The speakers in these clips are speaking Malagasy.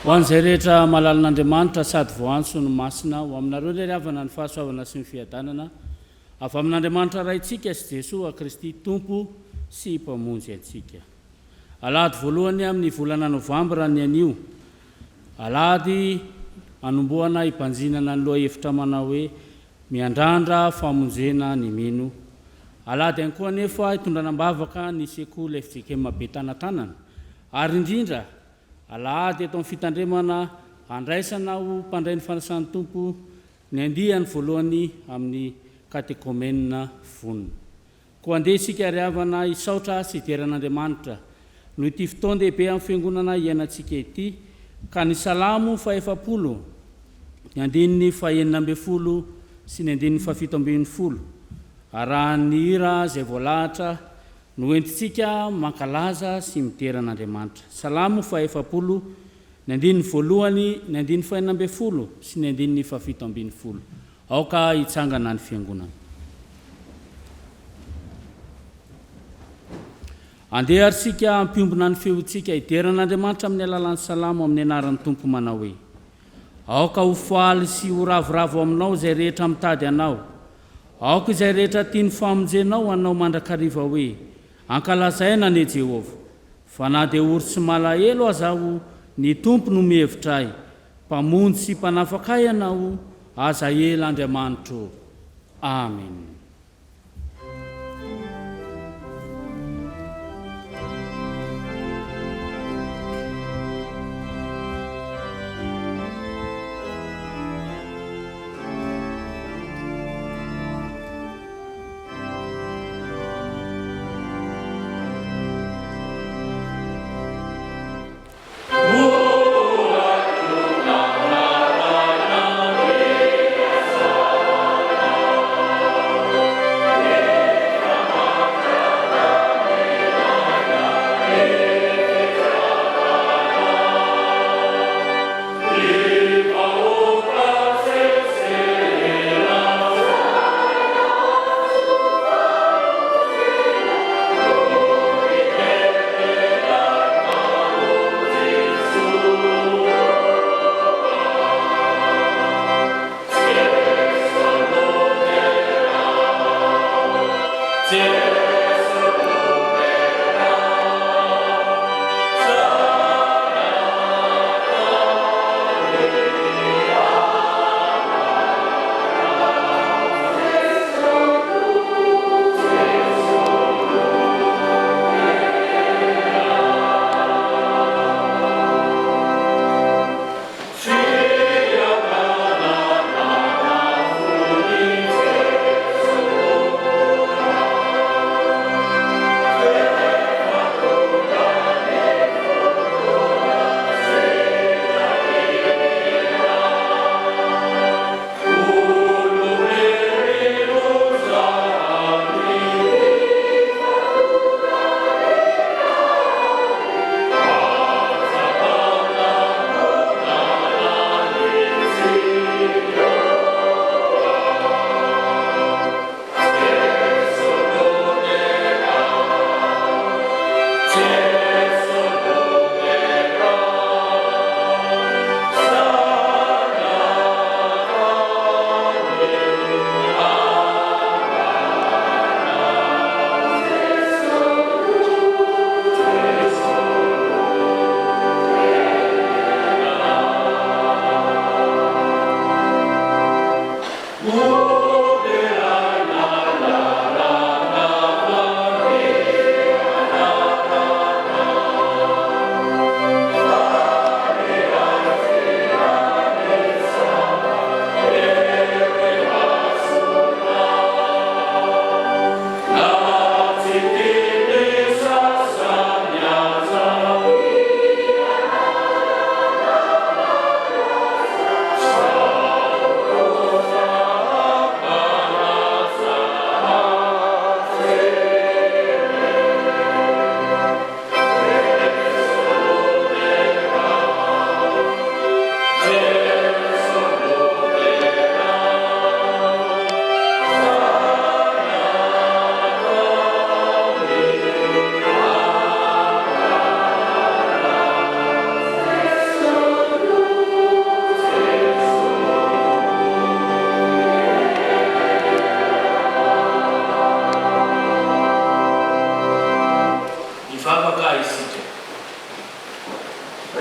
ho an'izay rehetra malalin'Andriamanitra sady voantso no masina ho aminareo le ravana ny fahasoavana sy ny fiadanana avy amin'Andriamanitra raintsika sy Jesosy Kristy Tompo sy mpamonjy antsika. Alahady voalohany amin'ny volana Novambra ny anio, alahady anomboana hipanjinana ny loha hevitra manao hoe miandrandra famonjena ny mino. Alahady ihany koa nefa hitondranam-bavaka ny sekoly FJKM Betanantanana, ary indrindra alahady eto amin'ny fitandremana andraisana ho mpandray ny fanasan'ny Tompo ny andihany voalohany amin'ny katekomenina vonona. Koa andeha isika riavana hisaotra sy iteran'Andriamanitra no ity fotoan-dehibe amin'ny fiangonana iainantsika ity, ka ny salamo fa-efapolo, ny andininy fa-20 sy ny andininy fa-70 arahan'ny hira izay voalahatra no entintsika mankalaza sy miteran'Andriamanitra. Salamo fa-efapolo, ny andininy voalohany, ny andininy fa-20 sy ny andininy fa-70. Aoka hitsangana ny fiangonana. Andeha arisika hampiombona ny feontsika iteran'Andriamanitra amin'ny alalan'ny salamo amin'ny anaran'ny Tompo manao hoe: aoka ho faly sy ho ravoravo aminao izay rehetra mitady anao, aoka izay rehetra tiany famonjenao anao mandrakariva hoe: ankalazaina ne Jehovah, fa na dia ory sy malahelo azaho ny Tompo no mihevitra ahy, mpamonjy sy mpanafaka ahy ianao, aza ela Andriamanitro. Amen.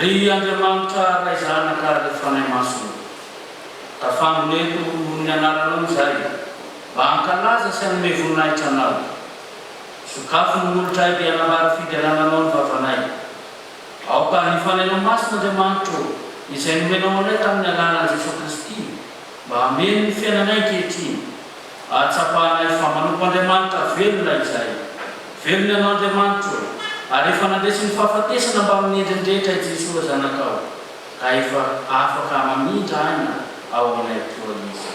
ry Andriamanitra ray zanaka ry fanahy masona tafangoneto ny anaranao zay mba hankalaza sy hanome voninahitra anao sokafo ny olotra ay dia hanambara fiderananao ny vavanay aoka ny fanahinao masina Andriamanitra izay nomenao anay tamin'ny alalan'i Jesosy Kristy mba hameno ny fiainanay ankehitriny atsapahanay fa manompo Andriamanitra velona izay velona ianao Andriamanitra ary efa nandresy ny fahafatesana mba amin'ny endrindrehetra i Jesosy zanakao ka efa afaka mamindra aina ao aminay toa izy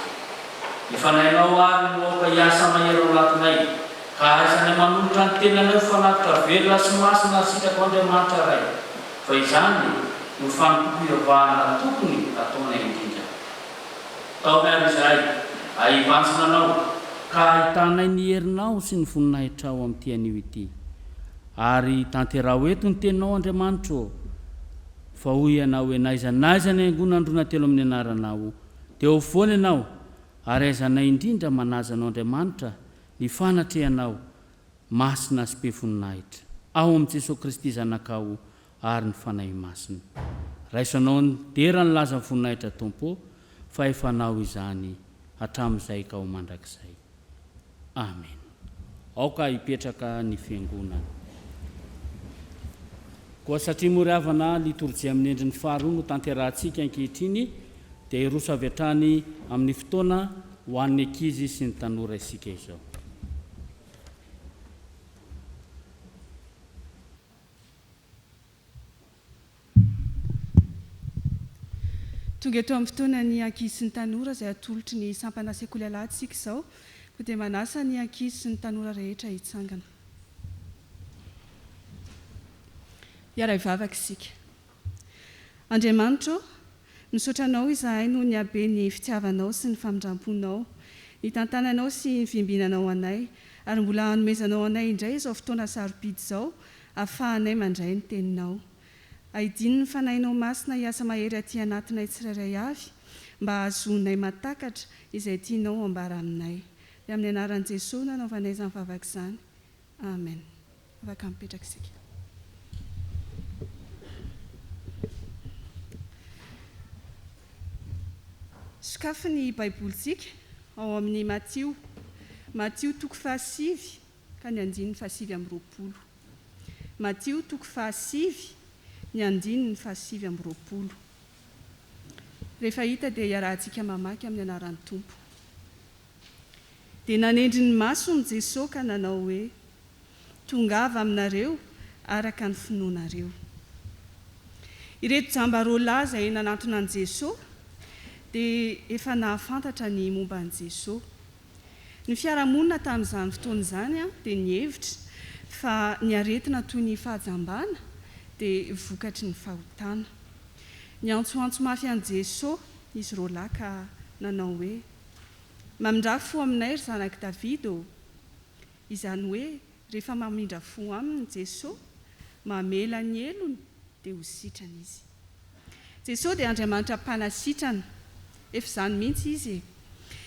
ifanahinao ary no aoka hiasa mahery ao anatinay ka aizanay manolotra ny tenanao fanatitra velona sy masina sitrako Andriamanitra ray fa izany no fanompiavahana tokony ataonay indrindra taonay izay ahivansinanao ka ahitanay ny herinao sy ny voninahitra ao amin'ity anio ity ary tanteraho eto ny teninao Andriamanitra fa hoy ianao hoe naiza ny angonandrona telo amin'ny anaranao teo foana ianao ary aizanay indrindra manazanao Andriamanitra ny fanatrehanao masina sy mpevoninahitra ao amin'i Jesosy Kristy zanakao ary ny fanahy masina raisanao ny dera ny laza ny voninahitra Tompo fa efanao izany hatramin'izay ka ho mandrakizay amen. Aoka hipetraka ny fiangonana koa satria moriavana liturjia amin'ny endrin'ny faharoa no tanterahantsika ankehitriny dia hiroso avy hatrany amin'ny fotoana ho an'ny ankizy sy ny tanora isika izao. Tonga eto amin'ny fotoana ny ankizy sy ny tanora izay atolotry ny sampana sekoly alantsika izao ko dia manasa ny ankizy sy ny tanora rehetra hitsangana. Iara hivavaka isika. Andriamanitra, misaotranao izahay no ny habe ny fitiavanao sy ny famindramponao, ny tantananao sy ny fimbinanao anay, ary mbola hanomezanao anay indray izao fotoana sarobidy izao, ahafahanay mandray ny teninao. Aidiny ny fanahinao masina hiasa mahery aty anatinay tsirairay avy, mba ahazoanay matakatra izay tianao ambara aminay. Dia amin'ny anaran'i Jesosy nanaovanay izany vavaka izany. Amen. Afaka mipetraka isika. Sokafo ny baibolintsika ao amin'ny Matio 5 ka ny 7:20. Matio 5 ny 7:20. Rehefa hita dia iarahantsika mamaky amin'ny anaran'ny Tompo. Dia nanendry ny masony Jesosy ka nanao hoe tongava aminareo araka ny finoanareo. Ireto jamba-roa lahy izay nanantona an' Jesosy dia efa nahafantatra ny momba an' Jesosy. Ny fiarahamonina tamin'izany fotoana izany dia nihevitra fa ny aretina toy ny fahajambana dia vokatry ny fahotana. Ny antsoantso mafy an' Jesosy izy roa lahy ka nanao hoe mamindra fo aminay ry zanak' David ô. Izany hoe rehefa mamindra fo aminy Jesosy mamela ny elony dia ho sitrana izy. Jesosy dia Andriamanitra mpanasitrana. Efa izany mihitsy izy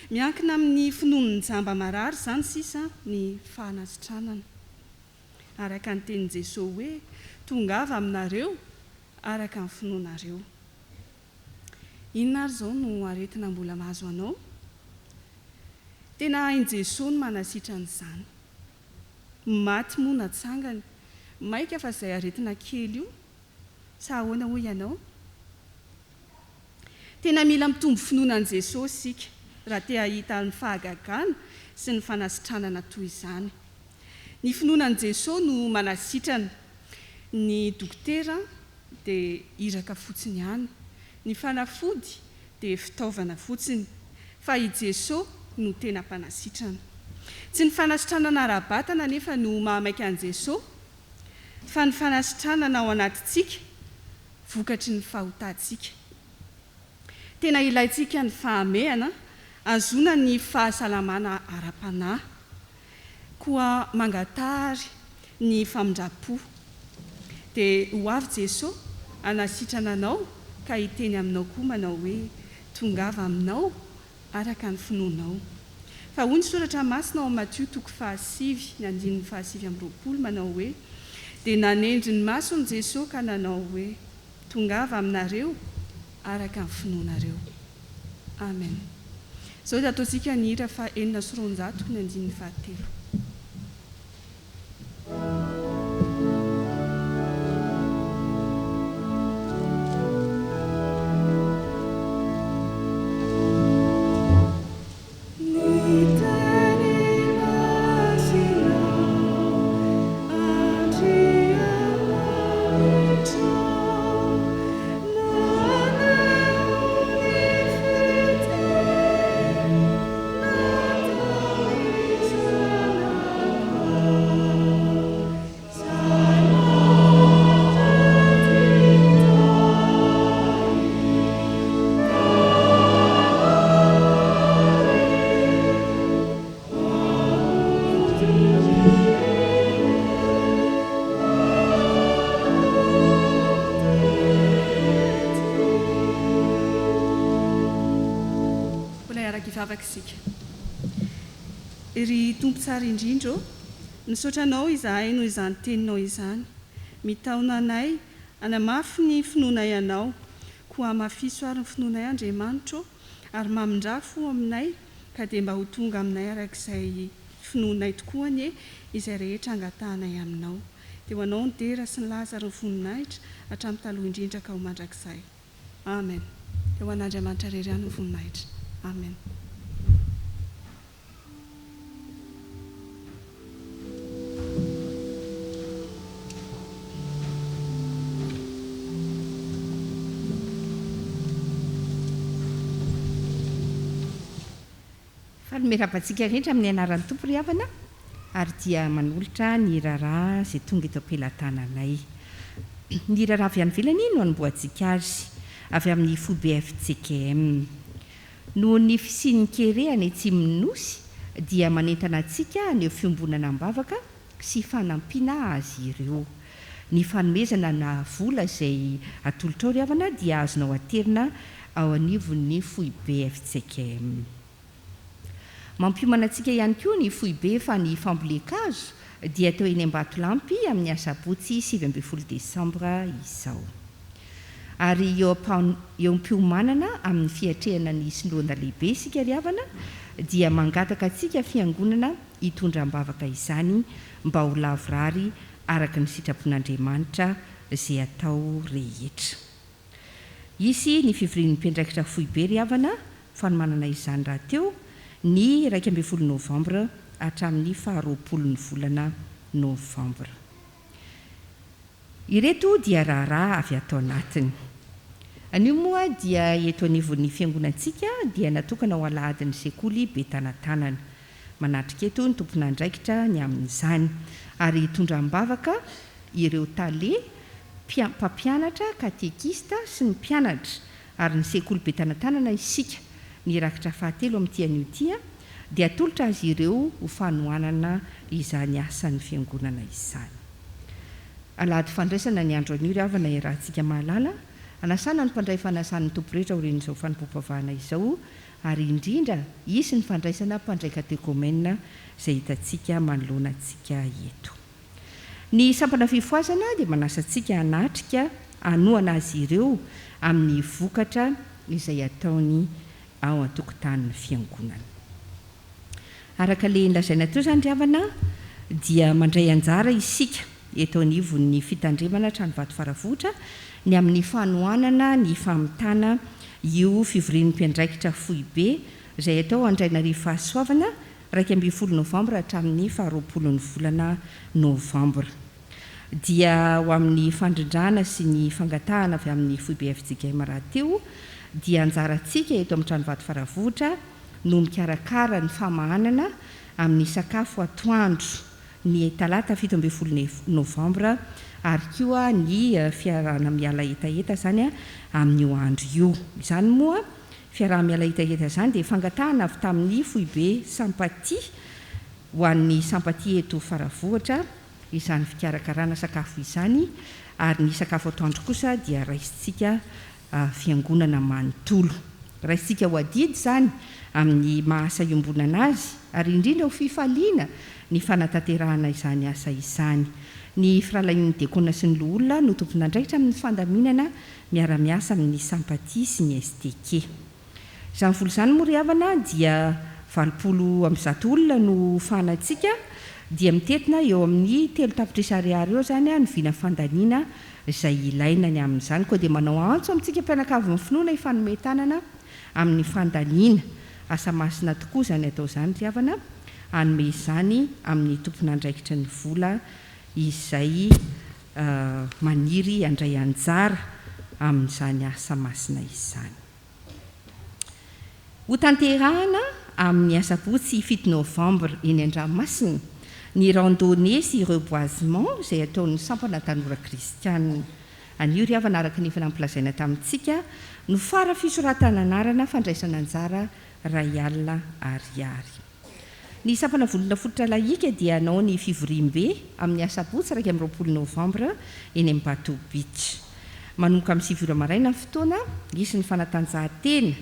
miankina amin'ny finoan'ny jamba marary izany sisa ny fahanasitranana. Araka ny tenin' Jesosy hoe tongava aminareo araka ny finoanareo. Inona ary izao no aretina mbola mahazo anao? Tena hain' Jesosy no manasitrana izany. Maty moa natsangany, maika fa izay aretina kely io, sa ahoana hoy ianao? Tena mila mitombo finoanan' Jesosy isika raha te hahita ny fahagagana sy ny fanasitranana toy izany. Ny finoanan' Jesosy no manasitrana. Ny dokotera dia iraka fotsiny ihany, ny fanafody dia fitaovana fotsiny, fa i Jesosy no tena mpanasitrana. Tsy ny fanasitranana ara-batana nefa no mahamaika an' Jesosy, fa ny fanasitranana ao anatintsika vokatry ny fahotantsika. Tena ilaintsika ny fahamehana, azona ny fahasalamana ara-panahy, koa mangatary ny famindrapo. Dia ho avy Jesosy anasitrana anao ka hiteny aminao koa manao hoe tongava aminao araka ny finoanao. Fa hoy ny soratra masina ao Matio 5 ny 7:20 manao hoe dia nanendry ny masony Jesosy ka nanao hoe tongava aminareo araka ny finoanareo. Amen. Zao dia ataontsika ny hira fa 900 ny 9-7. Ry tompo tsara indrindro, nisaotranao izahay noho izany teninao izany. Mitaona anay anamafy ny finoanay anao, koa amafiso ary ny finoanay Andriamanitro, ary mamindrafo aminay ka dia mba ho tonga aminay arak'izay finoanay tokoa anie izay rehetra angatahanay aminao. Dia ho anao ny dera sy ny laza ary ny voninahitra hatramin'ny taloha indrindra ka ho mandrakizay. Amen. Dia ho an'Andriamanitra irery ihany ny voninahitra. Amen. Meravantsika rehetra amin'ny anaran'ny tompo ry havana, ary dia manolotra ny raharaha izay tonga eto am-pelatananay. Ny raharaha avy any ivelany no anomboantsika azy avy amin'ny FOBF-CKM. Noho ny fisian'ny kere any Atsimon'ny Nosy dia manentana antsika aneo fiombonana am-bavaka sy fanampiana azy ireo. Ny fanomezana na vola izay atolotra ao ry havana dia azonao aterina ao anivon'ny FOBF-CKM. Mampiomana antsika ihany koa ny FOIB fa ny fambolekazo dia atao eny Ambatolampy amin'ny Asabotsy 17 Desambra izao. Ary eo am-piomanana amin'ny fiatrehana ny Synodana lehibe isika ry havana dia mangataka antsika fiangonana hitondra am-bavaka izany mba ho lavorary araka ny sitrapon'Andriamanitra izay atao rehetra. Isy ny fivorian'ny mpiandraikitra FOIB ry havana fanomanana izany raha teo ny 12 Novambra hatramin'ny 20 volana Novambra. Ireto dia raharaha avy atao anatiny. Anio moa dia eto anivon'ny fiangonantsika dia natokana ho alahadin'ny sekoly Betanatanana. Manatrika eto ny tompon'andraikitra ny amin'izany ary hitondra am-bavaka ireo tale, mpampianatra, katekista sy ny mpianatra ary ny sekoly Betanatanana isika ny rakitra fahatelo amin'ity anio tia dia atolotra azy ireo ho fanohanana izany asan'ny fiangonana izany. Alahady fandraisana ny andro anio ry havana iarahantsika mahalala, anasana ny mpandray fanasan'ny tompo rehetra oren'izao fanompom-pavahana izao ary indrindra isy ny fandraisana mpandray katekômena izay hitantsika manoloana antsika eto. Ny sampana fifoazana dia manasa antsika hanatrika hanoana azy ireo amin'ny vokatra izay ataony ao an-tokotanin'ny fiangonana. Araka le nolazaina teo izany ry havana dia mandray anjara isika eto anivon'ny fitandremana tranovato faravohitra ny amin'ny fanohanana ny famitana io fivorian'ny mpiandraikitra FOIB izay atao Andrainarivo Fahasoavana 12 Novambra hatramin'ny 20 volana Novambra. Dia ho amin'ny fandrindrana sy ny fangatahana avy amin'ny FOIB-CKM raha teo dia anjarantsika eto amin'ny tranovato faravohitra no mikarakara ny famahanana amin'ny sakafo atoandro ny talata 17 Novambra ary koa ny fiarahana miala etaeta zany amin'ny andro io. Izany moa fiarahana miala etaeta zany dia fangatahana avy tamin'ny FOIB Sampaty ho an'ny Sampaty eto faravohitra izany fikarakarana sakafo izany ary ny sakafo atoandro kosa dia raisintsika fiangonana manontolo. Raisintsika ho adidy zany amin'ny mahasa iombonana azy ary indrindra ho fifaliana ny fanatanterahana izany asa izany. Ny firalahin'ny dekona sy ny loolona no tompon'andraikitra amin'ny fandaminana miara-miasa amin'ny sympatie sy ny STK. Izany folo izany moa ry havana dia 20 olona no fanantsika dia mitetina eo amin'ny 3 tapitrisa ariary eo zany ny vina fandaniana izay ilaina ny amin'izany, koa dia manao antso amintsika mpianakavy finoana hifanome tanana amin'ny fandaniana. Asa masina tokoa zany atao zany ry havana, anome izany amin'ny tompon'andraikitra ny vola izay maniry andray anjara amin'izany asa masina izany. Ho tanterahana amin'ny asabotsy 7 novembre eny Andranomasina ny randonnée sy reboisement izay ataon'ny sampana tanora kristianina. Anio ry havana araka ny efa nampilazaina tamintsika no fara fisoratana anarana fandraisana anjara ray alina ariary. Ny sampana volona fototra laika dia anao ny fivoriam-be amin'ny asabotsy 20 novembre eny amin'ny Bateau Beach. Manomboka amin'ny 7 maraina fotoana, isy ny fanatanjahantena,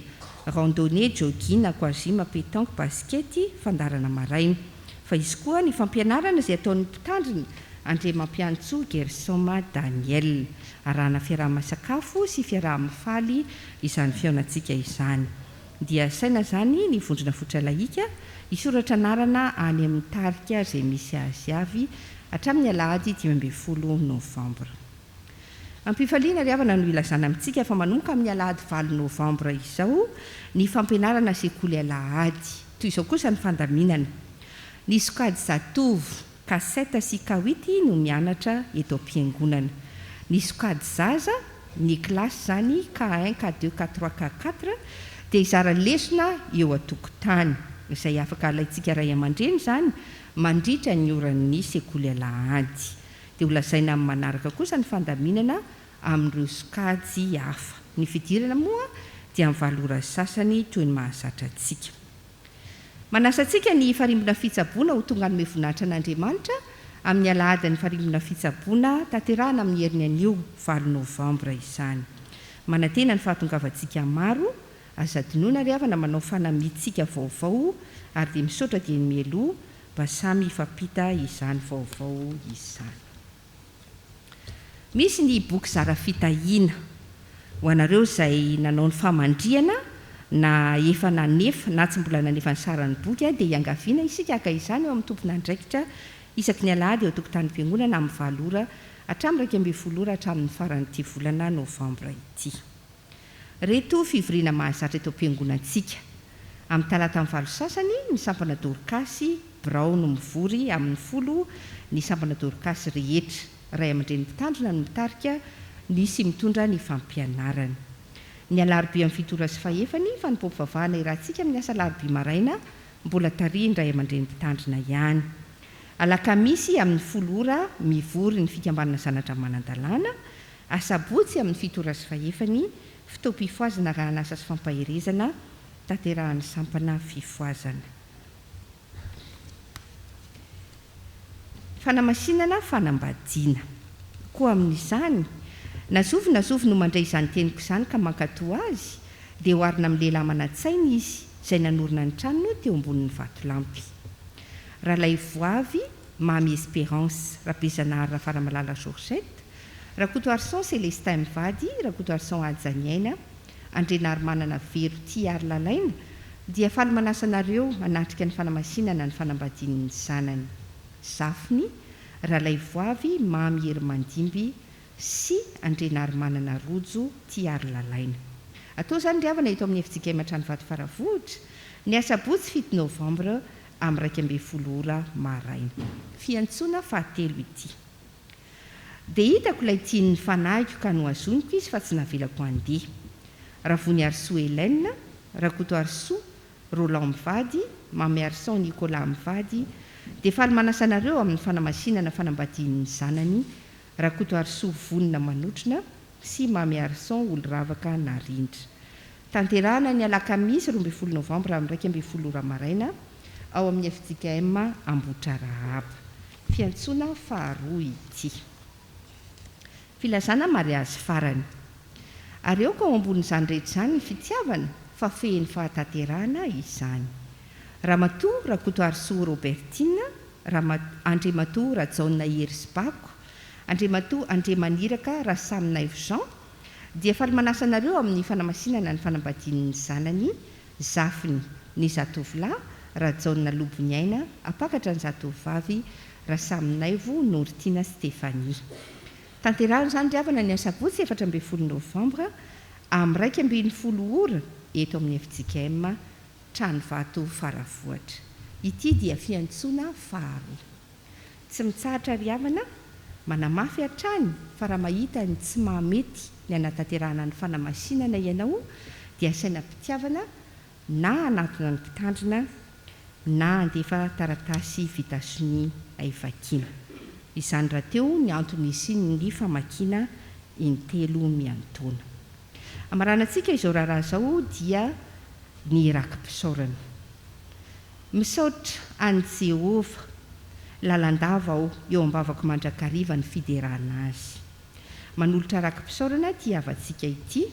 randonnée, jogging, aquagym, pétanque, basket, fandarana maraina. Fa izy koa ny fampianarana izay ataon'ny mpitandrina Andriamampiantso Gersoma Daniel, arahana fiaraha-masakafo sy fiaraha-mifaly izany fiaonantsika izany. Dia saina zany ny vondrona fototra laika isoratra anarana any amin'ny tarika izay misy azy avy hatramin'ny alahady 15 novembre. Ampifaliana ry havana no ilazana amintsika fa manomboka amin'ny alahady 4 novembre izao ny fampianarana sekoly alahady. Toy izao kosa ny fandaminana. Ny sokady zatovo K7 sy K8 no mianatra eto am-piangonana. Ny sokady zaza, ny klasy zany K1, K2, K3, K4 dia izara lesona eo an-tokotany izay afaka alaitsika ray aman-dreny zany mandritra ny oran'ny sekoly alahady. Dia ho lazaina amin'ny manaraka kosa ny fandaminana amin'ireo sokady hafa. Ny fidirana moa dia amin'ny valora sasany toy ny mahazatra antsika. Manasantsika ny farimbona fitsaboana ho tonga hanome voninahitra an'Andriamanitra amin'ny alahady ny farimbona fitsaboana tanterahana amin'ny herin'ny anio 4 novembre izany. Manantena ny fahatongavantsika maro, azadinoana ry havana manao fanamitsika vaovao ary dia misaotra dia ny mialoha mba samy hifampita izany vaovao izany. Misy ny boky zara fitahiana ho anareo izay nanao ny famandriana na efa nanefa na tsy mbola nanefa ny sarany boky dia iangaviana isika aka izany eo amin'ny tompon'andraikitra isaky ny alahady eo an-tokotanin'ny fiangonana amin'ny 7 ora hatramin'ny 12 ora hatramin'ny faran'ity volana novembre ity. Reto fivoriana mahazatra eto am-piangonantsika. Amin'ny talata amin'ny 7 sasany ny sampana Dorcasy Brao no mivory amin'ny 10 ny sampana Dorcasy rehetra. Ray aman-dreny mpitandrina no mitarika ny sy mitondra ny fampianarana. Ny alarobia amin'ny 7 ora sy 5 fa ny pompivavahana irantsika amin'ny asa alarobia maraina mbola tariny ray aman-dreny mpitandrina ihany. Alakamisy amin'ny 10 ora mivory ny fikambanana zanatra manan-dalàna. Asabotsy amin'ny 7 ora sy 5 fitoam-pifoazana rahanasa sy fampaherezana tanterahan'ny sampana fifoazana. Fanamasinana fanambadiana. Koa amin'izany nazovy no mandray izany teniko izany ka mankatoa azy dia hoarina amin'ny lehilahy manan-tsaina izy izay nanorina ny tranony teo ambonin'ny vatolampy. Rahalahy voavy Mamy Espérance Rabezanahary Rafaramalala Georgette, Rakoto Arson Célestin Mivady, Rakoto Arson Ajaniaina, Andrenary Manana Vero Tiary Lalaina dia faly manasanareo hanatrika ny fanamasinana ny fanambadian'ny zanany. Zafiny, Rahalahy voavy Mamy Herimandimby sy Andrenary Manana Rojo Tiary Lalaina. Atao zany ry havana eto amin'ny efintsika imatrano vato faravohitra ny asabotsy 7 novembre amin'ny 12 ora maraina. Fiantsoana fahatelo ity. Dia hitako ilay tian'ny fanahiko ka no azoniko izy fa tsy navelako andeha. Ravony Arsoa Hélène, Rakoto Arsoa Roland Mivady, Mamy Arson Nicolas Mivady dia faly manasanareo amin'ny fanamasinana fanambadian'ny zanany Rakoto Arsoa Vonina Manotrina sy Mamy Arson Oloravaka Narindra. Tanterahana ny alakamisy 12 novembre amin'ny 12 ora maraina ao amin'ny FJKM Ambotra Rahaba. Fiantsoana faharoa ity. Filazana mariazy farany. Ary eo ka ao ambonin'izany rehetra izany ny fitiavana fa fehin'ny fahatanterahana izany. Ramatoa Rakoto Arsoa Robertine, Andriamatoa Rajaona Hery Sibako, Andriamatoa Andriamaniraka Rasaminaivo Jean dia faly manasanareo amin'ny fanamasinana ny fanambadian'ny zanany Zafiny ny zatovolahy Rajaona Lobonyaina apakatra ny zatovavy Rasaminaivo Nortina Stefania. Tanterahany izany ry havana ny Asabotsy 14 Novambra amin'ny 2:10 ora eto amin'ny FJKM Tranovato Faravohatra. Ity dia fiantsoana faharoa. Tsy mitsahatra ry havana manamafy hatrany fa raha mahita ny tsy mahamety ny anatanterahana ny fanamasinana ianao dia asaina mpitiavana na anatona ny mpitandrina na andefa taratasy vita sonia aivakiana. Izany raha teo ny anton'isy ny famakiana intelo miantoana. Amaranantsika izao raharaha zao dia ny rakim-pisaorana. Misaotra any Jehova lalandava aho eo ambavako mandrakariva ny fiderana azy. Manolotra rakim-pisaorana ty avantsika ity.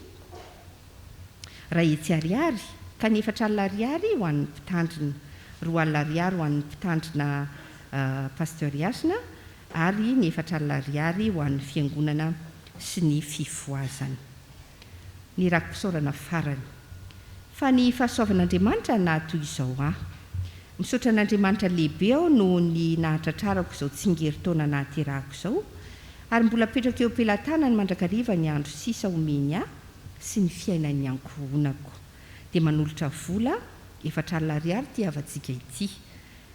Raha etsy ariary kanefa 3 alina ariary ho an'ny mpitandrina, 2 alina ariary ho an'ny mpitandrina pasteuriasina ary ny 4 alina ariary ho an'ny fiangonana sy ny fifoazana. Ny rakim-pisaorana farany. Fa ny fahasoavan'Andriamanitra na toy izao misaotra an'Andriamanitra lehibe aho noho ny nahatratrarako izao tsingeritaona nahaterahako izao ary mbola petraka eo am-pelantanany mandrakariva ny andro sisa omeny sy ny fiainan'ny ankohonako. Dia manolotra vola 4 alina ariary ty avantsika ity.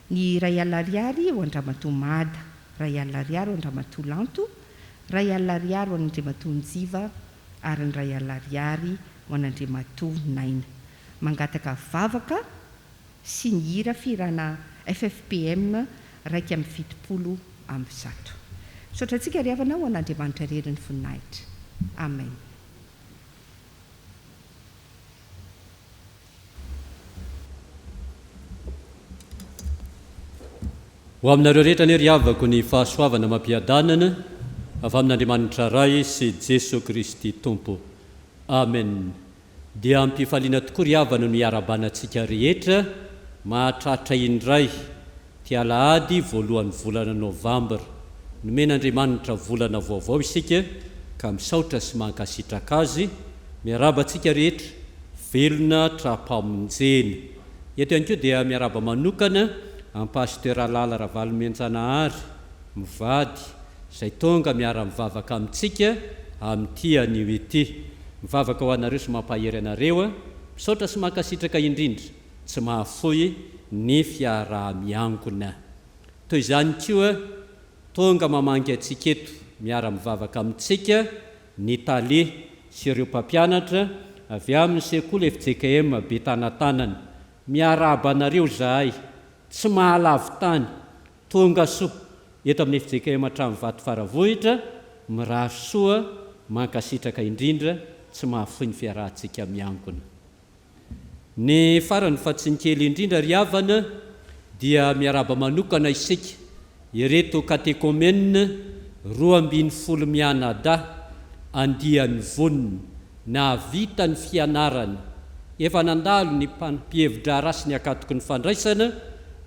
Ny 2 alina ariary ho Andriamatoa Mada, 2 alina ariary ho Andriamatoa Lanto, 2 alina ariary ho an'Andriamatoa Njiva ary ny 2 alina ariary ho an'Andriamatoa Naina. Mangataka vavaka sy ny hira firana FFPM 170 amby 100. Saotratsika ry havana ho an'Andriamanitra reriny voninahitra. Amen. Ho aminareo rehetra ny ry havako ny fahasoavana mampiadanana avy amin'Andriamanitra ray sy Jesosy Kristy Tompo. Amen. Dia ampifaliana tokoa ry havana no iarabanantsika rehetra mahatratra indray ty alahady voalohan'ny volana Novambra. Nomen'Andriamanitra volana vaovao isika ka misaotra sy mankasitraka azy. Miarabantsika rehetra velona trapamonjeny. Eto ihany koa dia miaraba manokana ampasitera Lala Ravalomenjanahary mivady izay tonga miara-mivavaka amintsika amin'ity anio ity. Mivavaka ho anareo sy mampahery anareo, misaotra sy mankasitraka indrindra tsy mahafoy ny fiarah-miangona. Toy izany koa tonga mamangy antsika eto miara-mivavaka amintsika ny tale sy ireo mpampianatra avy amin'ny sekoly FJKM Betanatanana. Miaraba anareo zahay tsy mahalavy tany tonga soa eto amin'ny FJKM Tranovato Faravohitra mirasoa mankasitraka indrindra tsy mahafoy ny fiarahantsika miangona. Ny farany fatsinkely indrindra ry havana dia miaraba manokana isika ireto katekomena 12 mianada andian'ny vonina na vita ny fianarana efa nandalo ny mpihevitra rasy ny akatoky ny fandraisana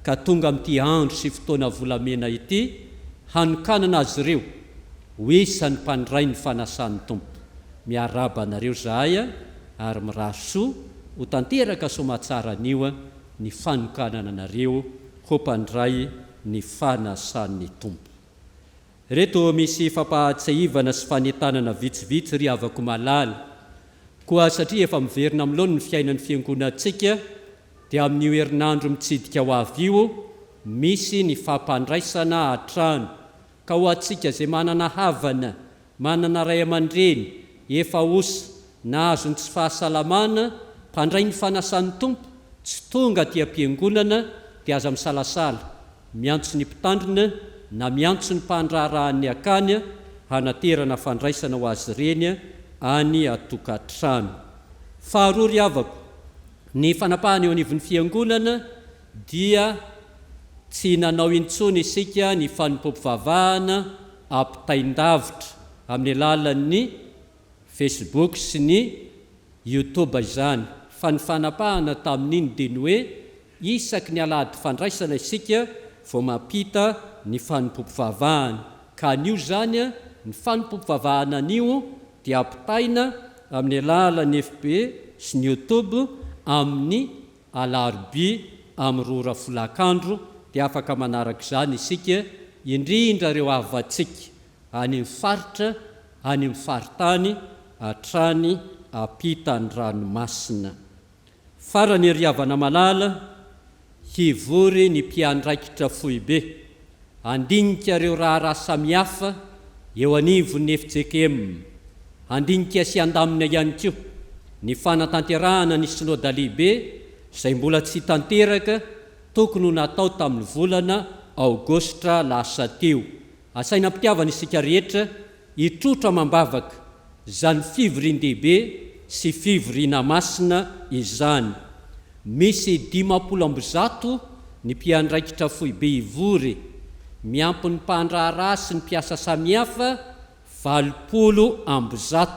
ka tonga amin'ity andro sy fotoana volamena ity hanokanana azy ireo ho isan'ny mpandray ny fanasan'ny Tompo. Miaraba anareo zahay ary mirasoa ho tanteraka somatsara anio ny fanokanana anareo ho mpandray ny fanasan'ny Tompo. Reto misy fampahatsahivana sy fanentanana vitsivitsy ry havako malala koa satria efa miverina amin'ilony ny fiainan'ny fiangonantsika dia amin'io herinandro mitsidika ho avy io misy ny fampandraisana hatrano ka ho antsika izay manana havana, manana ray aman-dreny efa osa na azony tsy fahasalamana mpandray ny fanasan'ny Tompo tsy tonga ty am-piangonana dia aza misalasala miantso ny mpitandrina na miantso ny mpandraharahan'ny akany hanaterana fandraisana ho azy ireny any atokantrano. Faharoa ry havako, ny fanapahana eo anivon'ny fiangonana dia tsy nanao intsony isika ny fanompoam-pivavahana ampitaindavitra amin'ny alalan'ny Facebook sy ny YouTube izany. Fa ny fanapahana tamin'iny dia ny hoe isaky ny alahady fandraisana isika vao mampita ny fanompoam-pivavahana ka nio zany ny fanompom-pavahana anio dia ampitaina amin'ny alalan'ny FB sy ny YouTube amin'ny alarobia amin'ny 2 folakandro dia afaka manaraka izany isika indrindra reo avatsika any faritra any faritany hatrany ampitany ranomasina. Farany riavana malala hivory ny mpiandraikitra foibe andinika reo raha samihafa eo anivon'ny FJKM, andinika sy andamina ihany koa ny fanatanterahana ny synôda lehibe izay mbola tsy tanteraka tokony ho natao tamin'ny volana aogostra lasa teo. Asaina mpitiavana isika rehetra hitrotra mambavaka izany fivorian-dehibe sy fivoriana masina izany. Misy 50 ny mpiandraikitra foibe hivory, miampy ny mpandraharaha sy ny mpiasa samihafa 20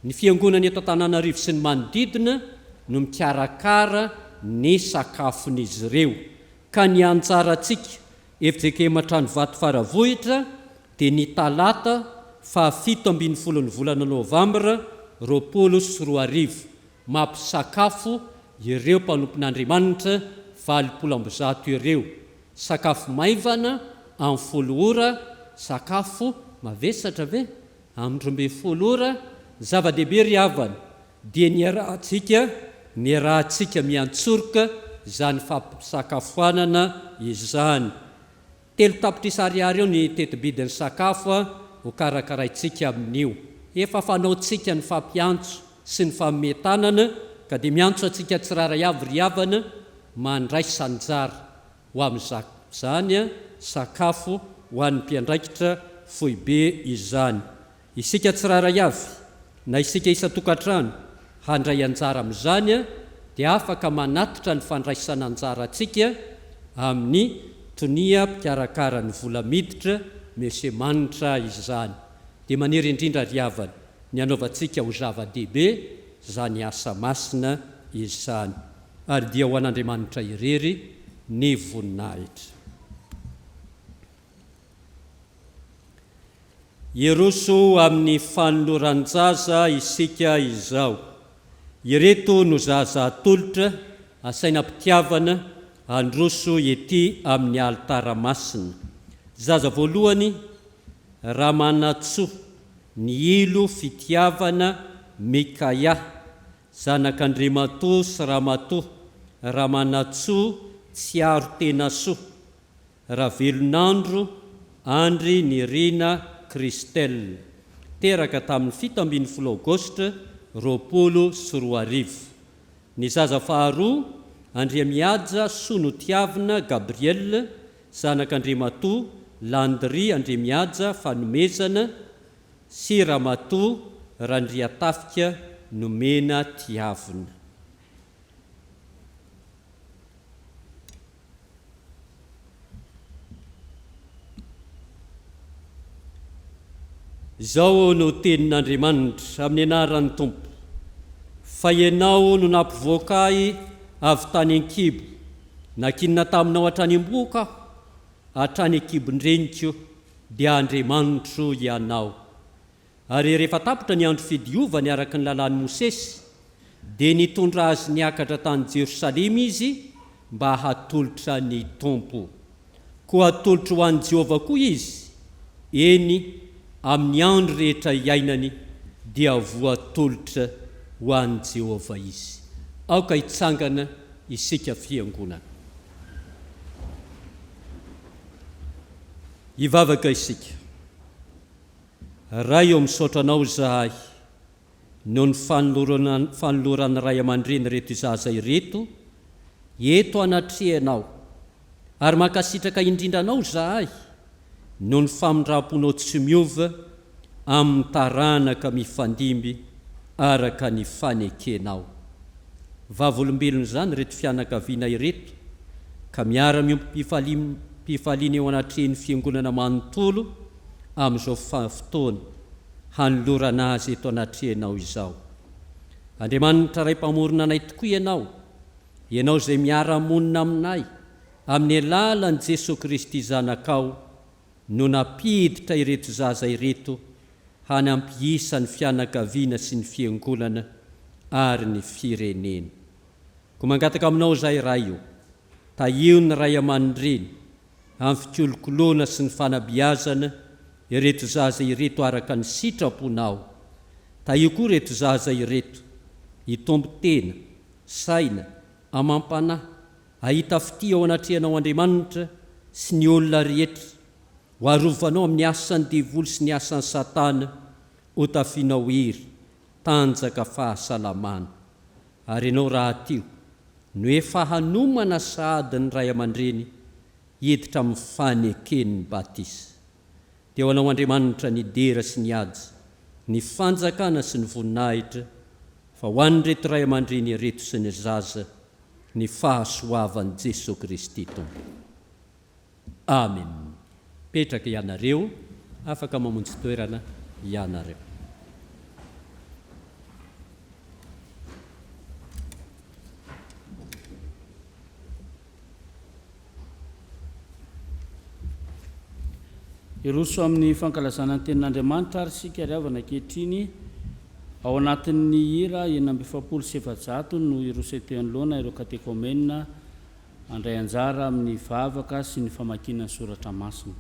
ny fiangonana eto Antananarivo sy ny manodidina no mikarakara ny sakafon'izy ireo. Ka ny anjarantsika FJKM Tranovato Faravohitra dia ny talata 17 ny volana Novambra 2024 mampisakafo ireo mpanompon'Andriamanitra 70 ireo. Sakafo maivana amin'ny 10 ora, sakafo mavesatra ve amin'ny 12 ora. Zava-dehibe ry havana dia ny rahantsika miantsoroka izany fampisakafoanana izany. 3 tapitrisa ariary eo ny tetibidin'ny sakafo ho karakaraintsika amin'io. Efa fanaontsika ny fampiantso sy ny fametanana ka dia miantso atsika tsiraray avy ry havana mandray sanjara ho amin'izany sakafo ho an'ny mpiandraikitra foibe izany. Isika tsiraray avy na isika isa-tokantrano handray anjara amin'izany dia afaka manatitra ny fandraisana anjara atsika amin'ny tonia mpikarakara ny vola miditra Monsieur Manitra izany. Dia maniry indrindra ry havana ny anaovantsika ho zava-dehibe izany asa masina izany, ary dia ho an'Andriamanitra irery ny voninahitra. Iroso amin'ny fanoloran-jaza isika izao. Ireto no zaza atolotra asaina mpitiavana androso ety amin'ny alitara masina. Zaza voalohany Ramanatsoa ny ilo fitiavana Mikaia, zanak'Andriamatoa sy Ramatoa, Ramanatsoa Tsiaro Tenasoa, Ravelonandro Andry Nirina Kristel, teraka tamin'ny 17 Aogostra 2024. Ny zaza faharoa Andriamiaja Sonotiavina Gabriel, zanak'Andriamatoa Landry Andriamiaja Fanomezana sy Ramatoa Randriatafika Nomena Tiavina. Izao no tenin'Andriamanitra amin'ny anaran'ny Tompo: fa ianao no nampivoaka ahy avy tany an-kibo, nakinina taminao hatrany am-boka aho, hatrany an-kibon-dreniko dia Andriamanitro ianao. Ary rehefa tapitra ny andro fidiovany araka ny lalàn'i Mosesy, dia nitondra azy niakatra tany Jerosalema izy mba hatolotra ny Tompo. Koa hatolotra ho an'i Jehovah koa izy, eny amin'ny andro rehetra iainany dia voatolotra ho an'i Jehovah izy. Aoka hitsangana isika fiangonana. Hivavaka isika. Ray eo misaotra anao zahay noho ny fanoloran'ny ray aman-dreny reto izaza ireto, eto anatrehanao, ary mankasitraka indrindra anao zahay noho ny famindram-ponao tsy miova amin'ny taranaka mifandimby araka ny fanekenao. Vavolombelona izany reto fianakaviana ireto, ka miara-mifaliana eo anatrehany fiangonana manontolo amin'izao fotoana hanolorana azy eto anatrehanao izao. Andriamanitra ray mpamorona anay tokoa ianao izay miara-monina aminay amin'ny alalan'i Jesosy Kristy zanakao, no napiditra ireto zaza ireto hanampihisa ny fianakaviana sy ny fiangonana ary ny firenena. Ko mangataka aminao zay ray io, taio ny ray aman-dreny amin'ny fikolokoloana sy ny fanabiazana ireto zaza ireto araka ny sitraponao. Taio koa reto zaza ireto hitombo tena, saina, amam-panahy, ahita fity ao anatrehanao Andriamanitra sy ny olona rehetra, ho arovanao amin'ny asan'ny devoly sy ny asan'ny Satana, ho tafianao hery tanjaka fahasalamana. Ary ianao raha tio no efa hanomana sahady ny ray aman-dreny hiditra amin'ny faneken'ny batisa. Teo anao Andriamanitra ny dera sy ny ady, ny fanjakana sy ny voninahitra, fa ho an'ny reto ray aman-dreny reto sy ny zaza, ny fahasoavan'i Jesosy Kristy Tompo. Amen. Petraka ianareo, afaka mamonjy toerana ianareo. Iroso amin'ny fankalazana ny tenin'Andriamanitra ary sika riavana ankehitriny ao anatin'ny hira 700 no irosetean'loana ireo katekomena andray anjara amin'ny vavaka sy ny famakiana soratra masina.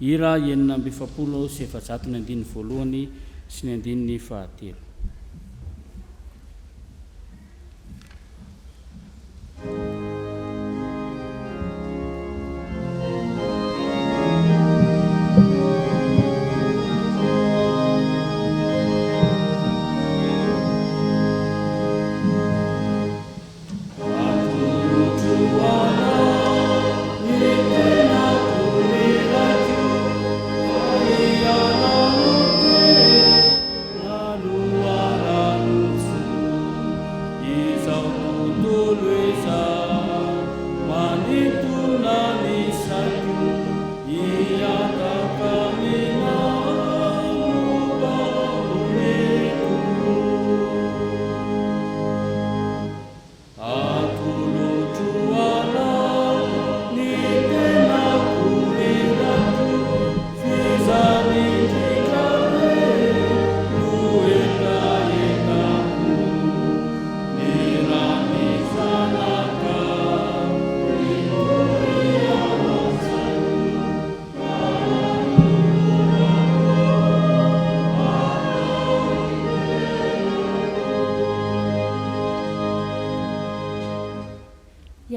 Hira 700 ny andininy voalohany sy ny andininy fahatelo.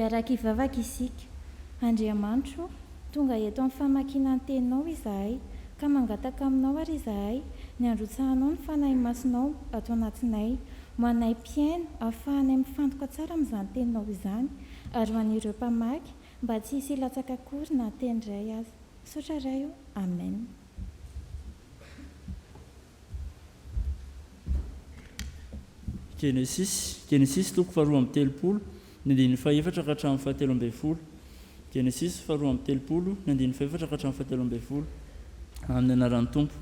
Iaraka ivavaka isika, Andriamanitro, tonga eto amin'ny famakiana ny teninao izahay, ka mangataka aminao ary izahay ny androtsahanao ny fanahy masonao ato anatinay, ho anay mpiaino ahafahanay mifantoka tsara amin'izany teninao izany, ary ho an'ireo mpamaky mba tsy hisy latsaka akory na teny iray aza. Sotra ray io. Amen. Genesis toko 2:30 ny andininy 4 ka hatramin'ny 17. Genesis 2:30 ny andininy 4 ka hatramin'ny 17 amin'ny anaran'ny Tompo.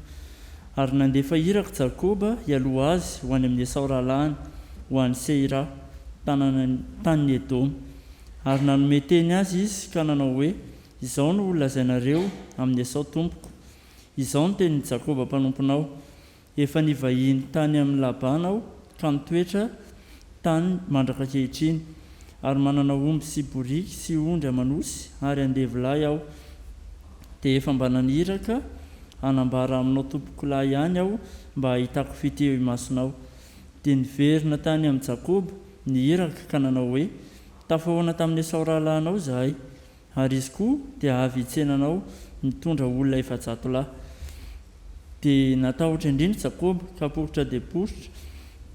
Ary nandefa iraka Jakoba hialoha azy ho any amin'ny Esau rahalahiny ho any Seira tanin'ny Edoma. Ary nanome teny azy izy ka nanao hoe, izao no lazainareo amin'ny Esau tompoko, izao no tenin'ny Jakoba mpanomponao, efa nivahiny tany amin'ny Labana aho ka mitoetra tany mandraka ankehitriny, ary manana omby sy boriky sy ondry amanosy ary andevilahy aho, dia efa mba naniraka hanambara aminao tompoko lahy ihany aho mba ahitako fiteo imasonao. Dia niverina tany amin'ny Jakoba nihiraka ka nanao hoe, tafahoana tamin'ny Esau rahalahinao izahay, ary izy koa dia avy hitsenanao mitondra olona 700 lahy. Dia natahotra indrindra Jakoba ka poitra dia poitra,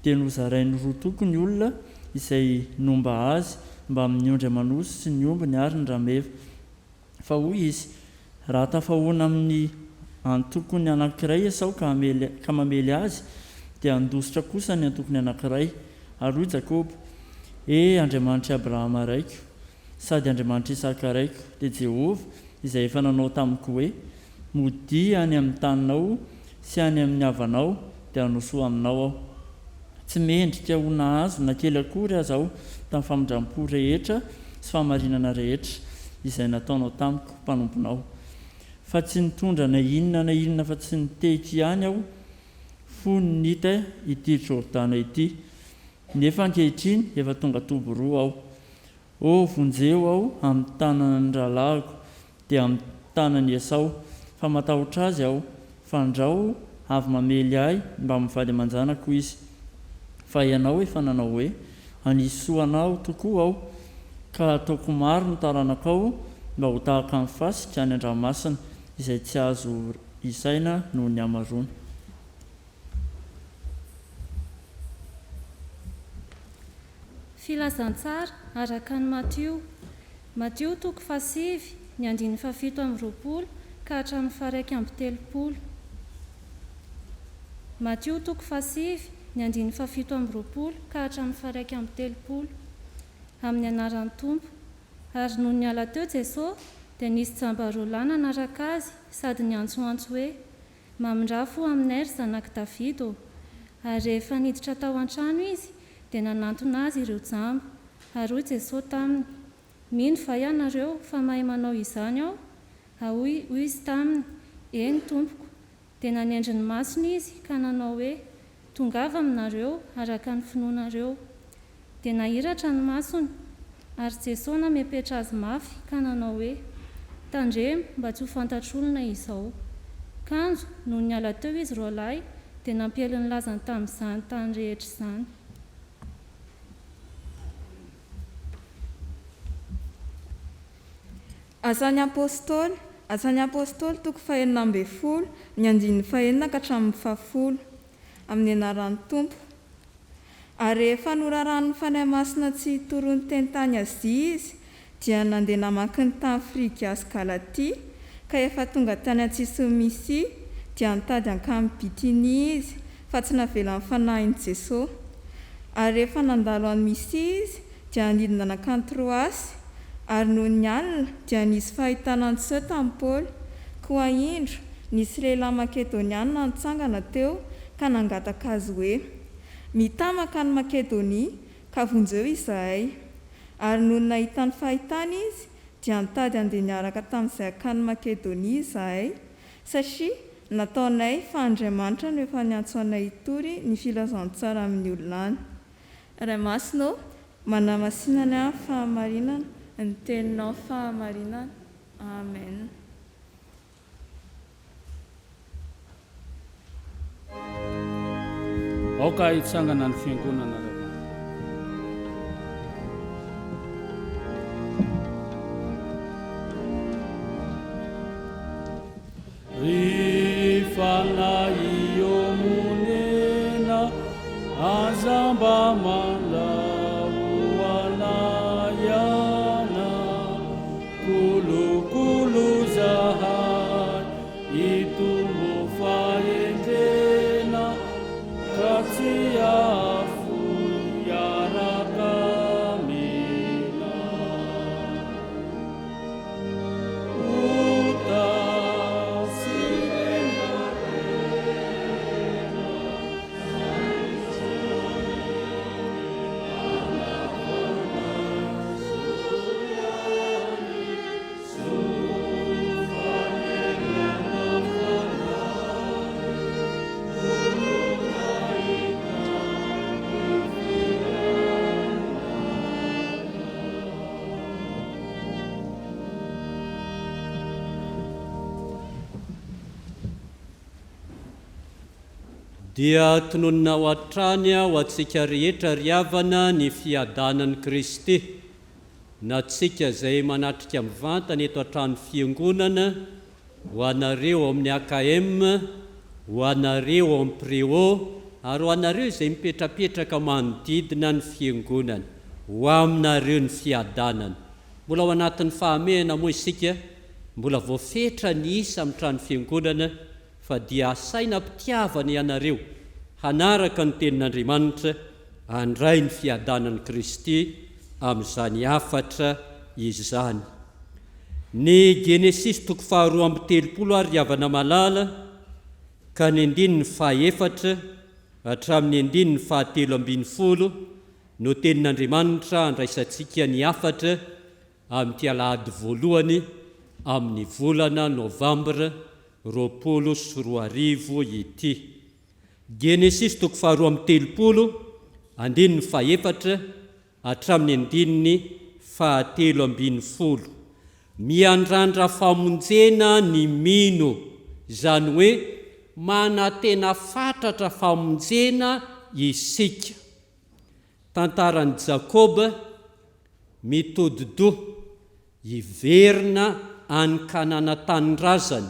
dia nozarainy roa toko ny olona izay nomba azy mba amin'ny ondry amanosy sy ny ombiny ary ny rameva. Fa hoy izy, raha tafahoana amin'ny antokony anankiray Esau ka mamely azy, dia andositra kosa ny antokony anankiray. Ary hoy Jakoba, Andriamanitra Abrahama raiko, sady Andriamanitra Isaka raiko, dia Jehovah izay efa nanao tamiko hoe, mody any amin'ny taninao sy any amin'ny havanao, dia hanosoa aminao aho. Tsy mendrika ho nahazo na kely akory aza aho tamin'ny famindram-po rehetra sy famarinana rehetra izay nataonao tamiko mpanomponao. fa tsy nitondra na inona fa tsy nitehiky ihany aho fony nita ity Jordana ity, nefa ankehitriny efa tonga tobo roa aho. Vonjeo aho amin'ny tanan'ny rahalahyko dia amin'ny tanan'ny Esau, fa matahotra azy aho fa andrao avy mamely ahy mba mivady aman-janako izy. Fa ianao efa nanao hoe anisoanao tokoa aho, ka ataoko maro ny taranakao mba ho tahaka ny fasika any an-dranomasina izay tsy azo isaina noho ny amarony. Filazantsara araka ny Matio toko 7 ny 7:20 ka hatramin'ny 1:30. Matio toko 7 ny 7:20 ka hatramin'ny 1:30 amin'ny anaran'ny Tompo. Ary noho ny ala teo Jesosy dia nisy jambaroa lahy nanaraka azy sady niantsoantso hoe mamindrafo aminay ry zanaky Davido. Ary rehefa niditra tao an-trano izy dia nanantona azy ireo jamba. Ary hoy Jesosy taminy, mino va ianareo fa mahay manao izany aho? Hoy izy taminy, eny Tompoko. Dia nanendry ny masony izy ka nanao hoe tongava aminareo araka ny finoanareo. Dia nahiratra ny masony. Ary Jesosy namepetra azy mafy ka nanao hoe tandremo mba tsy ho fantatr'olona izao. Kanjo noho ny ala teo izy roalahy dia nampiely ny lazany tamin'izany tany rehetra izany. Asan'ny apôstôly toko 9 ny 9 ka hatramin'ny 10 amin'ny anaran'ny Tompo. Ary rehefa norarahan'ny fanahy masina tsy hitorony teny tany Azia izy dia nandeha namaky ny tany Frigia sy Galatia, ka efa tonga tany Antsiso-Misy dia nitady hankamy Bitinia izy fa tsy navelan'ny fanahiny Jesosy. Ary rehefa nandalo any Misy izy dia nidina nakany Troasy. Ary noho ny alina dia nisy fahitana ny Seut tamin'ny Paoly. Koa indro nisy lehilahy Makedoniana nitsangana teo ka nangataka azy hoe mitamaka ny Makedonia ka vonjeo izahay. Ary noho ny nahita ny fahitana izy dia nitady andeha niaraka tamin'izay akany Makedonia izahay, satria nataonay fa Andriamanitra no efa niantso anay hitory ny filazantsara amin'ny olona any. Ray Masina, manamasinana fahamarinana ny teninao fahamarinana. Amen. aoka hitsangana ny fiangonana Rifanaio monena azamba malauanayana kulukulu zahai itumo faendena katsiafu yarakamina dia tononina ho atrany ho antsika rehetra riavana ny fiadanan'i Kristy, na tsika izay manatrika mivantana eto an-trano fiangonana, ho anareo amin'ny AKM, ho anareo amin'ny Préau, ary ho anareo izay mipetrapetraka manodidina ny fiangonana, ho aminareo ny fiadanana. Mbola ao anatin'ny fahamehana moa isika, mbola voafetra ny isa amin'ny trano fiangonana, fa dia asaina mpitiavana ianareo hanaraka ny tenin'Andriamanitra, handray ny fiadanan'i Kristy amin'izany afatra izany. Ny Genesis toko 2:30 ary riavana malala ka ny 4 hatramin'ny 7:30 no tenin'Andriamanitra handraisantsika ny afatra amin'ity alahady voalohany amin'ny volana novambra 2024 ity. Genesis 2:3 andininy 4 hatramin'ny andininy 7:10. Miandrandra famonjena ny mino, zany hoe manatena fatratra famonjena isika. Tantaran'i Jakoba mitodi-do iverina any Kanana tany-drazany.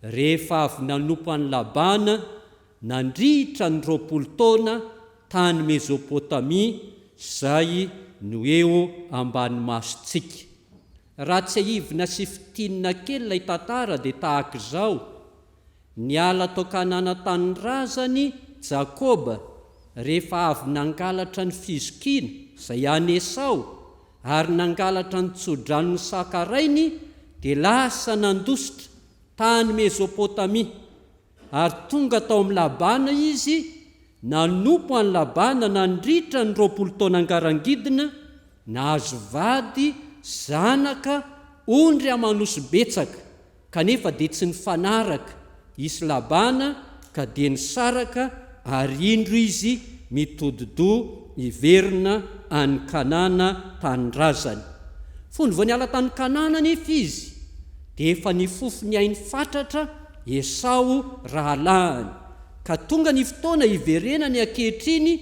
Rehefa avy nanompo any Labana nandritra ny 20 taona tany Mesopotamia, zay no eo ambany masontsika. Raha tsy ahivina sy fitinina kely ilay tantara dia tahaka izao. Niala tao Kanana tany-drazany Jakoba rehefa avy nangalatra ny fizokiana izay any Esau, ary nangalatra ny tsodrano ny sakarainy, dia lasa nandositra tany Mesopotamia, ary tonga tao amin'ny Labana izy, nanompo any Labana nandritra ny 20 taona angarangidina, nahazo vady zanaka ondry amanosy betsaka, kanefa dia tsy nifanaraka isy Labana ka dia nisaraka, ary indro izy mitodi-do iverina any Kanana tany-drazany. Fony vao niala tany Kanana nefa izy dia efa nifofo ny ainy fatratra Esau rahalahiny, ka tonga ny fotoana iverenany ankehitriny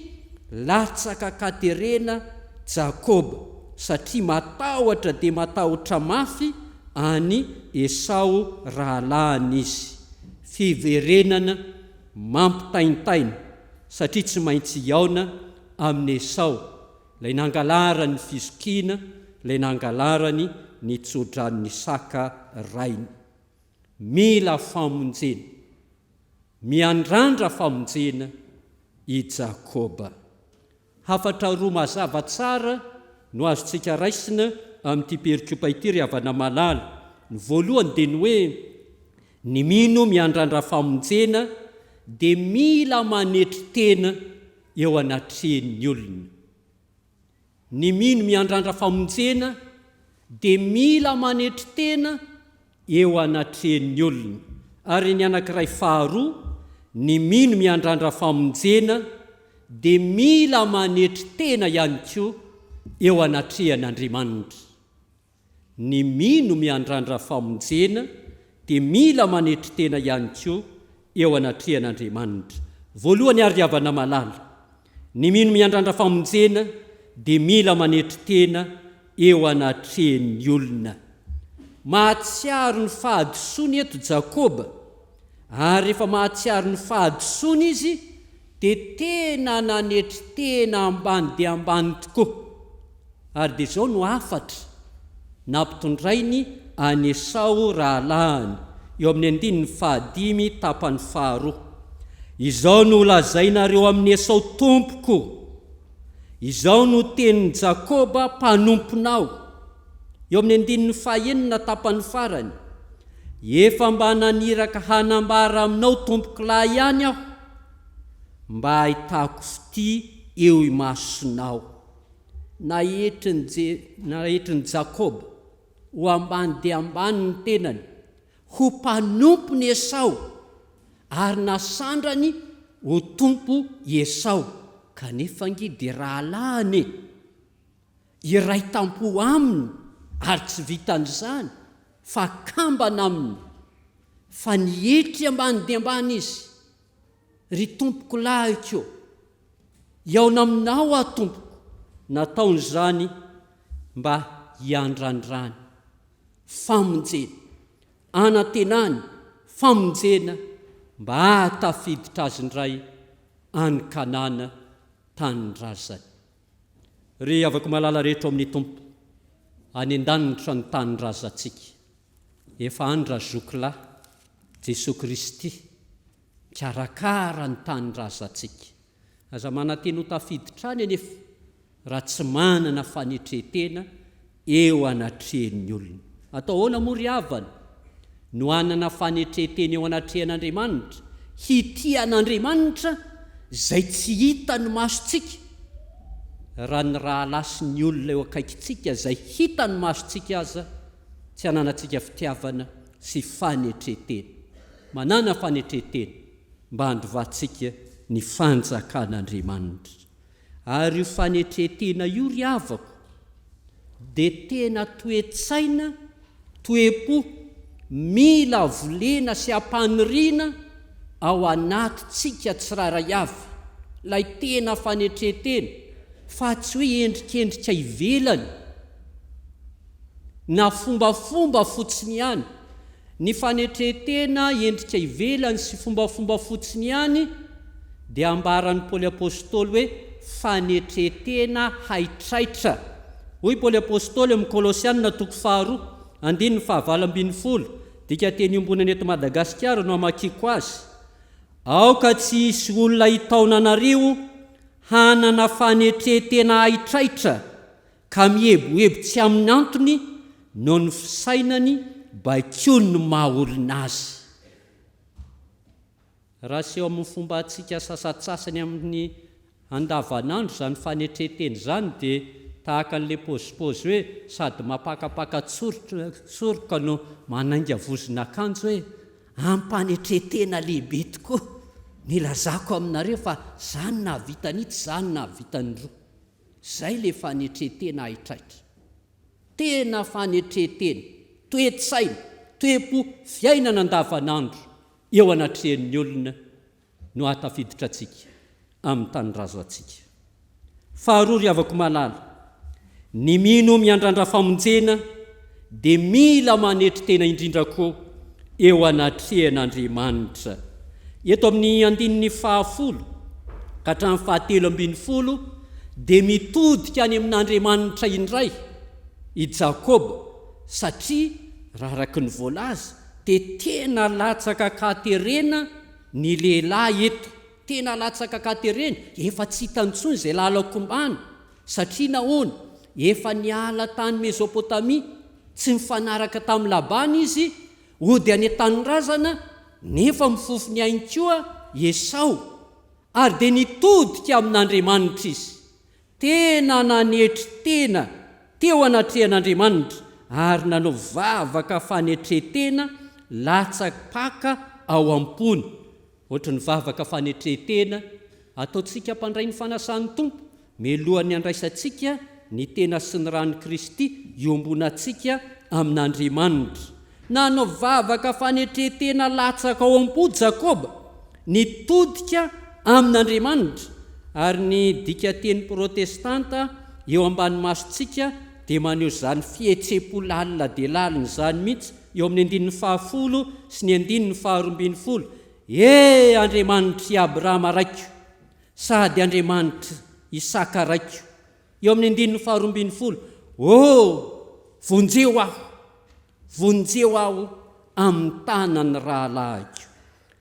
latsaka katerena Jakoba, satria matahotra dia matahotra mafy any Esau rahalahiny izy. Fiverenana mampitaintaina, satria tsy maintsy iaona amin'ny Esau, ilay nangalarany fizokiana, ilay nangalarany ny tsodrany saka rainy. Mila famonjena, miandrandra famonjena i Jakoba. Hafatra roa mazava tsara no azontsika raisina amin'ity perikopa ity ry havana malala. Ny voalohany dia ny hoe ny mino miandrandra famonjena dia mila manetry tena eo anatrehan'ny olona. Ny mino miandrandra famonjena dia mila manetry tena eo anatrehan'ny olona. Ary ny anankiray faharoa, ny mino miandrandra famonjena dia mila manetry tena ihany koa eo anatrehan'Andriamanitra. Ny mino miandrandra famonjena dia mila manetry tena ihany koa eo anatrehan'Andriamanitra. Voalohany ary havana malala, ny mino miandrandra famonjena dia mila manetry tena eo anatrehan'ny olona. Mahatsiaro ny fahadisoany eto Jakoba, ary rehefa mahatsiaro ny fahadisoany izy dia tena nanetry tena ambany dia ambany tokoa. Ary dia izao no afatra nampitondrainy any Esau rahalahiny eo amin'ny 15 tapany faharoa. Izao no lazainareo amin'ny Esau tompoko, izao no tenin'ny Jakoba mpanomponao. Eo amin'ny 19 tapany farany, efa mba naniraka hanambara aminao tompoko lahy ihany aho, mba ahitako fity eo imasonao. Nahetriny Jakoba ho ambany dia ambany ny tenany, ho mpanompo ny Esau, ary nasandrany ho tompo Esau, kanefa ngy dia rahalahiny iray tampo aminy, ary tsy vitan'izany fa kambana aminy, fa nihetry ambany dia ambany izy. Ry tompoko lahy keo, iaona aminao aho tompoko. Nataon'izany mba hiandrandrany famonjena, anatenany famonjena, mba hatafiditra azy indray any Kanana tany-drazany. Ry havako malala rehetra amin'ny tompo, any an-danitra ny tany-drazantsika. Efa andra zokilahy Jesosy Kristy karakara ny tany-drazantsika. Aza manantena ho tafiditra any anefa raha tsy manana fanetretena eo anatrehan'ny olona. Atao ahoana moa ry havana no anana fanetretena eo anatrehan'Andriamanitra, hitian'Andriamanitra zay tsy hita ny masontsika, raha ny raha lasy ny olona eo akaikintsika zay hita ny masontsika aza tsy hananantsika fitiavana sy fanetretena, manana fanetretena mba handovatsika ny fanjakan'Andriamanitra. Ary io fanetretena io ry havako dia tena toe-tsaina, toe-po, mila volena sy ampaniriana ao anatintsika tsiraray avy, lay tena fanetretena, fa tsy hoe endrikendrika ivelany na fombafomba fotsiny ihany. Ny fanetretena endrika ivelany sy fombafomba fotsiny ihany dia ambaran'ny Paoly apôstôly hoe fanetretena haitraitra. Hoy Paoly apôstôly amin'ny Kolosianina 2:9-20, dika teny ombonany eto Madagasikara no amakiko azy. Aoka tsy hisy olona hitaonanareo hanana fanetretena haitraitra ka mieboebo tsy amin'ny antony noho ny fisainany baikony ny maha-olona azy. Raha seho amin'ny fomba antsika sasatsasany amin'ny andavanandro zany fanetretena zany dia tahaka an'ilay pôzipôzy hoe sady mapakapaka tsoroka no manainga vozon'akanjo hoe ampanetretena lehibe tokoa nilazako aminareo fa zany nahavitan'ity, zany nahavitany roa. Zay le fanetretena haitraitra, tena fanetretena, toe-tsaina, toe-po fiainana andavanandro eo anatrehan'ny olona no atafiditra atsika amin'ny tanirazo atsika. Faharoa ry havako malala, ny mino miandrandra famonjena dia mila manetry tena indrindra koa eo anatrehan'Andriamanitra. Eto amin'ny 10 ka hatramin'ny 17 dia mitodika any amin'Andriamanitra indray i Jakoba, satria raha araky ny voalaza dia tena latsaka katerena ny lehilahy eto, tena latsaka katerena, efa tsy hitantsony izay lalako ombana, satria nahoana efa niala tany Mesopotamia, tsy mifanaraka tamin'ny Labana izy, ody any an-tanirazana, nefa mifofo ny ainy koa Esau, ary dia nitodika amin'Andriamanitra izy, tena nanetry tena teo anatrehan'Andriamanitra, ary nanao vavaka fanetretena latsaka ao am-pony. Ohatry ny vavaka fanetretena ataontsika mpandray ny fanasan'ny Tompo, melohan'ny andraisantsika ny tena sy ny ran'ny Kristy iombonantsika amin'Andriamanitra. Nanao vavaka fanetretena latsaka ao am-pony Jakoba, nitodika amin'Andriamanitra. Ary ny dika teny protestanta eo ambany masontsika dia maneho zany fihetsepo lalina dia lalina zany mihitsy eo amin'ny 10 sy ny 12. Andriamanitra i Abrahama raiko, sady Andriamanitra Isaka raiko. Eo amin'ny 12, vonjeo aho amin'ny tanany rahalahiko.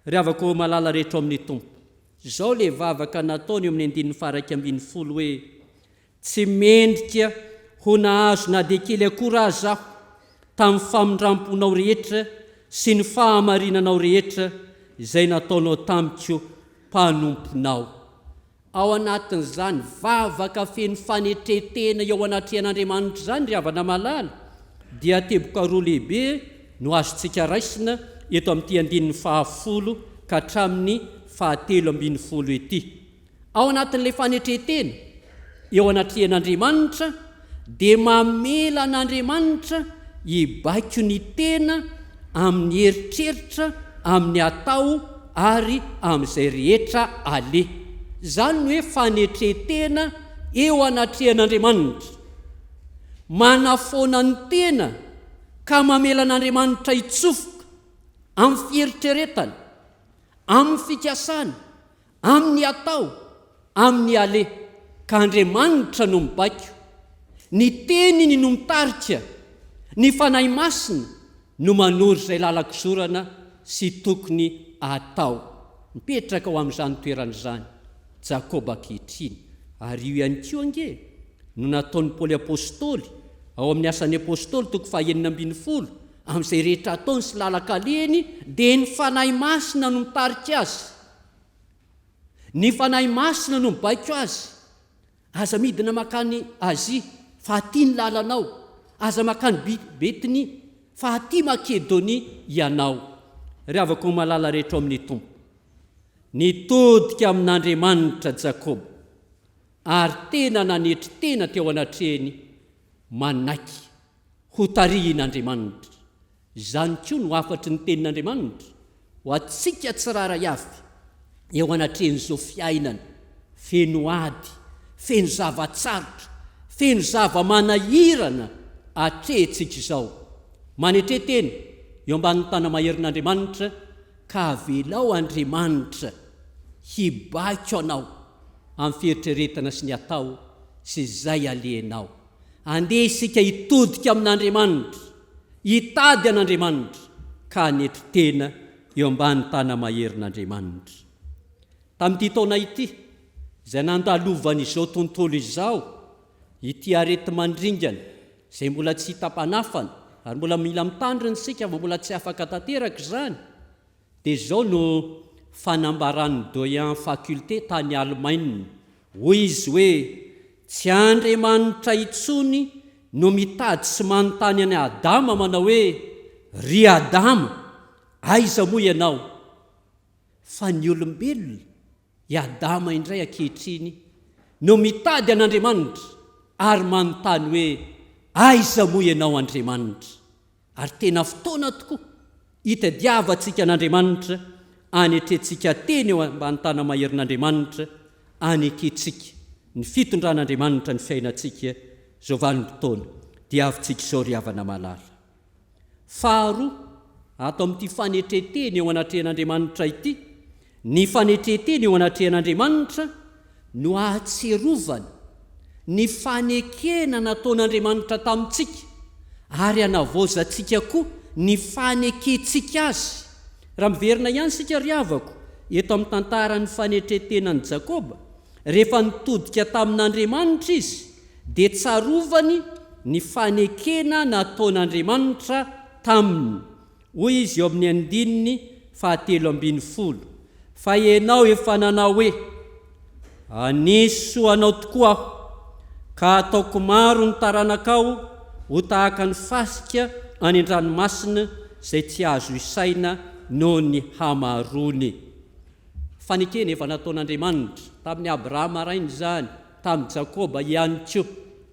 Ry havako malala rehetra amin'ny Tompo, zao le vavaka nataony eo amin'ny 12 hoe tsy mendrika ho nahazo na dia kely akory aza aho tamin'ny famindramponao rehetra sy ny fahamarinanao rehetra izay nataonao tamiko mpanomponao. Ao anatin'izany vavaka feno fanetretena eo anatrehan'Andriamanitra zany ry havana malala, dia teboka roa lehibe no azontsika raisina eto amin'ity 10 ka hatramin'ny 17 ety. Ao anatin'ilay fanetretena eo anatrehan'Andriamanitra dia mamela an'Andriamanitra hibaiko ny tena amin'ny eritreritra, amin'ny atao ary amin'izay rehetra ale. Zany no hoe fanetretena eo anatrehan'Andriamanitra, manafoana ny tena ka mamela an'Andriamanitra hitsofoka amin'ny fieritreretana, amin'ny fikasana, amin'ny atao, amin'ny ale, ka Andriamanitra no mibaiko. Ny teniny no mitarika, ny fanahy masina no manory izay lalak'izorana sy tokony atao. Mipetraka ao amin'izany toeran'izany Jakoba ankehitriny. Ary io ihany koa ange no nataon'ny Paoly apôstôly ao amin'ny asan'ny apôstôly 2:9 amin'izay rehetra ataony sy lalaka-leny, dia ny fanahy masina no mitarika azy, ny fanahy masina no mibaiko azy. Aza midina makany Azia fa ty ny lalanao, aza makany Betiny fa aty Makedonia ianao ry avako malala rehetra amin'ny tompo nitodika amin'Andriamanitra Jakoba ary tena nanetry tena teo anatrehany manaiky ho tarihin'Andriamanitra. Izany koa no afatry ny tenin'Andriamanitra ho atsika tsiraray avy eo anatrehan'izao fiainana feno ady, feno zavatsarotra, feno zava-manahirana atrehtsika izao. Manetreteny eo ambanin'ny tana-maherin'Andriamanitra ka avelao Andriamanitra hibaiko anao amin'ny fieritreretana sy ny atao sy izay alehanao. Andeha isika hitodika amin'Andriamanitra, hitady an'Andriamanitra ka hanetry tena eo ambanin'ny tana-maherin'Andriamanitra. Tamin'ity taona ity izay nandalovan'izao tontolo izao, ity arety mandringana izay mbola tsy hita-panafana ary mbola mila mitandrina isika fa mbola tsy afaka tanteraka izany, dia izao no fanambaran'ny doyen faculté tany Allemagne hoy izy hoe tsy Andriamanitra intsony no mitady sy manontany any Adama manao hoe ry Adama aiza moa ianao, fa ny olombelona i Adama indray ankehitriny no mitady an'Andriamanitra ary manontany hoe aiza moa ianao Andriamanitra. Ary tena fotoana tokoa hitadiavantsika an'Andriamanitra, anetrentsika teny eo ambany tana-maherin'Andriamanitra, aneketsika ny fitondran'Andriamanitra ny fiainantsika zao vanim-potoana dia avintsika izao ry havana malala. Faharoa, ato amin'ity fanetreteny eo anatrehan'Andriamanitra ity, ny fanetreteny eo anatrehan'Andriamanitra no ahatserovana ny fanekena nataon'Andriamanitra tamintsika ary anavaozantsika koa ny faneketsika azy. Raha miverina ihany sika ry havako eto amin'ny tantaran'ny fanetretenan'i Jakoba, rehefa nitodika tamin'Andriamanitra izy dia tsarovany ny fanekena nataon'Andriamanitra taminy. Hoy izy eo amin'ny 7:17, fa ianao efa nanao hoe anisy soanao tokoa aho ka ataoko maro ny taranakao ho tahaka ny fasika any an-dranomasina izay tsy azo isaina noho ny hamarony. Fanekena efa nataon'Andriamanitra tamin'ny Abrahama rainy izany, tamin'ny Jakoba ihany koa.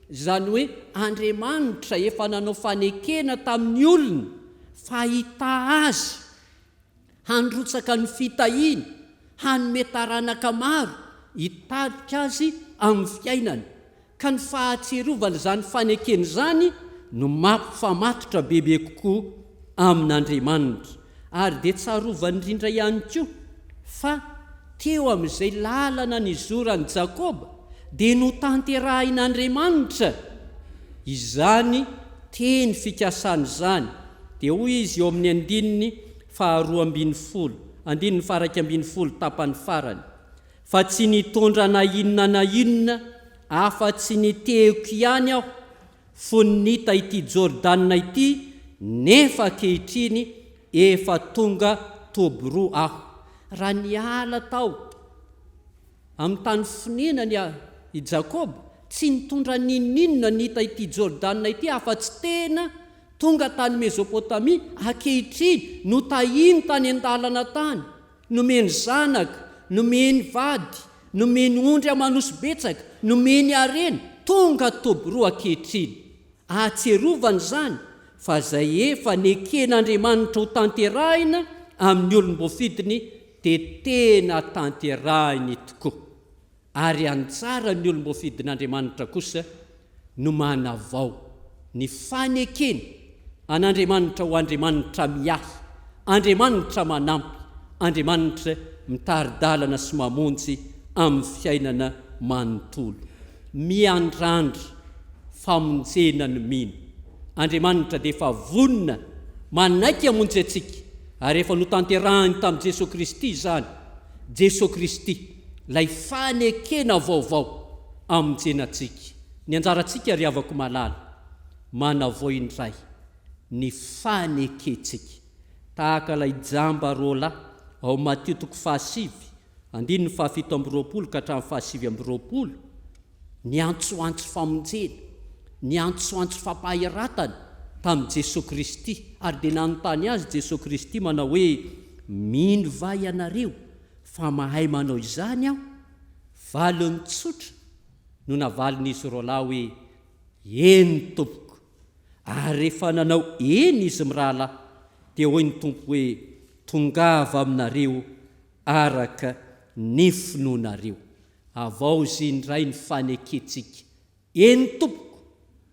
Izany hoe Andriamanitra efa nanao fanekena tamin'ny olona fa hita azy handrotsaka ny fitahiana, hanome taranaka maro, hitarika azy amin'ny fiainana. Ka ny fahatserovana izany fanekena izany no mampifamatotra bebe kokoa amin'Andriamanitra. Ary dia tsarovany indrindra ihany koa fa teo amin'izay lalana nizoran'i Jakoba dia notanterahinaandriamanitra izany teny fikasana izany. Dia hoy izy eo amin'ny 2:12 tapany farany, fa tsy nitondra na inona afa-tsy nitehiko ihany aho fonita ity Jordana ity, nefa ankehitriny efa tonga toboroa aho. Raha niala tao amin'ny tany fonenany i Jakoba, tsy nitondra ninona nita ity Jordana ity afa-tsy tena tonga tany Mesopotamia, ankehitriny no tahiny tany an-dalana tany, nomeny zanaka, nomeny vady, nomeny ondry amanosy betsaka, nomeny arena, tonga toboroa ankehitriny. Ahatserovana izany fa izay efa neken'Andriamanitra ho tanterahina amin'ny olombofidiny dia tena tanterahiny tokoa. Ary antsara ny olombofidin'Andriamanitra kosa no manavao ny fanekena an'Andriamanitra ho Andriamanitra miahy, Andriamanitra manampy, Andriamanitra mitaridalana sy mamonjy amin'ny fiainana manontolo. Miandrandra famonjena ny mino. Andriamanitra dia efa vonona manaiky hamonjy antsika, ary efa notanterahany tamin'i Jesosy Kristy izany. Jesosy Kristy lay fanekena vaovao amonjenantsika. Ny anjarantsika ry havako malala, manavao indray ny faneketsika, tahaka lay jamba rola ao Matteo 5:17 ka hatramin'ny 7:20, ny antsoantso famonjena, ny antsoantso fampahiratana tamin'i Jesosy Kristy, ary dia nanontany azy Jesosy Kristy manao hoe mino va ianareo fa mahay manao izany aho? Valiny tsotra no navaliny roa lahy hoe eny tompoko. Ary rehefa nanao eny izy mirahalahy dia hoy ny tompo hoe tongava aminareo araka ny finoanareo. Avao izy indray ny faneketsika. Eny tompoko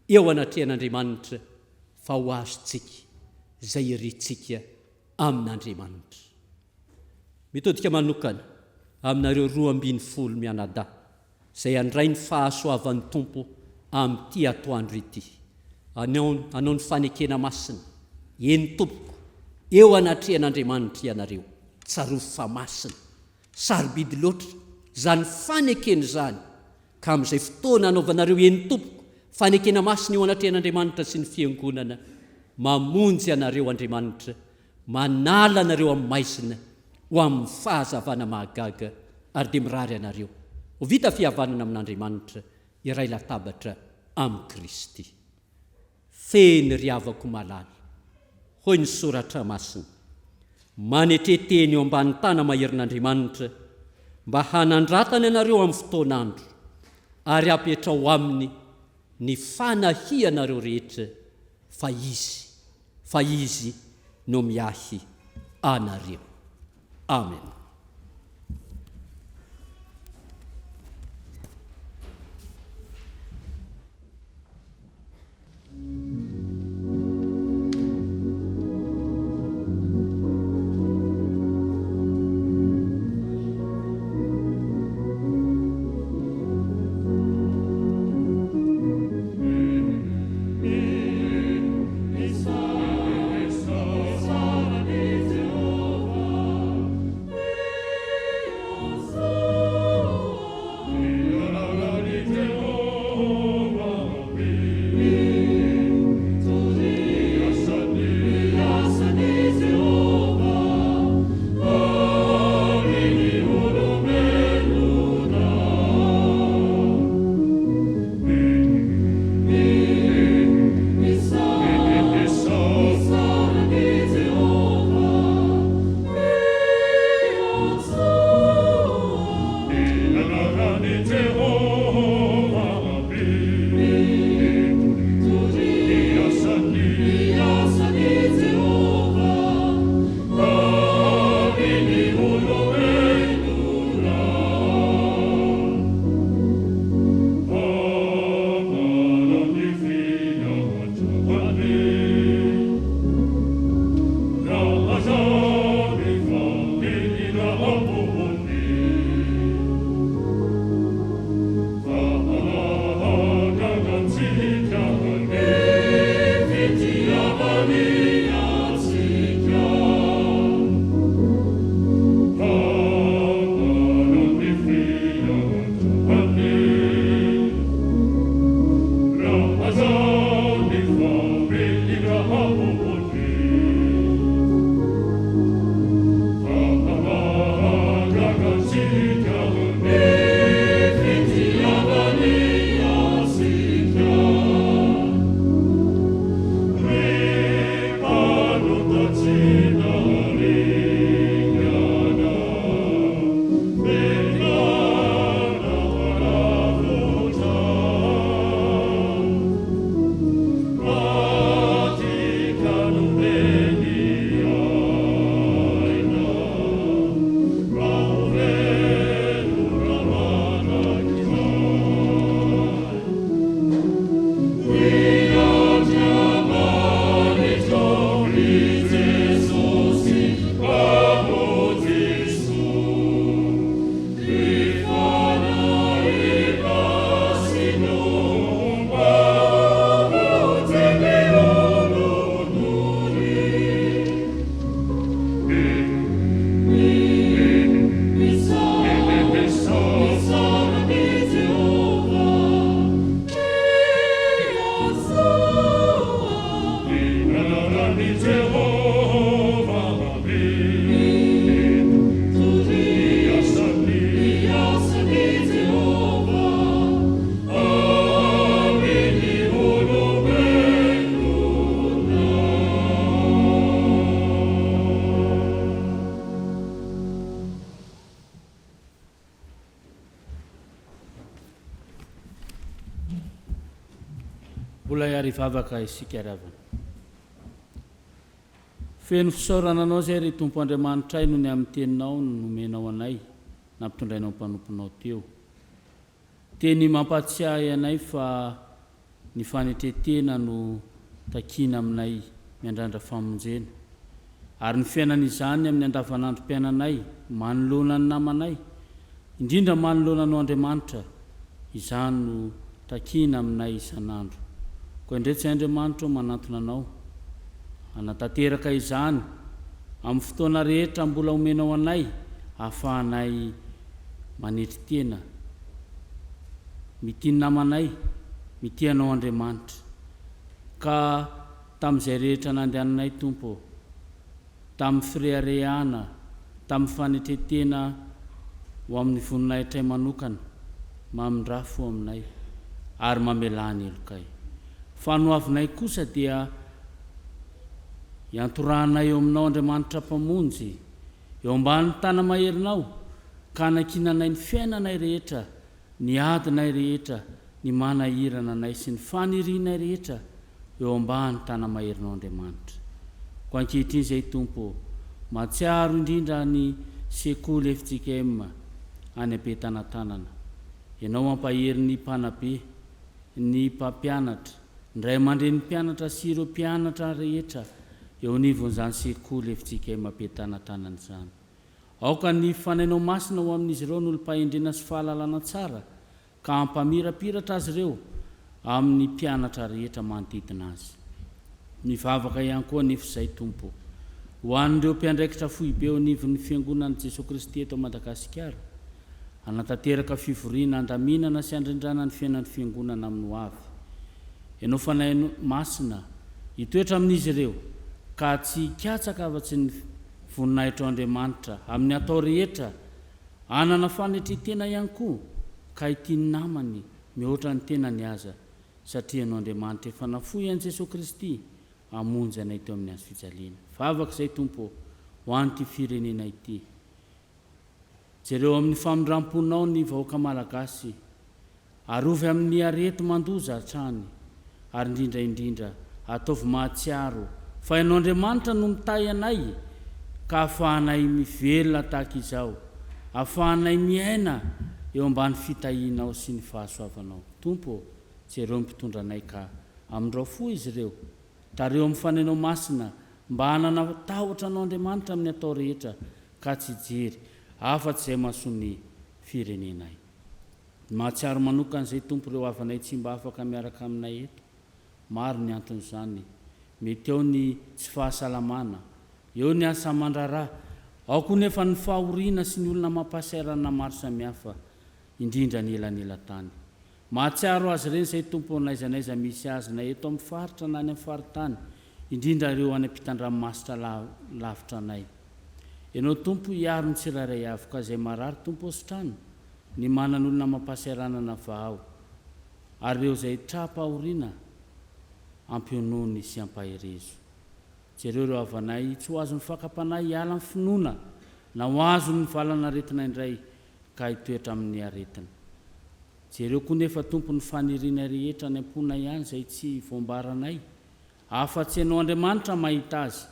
eo anatrehan'Andriamanitra fa ho azontsika izay irentsika amin'Andriamanitra. Mitodika manokana aminareo 12 mianadahy izay andray ny fahasoavan'ny tompo amin'ity atoandro ity. Anao ny fanekena masina. Eny tompoko eo anatrehan'Andriamanitra ianareo. Tsarova fa masina. Sarobidy loatra zany fanekeny zany. Ka amin'izay fotoana anaovanareo eny tompoko, fanekena masina eo anatrehan'Andriamanitra sy ny fiangonana, mamonjy anareo Andriamanitra, manala anareo amin'ny maizina ho amin'ny fahazavana mahagaga, ary dia mirary anareo ho vita fihavanana amin'Andriamanitra iray latabatra amin'ny Kristy. Feny ry havako malala, hoy ny soratra masina, manetreteny eo ambany tana maherin'Andriamanitra mba hanandratany anareo amin'ny fotoanandro, ary apetra ho aminy ny fanahianareo rehetra fa izy no miahy anareo. Amen. mbola hiary vavaka isika ravana. Feno fisaorana anao zay ry Tompo Andriamanitra ay no ny amin'ny teninao no nomenao anay nampitondrainao mpanomponao teo. Teny mampatsiahy anay fa ny fanetetena no takina aminay miandrandra famonjena. Ary ny fiainan'izany amin'ny andavanandrom-piainanay manoloana ny namanay, indrindra manoloana anao Andriamanitra, izany no takina aminay isan'andro. Koa indretsy Andriamanitra manantona anao anatanteraka izany amin'ny fotoana rehetra mbola omenao anay, ahafahanay manetry tena, mity ny namanay, mity anao Andriamanitra. Ka tamin'izay rehetra nandehananay Tompo, tamin'ny fireharehana, tamin'ny fanetretena ho amin'ny voninahitray manokana, mamindrafo aminay ary mamelany elokay. Fanoavinay kosa dia iantorahanay eo aminao Andriamanitra mpamonjy, eo ambany tana maherinao, ka nakinanay ny fiainanay rehetra, ny adinay rehetra, ny manahirana anay sy ny fanirianay rehetra eo ambany tana maherinao Andriamanitra. Ko ankehitriny izay Tompo, mahatsiaro indrindra ny sekoly FJKM any Ampetanantanana. Ianao mampahery ny mpanabe, ny mpampianatra, ndray mandreny mpianatra sy ireo mpianatra rehetra eo anivon'izany sekoly FJKM Ampetanantanana izany. Aoka ny fanainao masina ho amin'izy ireo n'olom-pahendrena sy fahalalana tsara, ka hampamirapiratra azy ireo amin'ny mpianatra rehetra manodidina azy. Mivavaka ihany koa nefa izay Tompo, ho an'ireo mpiandraikitra fohibe eo anivon'ny fiangonan'i Jesosy Kristy eto Madagasikara, anatanteraka fivoriana, andaminana sy andrindrana ny fiainan'ny fiangonana amin'ny ho avy. Ianao fanahy masina hitoetra amin'izy ireo, ka tsy hikatsaka afa-tsy ny voninahitro Andriamanitra amin'ny atao rehetra, anana fanetretena ihany koa, ka itiany namany mihoatra ny tenany aza, satria no Andriamanitra efa nafoy an'i Jesosy Kristy hamonjy anay teo amin'ny azo fijaliana. Vavaka izay Tompo ho an'ity firenena ity. Jereo amin'ny famindram-ponao ny vahoaka malagasy, arovy amin'ny arety mandoza hatrany, ary indrindra ataovy mahatsiaro fa ianao Andriamanitra no mitahy anay, ka ahafahanay mivelona tahaka izao, ahafahanay miaina eo ambany fitahianao sy ny fahasoavanao. Tompo, jereo mpitondra anay, ka amin'irao fo izy ireo, tareo amin'ny fanainao masina mba hanana tahotra anao Andriamanitra amin'ny atao rehetra, ka tsy jery afa-tsy izay mahasony firenenay. Mahatsiaro manokana izay Tompo ireo havanay tsy mba afaka miaraka aminay eto. Maro ny anton'izany, mety eo ny tsy fahasalamana, eo ny asa aman-draharaha, ao koa nefa ny fahoriana sy ny olona mampasairana maro samihafa, indrindra ny elanela-tany. Mahatsiaro azy ireny izay Tompo naizanaiza misy azy na eto amin'ny faritra na any amin'ny faritany, indrindra ireo any ampitan-dranomasitra lavitra anay. Ianao Tompo hiaro ny tsirairay avy, ka izay marary Tompo ositrano ny manan'olona mampasairanana vahao, ary ireo izay trapahoriana ampionony sy ampaherezo. Jereo ireo havanay tsy ho azo ny fakapanahy hiala amin'ny finoana, na ho azo ny valana aretina indray, ka hitoetra amin'ny aretina. Jereo koa nefa Tompo ny faniriana rehetra ny ampona ihany izay tsy voambaranay, afa-tsy ianao Andriamanitra mahita azy,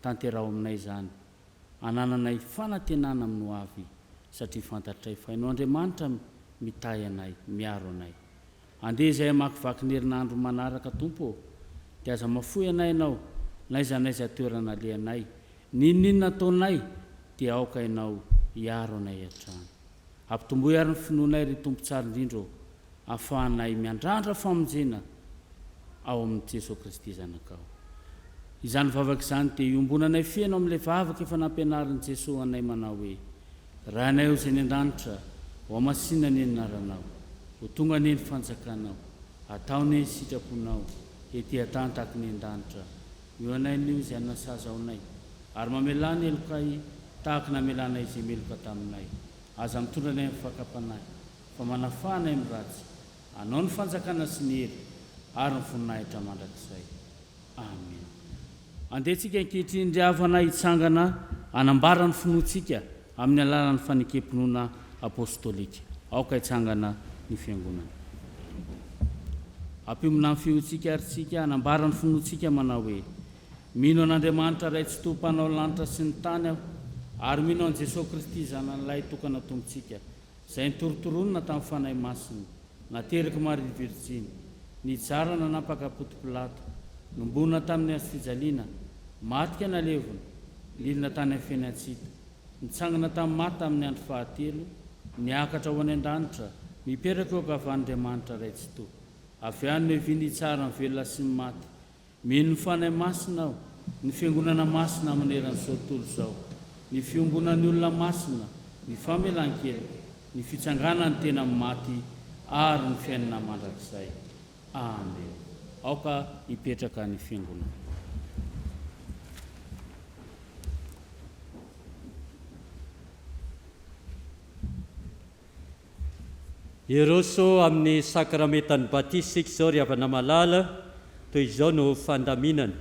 tanterao aminay izany, anananay fanantenana amin'ny ho avy, satria fantatray fa ianao Andriamanitra mitahy anay, miaro anay. Andeha izay hamakivaky ny herinandro manaraka Tompo, dia aza mafoy anay ianao, naizanaiza toerana le anay, ninona ataonay, dia aoka ianao hiaro anay hatrany. Ampitomboy ary ny finoanay ry Tompo tsara indrindra, ahafahanay miandrandra famonjena ao amin'ny Jesosy Kristy zanakao. Izany vavaka izany dia iombonanay fiainao amin'ilay vavaka efa nampianarin'i Jesosy anay manao hoe: raha anay ho izay ny an-danitra, ho amasina ny anaranao, ho tonga ny fanjakanao, ataony ny sitraponao, ety an-tany tahaka ny an-danitra. Io anay nio izay nasaza ao anay, ary mamelany elokay tahaka namelana izy meloka taminay. Aza mitondra anay amin'ny fakapanahy, fa manafana amin'ny ratsy, anao ny fanjakana sy ny hery, ary ny voninahitra mandrakizay. Amen. Andehantsika ankehitriny indray havana hitsangana hanambara ny finoantsika amin'ny alalan'ny fanekempinoana apôstôlika. Aoka hitsangana ny fiangonana. ampimina ny fiotsika aritsika anambarany fonotsika manao hoe mino an'Andriamanitra ray tsy tompanao lanitra sy ny tany aho ary mino an' Jesosy Kristy zanan'ilay tokana tompontsika izay nitorotoronina tamin'ny fanahy masina nateraka Maria Virginy nijara nanapaka Ponto Pilato nombonina tamin'ny hazo fijaliana matika nalevona lilina tany amin'ny fiainantsika nitsangana tamin'ny maty tamin'ny andro fahatelo niakatra ho any an-danitra miperaka eo ankavan'Andriamanitra ray tsy toa avy any no viany tsara ny velona sy ny maty mino ny fanahy masina aho ny fiangonana masina maneran'izao tontolo izao ny fiomgonan'ny olona masina ny famelan-kely ny fitsanganany tena amin'ny maty ary ny fiainana mandrakizay. Amen. Aoka hipetraka ny fiangonana. Eroso amin'ny sakramentany batisika izao ry havana malala toy izao no fandaminana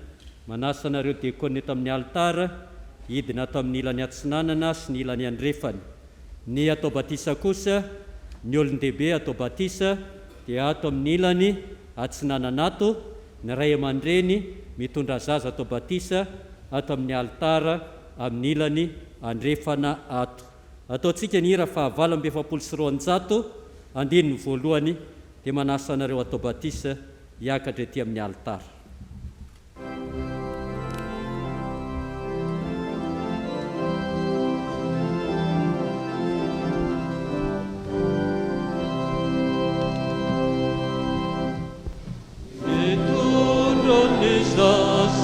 manasa anareo diakona eto amin'ny altara hidina ato amin'ny ilany atsinanana sy ny ilany andrefany. Ny atao batisa kosa ny olon-dehibe atao batisa dia ato amin'ny ilany atsinanana ato, ny ray aman-dreny mitondra zaza atao batisa ato amin'ny altara amin'ny ilany andrefana ato. Ataontsika ny hira fahavalo amby 720 andininy voalohany dia manasa anareo atao batisa hiakatra ety amin'ny altara.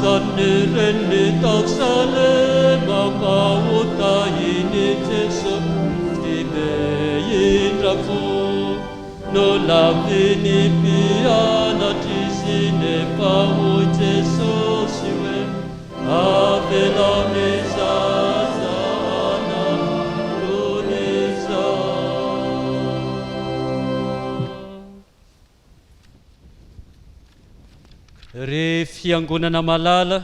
Sannerenne Jerusalema mautaini Jesu Tibeirafu no lavini piana tisine pau Jesu siwe avela mesazana lunisa. Re fiangonana malala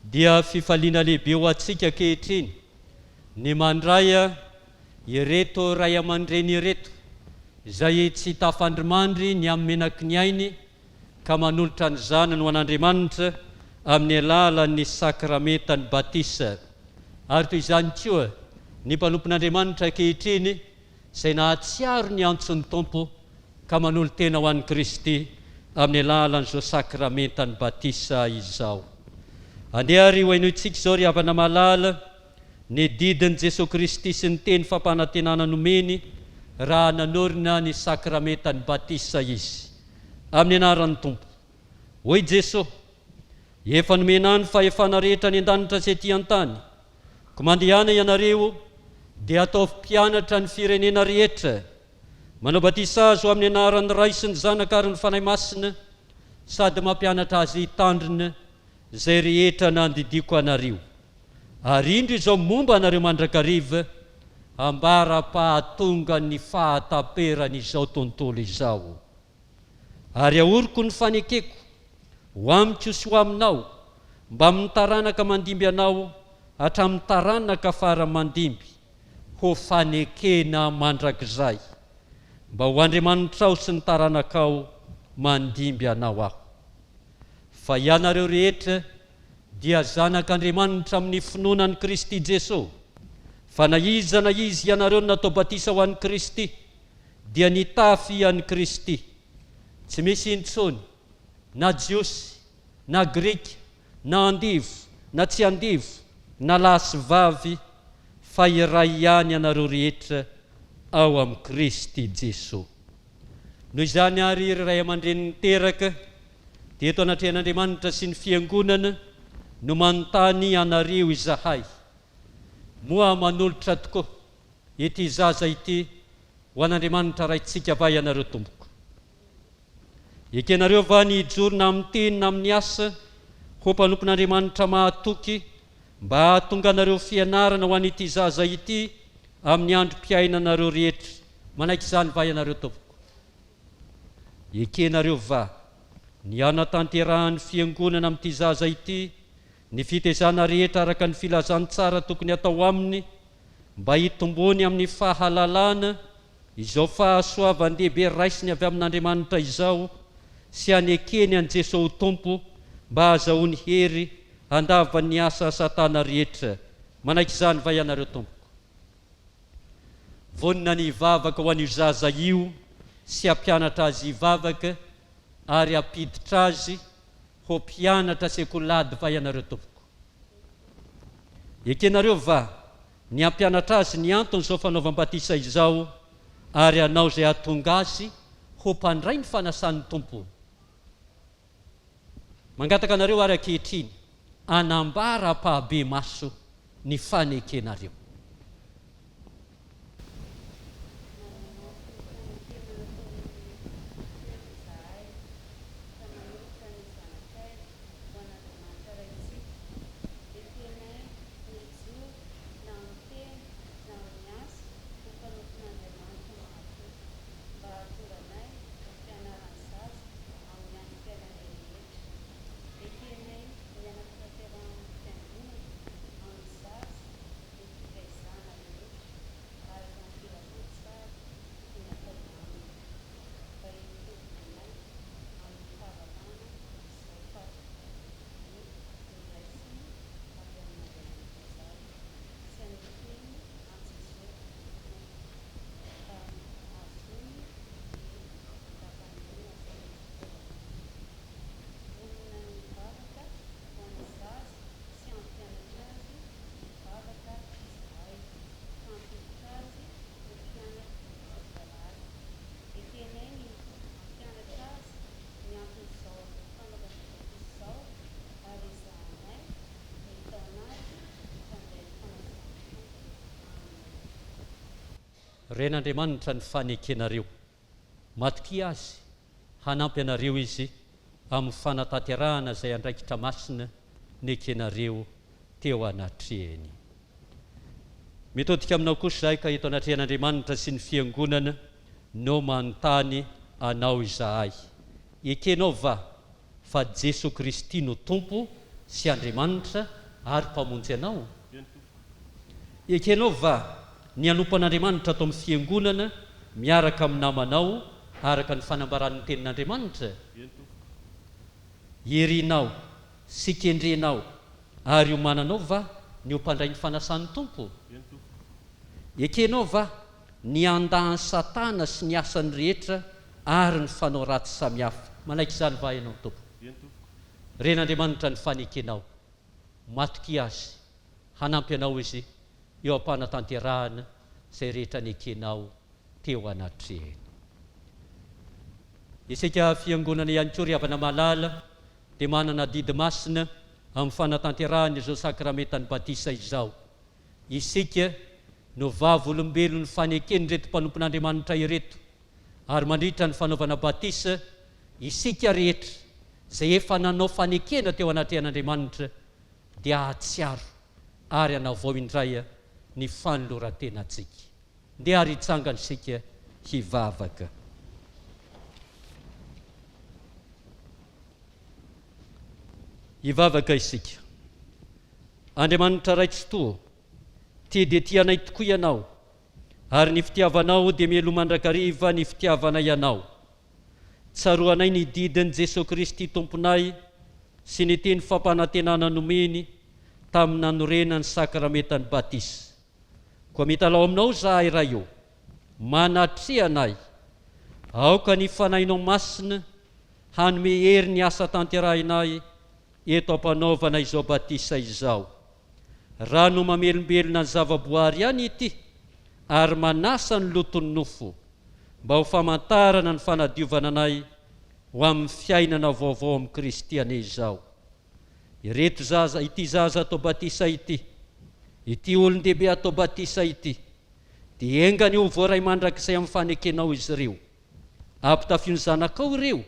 dia fifaliana lehibe ho antsika ankehitriny ny mandray ireto ray aman-dreny ireto izay tsy tafandrimandry ny amin'ny menaky ny ainy ka manolotra ny zanany ho an'Andriamanitra amin'ny alalan'ny sakramentany batisa. Ary toy izany koa ny mpanompon'Andriamanitra ankehitriny izay nahatsiaro ny antson'ny Tompo ka manolo tena ho an'i Kristy amin'ny alalan'izao sakramentany batisa izao. Andeha ry hoainoitsika izao ry havana malala ny didin'i Jesosy Kristy sy ny teny fampanantenana nomeny raha nanorina ny sakramentany batisa izy amin'ny anaran'ny Tompo. Hoy Jesosy, efa nomena ny fahefana rehetra ny an-danitra sy ety an-tany, ko mandehana ianareo dia ataovy mpianatra ny firenena rehetra, manao batisa azo amin'ny anaran'ny Ray sy ny Zanaka ary ny Fanahy Masina, sady mampianatra azy hitandrina izay rehetra nandidiko anareo. Ary indro izao momba anareo mandrakariva ambara-pahatonga ny fahataperan'izao tontolo izao. Ary ahoriko ny fanekeko ho amiko sy ho aminao mba mitaranaka mandimby anao hatramin'ny taranaka fara mandimby ho fanekena mandrakizay, mba ho Andriamanitrao sy ny taranakao mandimby anao aho. Fa ianareo rehetra dia zanak'Andriamanitra amin'ny finoanan'i Kristy Jesosy, fa na iza na izy ianareo natao batisa ho an'i Kristy dia nitafy an'i Kristy. Tsy misy intsony na jiosy na grika na andivo na tsy andivo na lahy sy vavy, fa iray ihany ianareo rehetra ao amin'ny Kristy Jesosy. Noho izany ary ray aman-dreny niteraka dia eto anatrehan'Andriamanitra sy ny fiangonana no manontany anareo izahay moa manolotra tokoa ity zaza ity ho an'Andriamanitra raintsika va ianareo tompoko. Ekenareo va ny hijorona amin'ny teny na amin'ny asa ho mpanompon'Andriamanitra mahatoky mba hahatonga anareo fianarana ho an'ity zaza ity amin'ny androm-piainanareo rehetra, manaiky izany va ianareo tompoko. Ekenareo va ny anatanterahan'ny fiangonana amin'ity zaza ity ny fitezana rehetra araka ny filazany tsara tokony atao aminy mba hitombony amin'ny fahalalana izao fahasoavan-dehibe raisiny avy amin'Andriamanitra izao, sy anekeny an Jesosy Tompo mba azahoany hery handava ny asa satana rehetra. Manaiky izany va ianareo tompoko. Vonina ny hivavaka ho an'io zaza io sy ampianatra azy hivavaka ary ampiditra azy ho mpianatra sekolady va ianareo tompoko. Ekenareo va ny ampianatra azy ny antony zao fanaovam-batisa izao ary anao zay atonga azy ho mpandray ny fanasan'ny tompo. Mangataka anareo ary ankehitriny anambara pahabe maso ny fanekenareo. Ren'Andriamanitra ny fanekenareo, matoky azy hanampy anareo izy amin'ny fanatanterahana izay andraikitra masina nekenareo teo anatrehany. Mitodika aminao kosa zahay ka eto anatrehan'Andriamanitra sy ny fiangonana no manontany anao izahay. Ekenao va fa Jesosy Kristy no Tompo sy Andriamanitra ary mpamonjy anao? Ekenao va ny anompo an'Andriamanitra atao amin'ny fiangonana miaraka amin'ny namanao araka ny fanambaran'ny tenin'Andriamanitra? Herinao sy kendrenao ary omananao va ny mpandray ny fanasan'ny Tompo? Ekenao va ny andahan'ny Satana sy ny asany rehetra ary ny fanao ratsy samihafa? Manaiky izany va ianao Tompo? Ren'Andriamanitra ny fanekenao, matoky azy hanampy anao izy eo am-panatanterahana izay rehetra nekenao teo anatrehany. Isika fiangonana ihany koa ry havana malala dia manana didy masina amin'ny fanatanterahana izao sakramentany batisa izao. Isika no vavolombelon'ny fanekeny reto mpanompon'Andriamanitra ireto ary mandritra ny fanaovana batisa isika rehetra izay efa nanao fanekena teo anatrehan'Andriamanitra dia ahatsiaro ary anavao indray ny fanoloran-tenantsika. Ndeha ary hitsangana isika hivavaka. Hivavaka isika. Andriamanitra ray tsy toa, tia dia tianay tokoa ianao, ary ny fitiavanao dia mielo mandrakariva ny fitiavana ianao. Tsaroanay ny didin'i Jesosy Kristy Tomponay sy ny teny fampanantenana nomeny tamin'ny nanorenany sakramentany batisa. Koa mitalao aminao zahay raha io, manatrehanay aoka ny fanahinao masina hanome hery ny asa tanterahinay eto ampanaovana izao batisa izao. Raha no mamelombelona ny zavaboary ihany ity ary manasa ny loton'ny nofo mba ho famantarana ny fanadiovana anay ho amin'ny fiainana vaovao amin'ny Kristiana izao. Ireto zaza, ity zaza atao batisa ity, ity olon-dehibe atao batisa ity, dia engany io voaray mandrakizay amin'ny fanekenao izy ireo. Ampitafiony zanakao ireo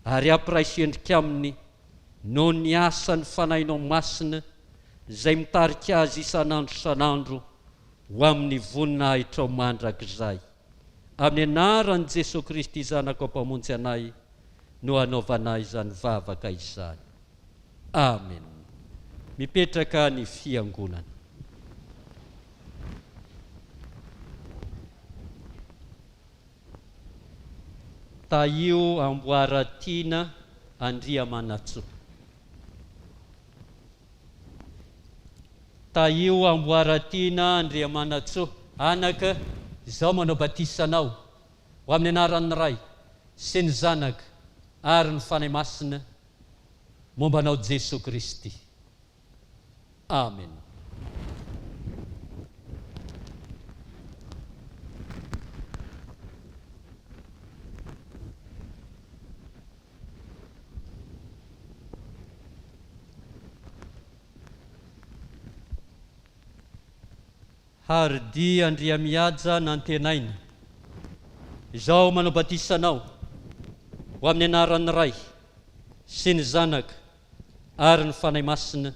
ary ampiray sendrika aminy no ny asany fanahinao masina izay mitarika azy isan'andro isan'andro ho amin'ny voninahitra ao mandrakizay. Amin'ny anaran'i Jesosy Kristy zanakao mpamonjy anay no anaovanay izany vavaka izany. Amen. Mipetraka ny fiangonana. taio amboaratiana Andriamanatsoa. Taio amboaratiana Andriamanatsoa. Anaka, izao manao batisanao ho amin'ny anaran'ny Ray sy ny Zanaka ary ny Fanahy Masina mombanao Jesosy Kristy. Amen. Hardy Andriamihaja nantenaina, izao manao batisanao ho amin'ny anaran'ny Ray sy ny Zanaka ary ny Fanahy Masina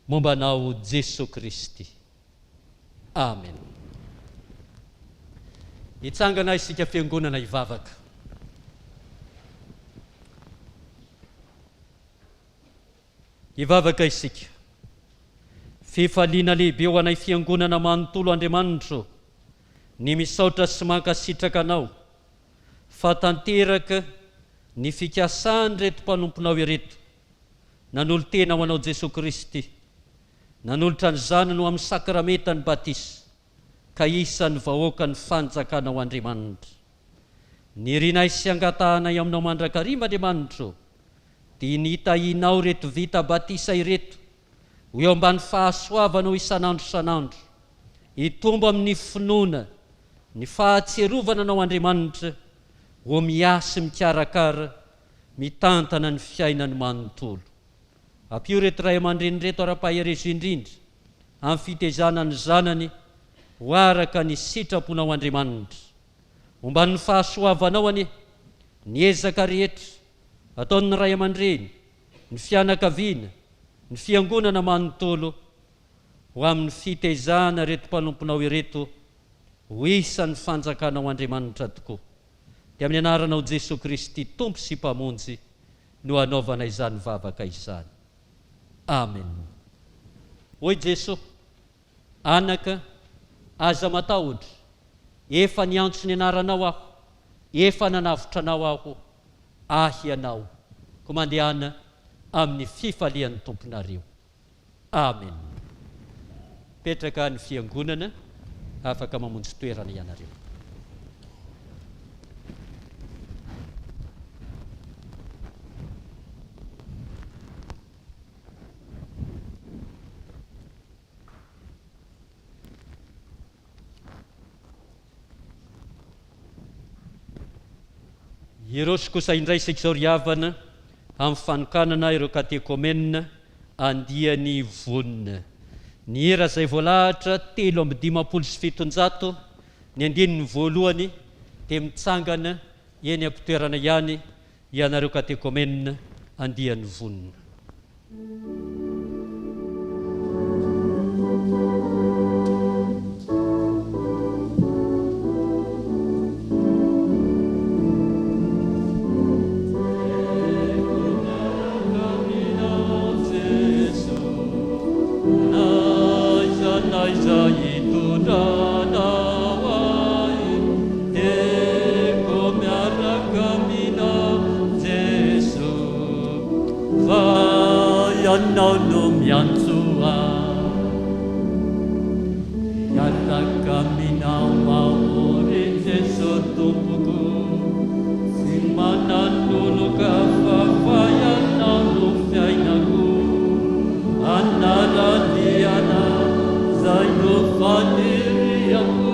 mombanao Jesosy Kristy. Amen. Hitsangana isika fiangonana hivavaka. Hivavaka isika. Fifaliana lehibe ho anay fiangonana manontolo Andriamanitro, ny misaotra sy mankasitraka anao, fa tanteraka ny fikasany reto mpanomponao ireto, nanolo tena ho anao Jesosy Kristy, nanolotra ny Zanany ho amin'ny sakramentany batisa, ka isan'ny vahoaka ny fanjakanao Andriamanitra. Ny rinay sy angatahanay aminao mandrakariva Andriamanitro, dia ny hitahinao reto vita batisa ireto, ho eo ambany fahasoavanao isanandro, hitombo amin'ny finoana, ny fahatserovana anao Andriamanitra, ho miasy mikarakara, mitantana ny fiainany manontolo. Ampio reto ray aman-dreny reto ara-paherezo indrindra, amin'ny fitezana ny Zanany, ho araka ny sitraponao Andriamanitra. Momban'ny fahasoavanao anie, ny ezaka rehetra, ataon'ny ray aman-dreny, ny fianakaviana, ny fiangonana manontolo, ho amin'ny fitezana reto mpanomponao ireto, ho isan'ny fanjakanao Andriamanitra tokoa. Dia amin'ny anaranao Jesosy Kristy, Tompo sy Mpamonjy, no anaovana izany vavaka izany. Amen. Oi Jesosy, anaka, aza matahotra, efa niantso ny anaranao aho, efa nanavotranao aho, ahy anao, ko mandehana amin'ny fifalian'ny tomponareo. Amen. Petraka ny fiangonana, afaka mamonjy toerana ianareo. Irosy kosa indray isika izao ry havana amin'ny fanokanana ireo katekomenina andiany vonina. Ny hira izay voalahatra 3:570, ny andininy voalohany dia mitsangana eny am-pitoerana ihany ianareo katekomenina andiany vonina. Ianao no miantsoa, miaraka aminao mahory Jesosy tompoko, sy manan'oloka fa ianao no fiainako, anaradiana zay no faniriako.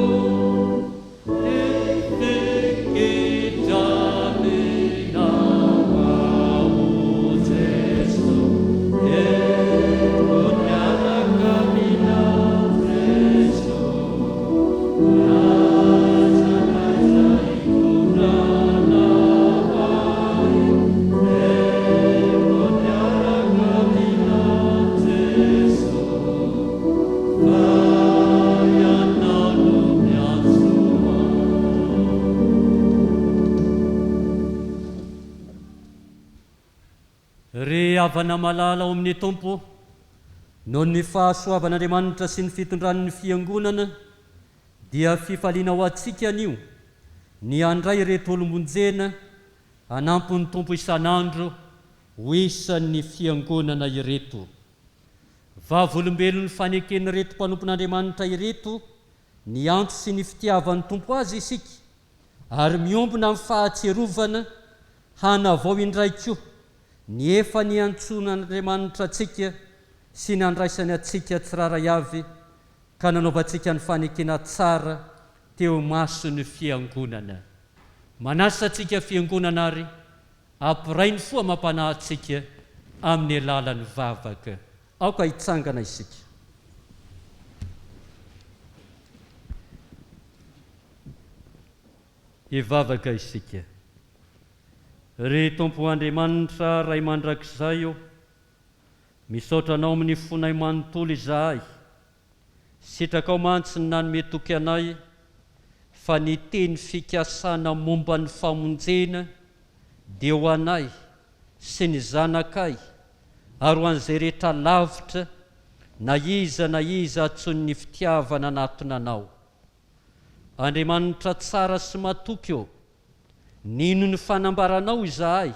Havana malala ao amin'ny Tompo, noho ny fahasoavan'Andriamanitra sy ny fitondran'ny fiangonana, dia fifaliana ho antsika anio, ny andray reto olomonjena anampony tompo isan'andro ho isan'ny fiangonana ireto. Vavolombelon'ny fanekeny reto mpanompon'Andriamanitra ireto ny antso sy ny fitiavan'ny tompo azy isika, ary miombona amin'ny fahatserovana hanavao indraiky ny efa ny antson'Andriamanitra atsika sy ny andraisany atsika tsiraray avy, ka nanaovantsika ny fanekena tsara teo mason'ny fiangonana. Manasa atsika fiangonana ary ampirainy foa mampanahy atsika amin'ny alalan'ny vavaka. Aoka hitsangana isika. Hivavaka isika. Ry Tompo Andriamanitra ray mandrakizay io, misaotra anao amin'ny fonay manontolo izahay, sitrakao mantsy ny nanome toky anay fa ny teny fikasana momba ny famonjena dia ho anay sy ny zanakay, ary ho an'izay rehetra lavitra na iza atsony ny fitiavana anatona anao. Andriamanitra tsara sy matoky eo, nino ny fanambaranao izahay,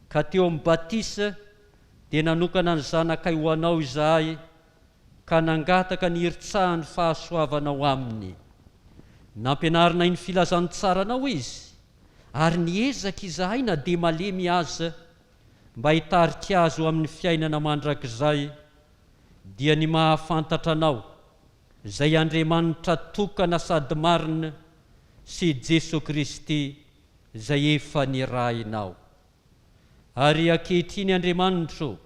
ka teo amin'ny batisa dia nanokana ny zanakay ho anao izahay, ka nangataka ny hiritsahan'ny fahasoavanao aminy. Nampianarina iny filazan'ny tsaranao izy, ary niezaka izahay na dia malemy aza mba hitarika azy ho amin'ny fiainana mandrakizay, dia ny mahafantatra anao izay Andriamanitra tokana sady marina sy Jesosy Kristy izay efa nirahinao. Ary ankehitriny Andriamanitra,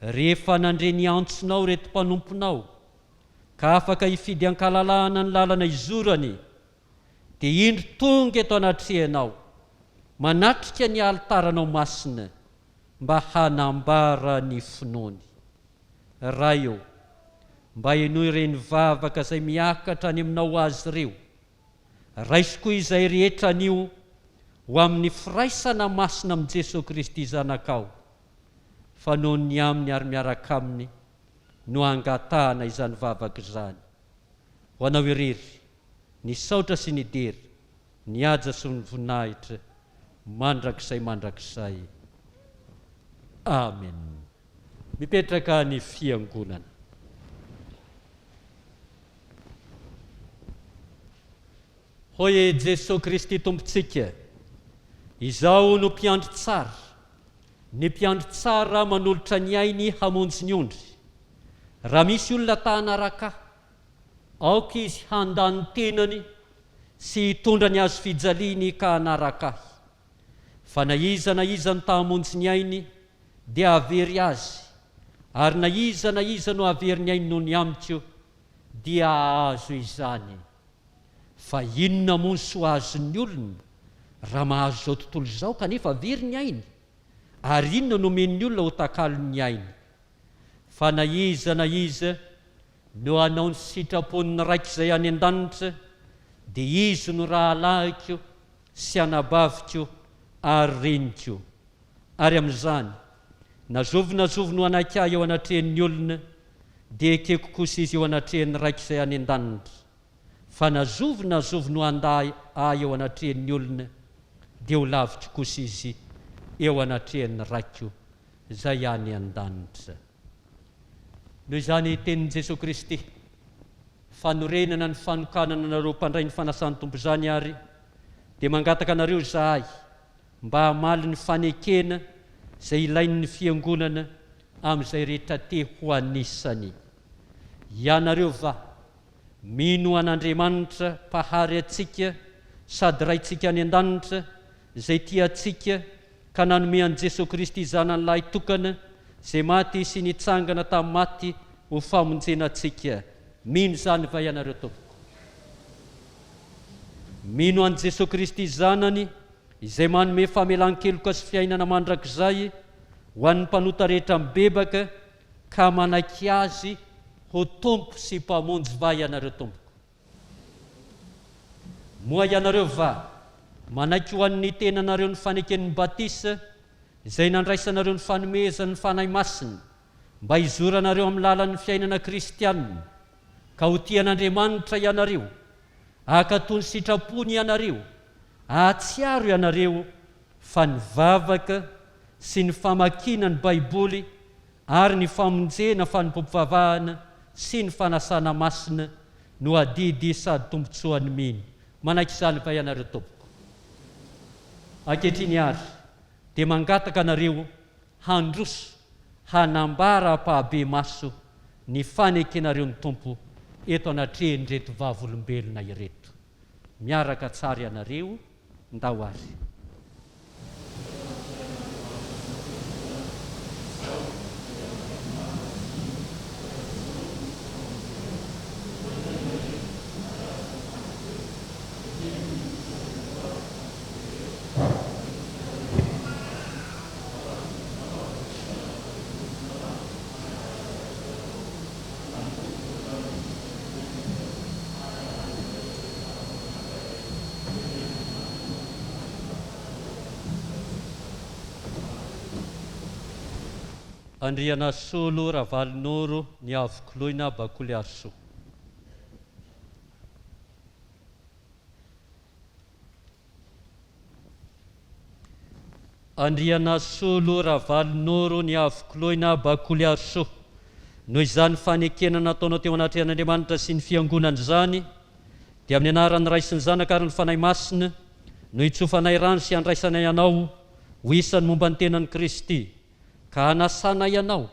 rehefa nandre ny antsonao reto mpanomponao ka afaka hifidy ankalalahana ny lalana izorany, dia indro tonga eto anatrehanao manatrika ny altaranao masina mba hanambara ny finoany. Ray eo, mba henoy ireny vavaka izay miakatra any aminao azy ireo, raisiko izay rehetra anio ho amin'ny firaisana masina amin'ny Jesosy Kristy zanakao, fa noho ny aminy ary miaraka aminy no angatahana izany vavaka izany. Ho anao irery, ny saotra sy ny dery, ny aja sy ny voninahitra, mandrakizay. Amen. Mipetraka ny fiangonana. Hoy Jesosy Kristy tompontsika, izao no mpiandry tsara. Ny mpiandry tsara manolotra ny ainy hamonjy ny ondry. Raha misy olona tahanaraka, aoka izy handany tenany sy hitondra ny azo fijaliany ka hanaraka ahy. Fa na iza no tahamonjy ny ainy dia avery azy, ary na iza no avery ny ainy noho ny amiko dia ahazo izany. Fa inona moa so azon'ny olona raha mahazo zao tontolo izao kanefa avery ny ainy, ary inona no men'ny olona ho takalony ainy? Fa na iza no hanao ny sitrapon'ny raiky izay any an-danitra, dia izy no rahalahiko sy anabaviko ary reniko. Ary amin'izany nazovina no anakay eo anatrehan'ny olona, dia ekeko kosa izy eo anatrehan'ny raiky izay any an-danitra. Fa nazovina no anday ahy eo anatrehan'ny olona, dia ho lavitra kosa izy eo anatrehan'ny raiko izay any an-danitra. Noho izany tenin'i Jesosy Kristy, fanorenana ny fanokanana anareo mpandray ny fanasan'ny tompo izany ary, dia mangataka anareo izahay mba hamaly ny fanekena izay ilain'ny fiangonana amin'izay rehetra te ho anisany. Ianareo va, mino an'Andriamanitra mpahary atsika sady raintsika any an-danitra, izay tia atsika ka nanome an'i Jesosy Kristy zanany lahy tokana izay maty sy nitsangana tamin'ny maty ho famonjena atsika. Mino izany va ianareo tompoko? Mino an'i Jesosy Kristy zanany izay manome famelan-keloka sy fiainana mandrakizay ho an'ny mpanota rehetra mibebaka, ka manaiky azy ho tompo sy mpamonjy va ianareo tompoko? Moa ianareo va, manaiky ho an'ny tenanareo ny faneken'ny batisa izay nandraisanareo ny fanomezan'ny fanahy masina, mba hizoranareo amin'ny lalan'ny fiainana kristianina, ka ho tian'Andriamanitra ianareo, akatony sitrapony ianareo, atsiaro ianareo fa ny vavaka sy ny famakina ny baiboly ary ny famonjena fa ny pompivavahana sy ny fanasana masina no adidy sady tombotsoany miny. Manaiky izany fa ianareo tompoko. Ankehitriny ary dia mangataka anareo handroso, hanambara pahabe maso ny fanekenareo ny tompo eto anatrehany reto vavolombelona ireto. Miaraka tsara ianareo ndao ary. Andriana solo Ravalonoro ny avokoloina Bakoly Arso. Andriana solo Ravalonoro ny avokoloina Bakoly Arso. Noho izany fanekena nataonao teo anatrehan'Andriamanitra sy ny fiangonany zany, dia amin'ny anaran'ny Ray sy ny Zanaka ary ny fanahy masina no itsofanay rano sy andraisanay ianao ho isan'ny momba ny tenan'i Kristy, ka hanasana ianao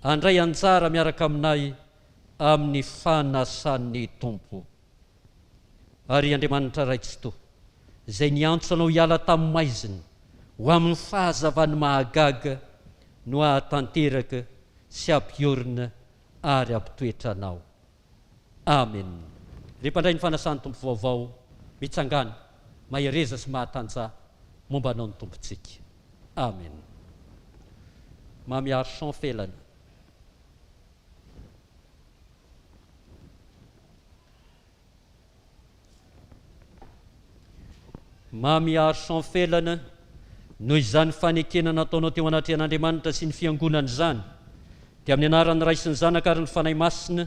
andray anjara miaraka aminay amin'ny fanasan'ny tompo. Ary Andriamanitra raitsy to, izay niantso anao hiala tamin'ny maiziny ho amin'ny fahazavany mahagaga no ahatanteraka sy ampiorina ary ampitoetra anao. Amen. Repandray ny fanasan'ny tompo vaovao mitsangana mahereza sy mahatanja momba anao ny tompontsika. Amen. Mamiaro chant felany. Mamiaro chant felana noho izany fanekena nataonao teo anatrehan'Andriamanitra sy ny fiangonany zany, dia amin'ny anaran'ny Ray sy ny Zanaka ary ny fanahy masina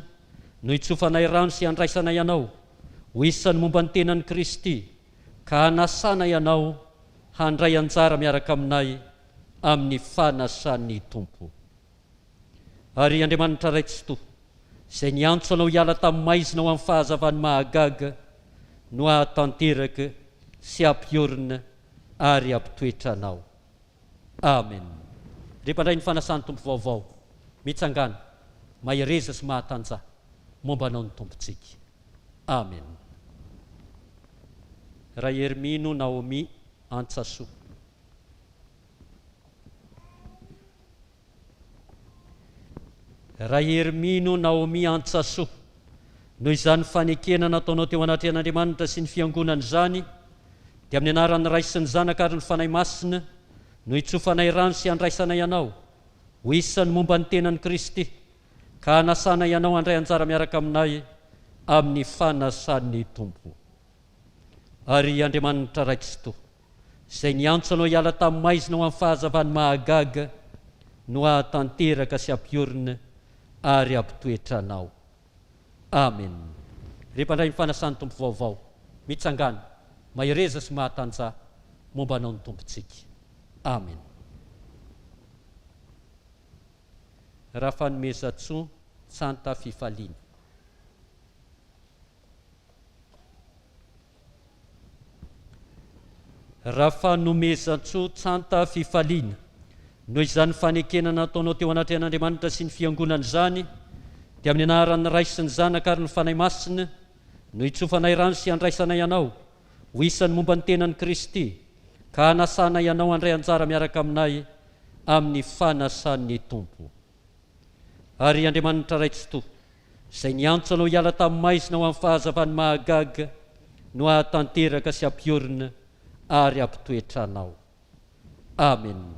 no itsofanay rano sy andraisanay ianao ho isan'ny momba ny tenan'i Kristy, ka hanasana ianao handray anjara miaraka aminay amin'ny fanasan'ny tompo. Ary Andriamanitra raitsy to, izay niantso anao hiala tamin'ny maizina ho amin'ny fahazavany mahagaga no ahatanteraka sy ampiorina ary ampitoetra anao. Amen. Repandray ny fanasan'ny tompo vaovao mitsangana mahereza sy mahatanja momba anao ny tompontsika. Amen. Ray Hermino Naomi Antsasoa. Ray Hermino Naomi Antsasoa, noho izany fanekena nataonao teo anatrehan'Andriamanitra sy ny fiangonany zany, dia amin'ny anaran'ny Ray sy ny Zanaka ary ny fanahy masina no itsofanay rano sy andraisanay ianao ho isan'ny momba ny tenan'i Kristy, ka hanasana ianao handray anjara miaraka aminay amin'ny fanasan'ny tompo. Ary Andriamanitra raitsy to, izay niantso anao hiala tamin'ny maizina ho amin'ny fahazavany mahagaga no ahatanteraka sy ampiorina ary ampitoetra anao. Amen. Repandray ny fanasan'ny tompo vaovao mitsangana mahereza sy mahatanja momba anao ny tompontsika. Amen. Raha fanomezan-tsoa tsanta fifaliana. Raha fanomezan-tsoa tsanta fifaliana, noho izany fanekena nataonao teo anatrehan'Andriamanitra sy ny fiangonany zany, dia amin'ny anaran'ny Ray sy ny Zanaka ary ny fanahy masina no itsofanay rano sy andraisanay ianao ho isan'ny momba ny tenan'i Kristy, ka hanasana ianao handray anjara miaraka aminay amin'ny fanasan'ny tompo. Ary Andriamanitra raitsy to, izay niantso anao hiala tamin'ny maizina ho amin'ny fahazavany mahagaga no ahatanteraka sy ampiorina ary ampitoetra anao. Amen.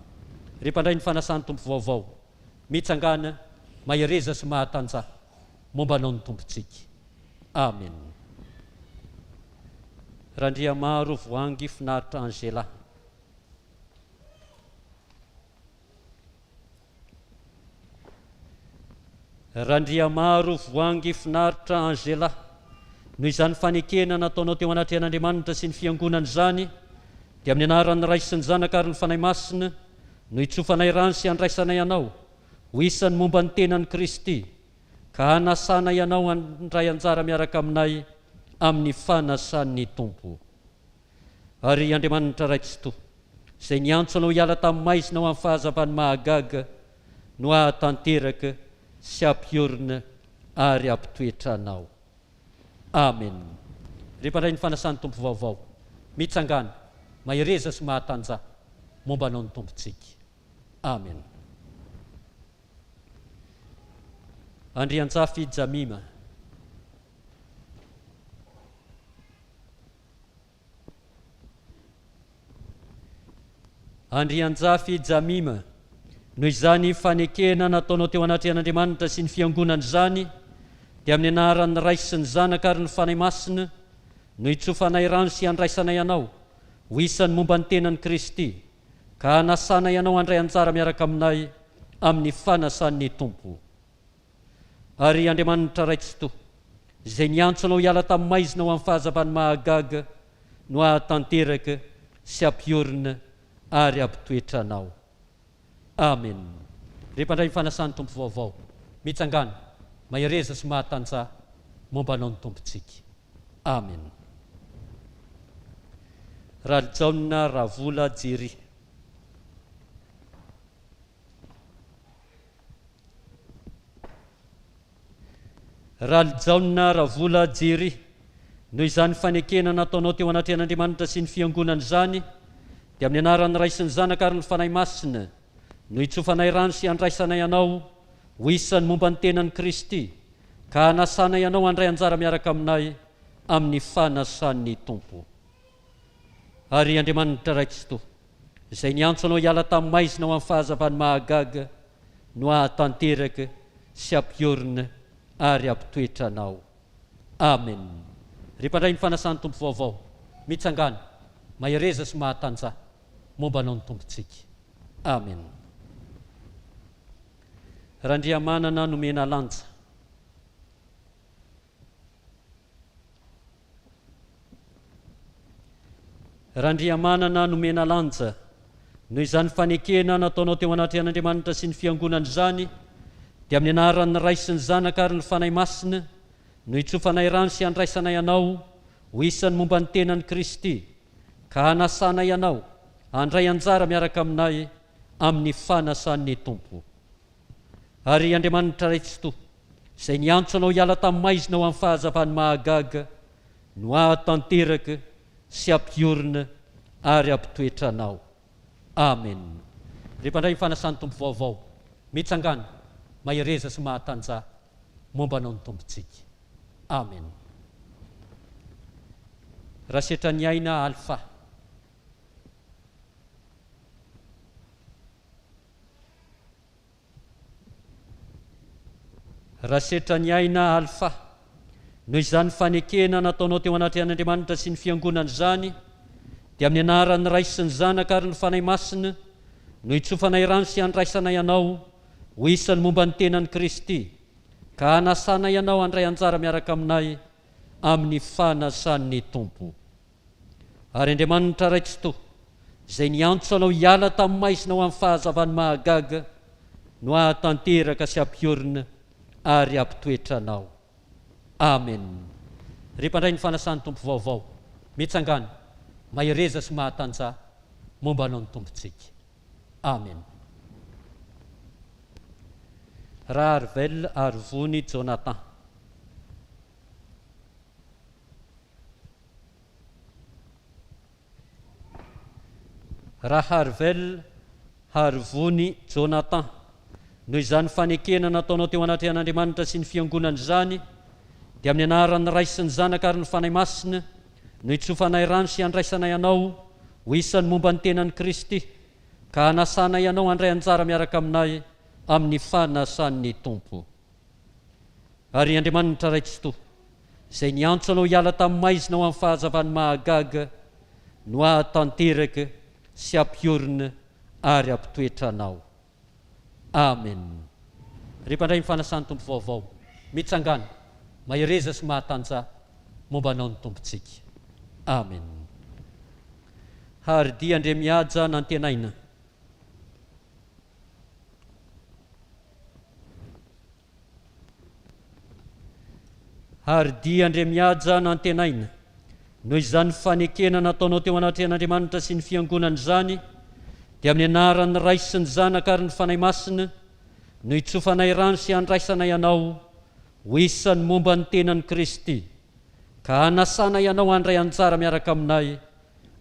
Repandray ny fanasan'ny tompo vaovao mitsangana mahereza sy mahatanja momba anao ny tompontsika. Amen. Randriamaro Voangy Finaritra Angela. Randriamaro Voangy Finaritra Angela, noho izany fanekena nataonao teo anatrehan'Andriamanitra sy ny fiangonana izany dia amin'ny anaran'ny Ray sy ny Zanaka ary ny fanahy masina no hitsofanay rano sy handraisana ianao ho isan'ny momba ny tenan'i Kristy ka hanasana ianao handray anjara miaraka aminay amin'ny fanasan'ny Tompo. Ary Andriamanitra raikitoa izay niantso anao hiala tamin'ny maizina ho amin'ny fahazavany mahagaga no ahatanteraka sy ampiorina ary ampitoetra anao. Amen. Rehefa indray ny fanasan'ny Tompo vaovao mitsangana mahereza sy mahatanja momba anao ny tompontsika. Amen. Andrianjafy Jamima. Andrianjafy Jamima, noho izany fanekena nataonao teo anatrehan'Andriamanitra sy ny fiangonana izany dia amin'ny anaran'ny Ray sy ny Zanaka ary ny fanahy masina no hitsofanay rano sy handraisana ianao ho isan'ny momba ny tenan'i Kristy ka hanasana ianao handray anjara miaraka aminay amin'ny fanasan'ny Tompo. Ary Andriamanitra raikitoa izay niantso anao hiala tamin'ny maizina ho amin'ny fahazavany mahagaga no ahatanteraka sy ampiorina ary ampitoetra anao. Amen. Rehefa indray ny fanasan'ny Tompo vaovao mitsangana mahereza sy mahatanja momba anao ny tompontsika. Amen. Ralijaona Ravola Jery. Ralijaona Ravola Jery, noho izany fanekena nataonao teo anatrehan'Andriamanitra sy ny fiangonana izany dia amin'ny anaran'ny Ray sy ny Zanaka ary ny fanahy masina no hitsofanay rano sy handraisana ianao ho isan'ny momba ny tenan'i Kristy ka hanasana ianao handray anjara miaraka aminay amin'ny fanasan'ny Tompo. Ary Andriamanitra raikitoa izay niantso anao hiala tamin'ny maizina ho amin'ny fahazavany mahagaga no ahatanteraka sy ampiorina ary ampitoetra anao. Amen. Rehefa indray ny fanasan'ny Tompo vaovao mitsangana mahereza sy mahatanja momba anao ny tompontsika. Amen. Randriamanana nomena lanja. Randriamanana nomena lanja, noho izany fanekena nataonao teo anatrehan'Andriamanitra sy ny fiangonana izany dia amin'ny anaran'ny Ray sy ny Zanaka ary ny fanahy masina no hitsofanay rano sy handraisana ianao ho isan'ny momba ny tenan'i Kristy ka hanasana ianao handray anjara miaraka aminay amin'ny fanasan'ny Tompo. Ary Andriamanitra raikitoa izay niantso anao hiala tamin'ny maizina ho amin'ny fahazavany mahagaga no ahatanteraka sy ampiorina ary ampitoetra anao. Amen. Rehefa indray ny fanasan'ny Tompo vaovao mitsangana mahereza sy mahatanja momba anao ny tompontsika. Amen. Rasetra ny aina Alpha. Rasetra ny aina Alpha, noho izany fanekena nataonao teo anatrehan'Andriamanitra sy ny fiangonana izany dia amin'ny anaran'ny Ray sy ny Zanaka ary ny fanahy masina no hitsofanay rano sy handraisana ianao ho isan'ny momba ny tenan'i Kristy ka hanasana ianao handray anjara miaraka aminay amin'ny fanasan'ny Tompo. Ary Andriamanitra raikitoa izay niantso anao hiala tamin'ny maizina ho amin'ny fahazavany mahagaga no ahatanteraka sy ampiorina ary ampitoetra anao. Amen. Rehefa indray ny fanasan'ny Tompo vaovao mitsangana mahereza sy mahatanja momba anao ny tompontsika. Amen. Raharvel Arvony Jonathan. Raharvel Arvony Jonathan, noho izany fanekena nataonao teo anatrehan'Andriamanitra sy ny fiangonana izany dia amin'ny anaran'ny Ray sy ny Zanaka ary ny fanahy masina no hitsofanay rano sy handraisana ianao ho isan'ny momba ny tenan'i Kristy ka hanasana ianao handray anjara miaraka aminay amin'ny fanasan'ny Tompo. Ary Andriamanitra raikitoa izay niantso anao hiala tamin'ny maizina ho amin'ny fahazavany mahagaga no ahatanteraka sy ampiorina ary ampitoetra anao. Amen. Rehefa indray ny fanasan'ny Tompo vaovao mitsangana mahereza sy mahatanja mombanao ny tompontsika. Amen. Ary dia andre mihaja nantenaina. Ary dia andre mihaja nantenaina. Noho izany fanekena nataonao teo anatrehan'Andriamanitra sy ny fiangonana izany, dia amin'ny anaran'ny Ray sy ny Zanaka ary ny fanahy masina, no itsofanay rano sy andraisana ianao ho isan'ny momba ny tenan'i Kristy, ka hanasana ianao handray anjara miaraka aminay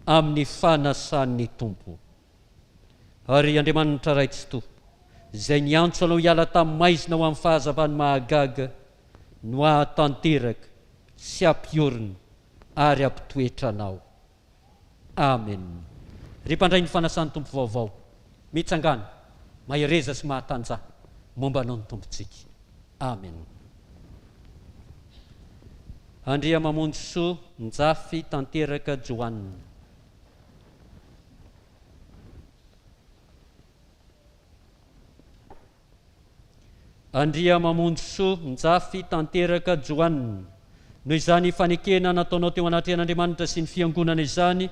amin'ny fanasan'ny Tompo. Ary Andriamanitra ray tsy toa, izay niantso anao hiala tamin'ny maizina ho amin'ny fahazavany mahagaga, no ahatanteraka sy ampiorina ary ampitoetra anao. Amen. Ry mpandray ny fanasan'ny Tompo vaovao, mitsangana, mahereza sy mahatanjaha, momba anao ny tompontsika. Amen. Andria mamonjy soa Njafy tanteraka Joanina. Andria mamonjy soa Njafy tanteraka Joanina. Noho izany fanekena nataonao teo anatrehan'Andriamanitra sy ny fiangonana izany,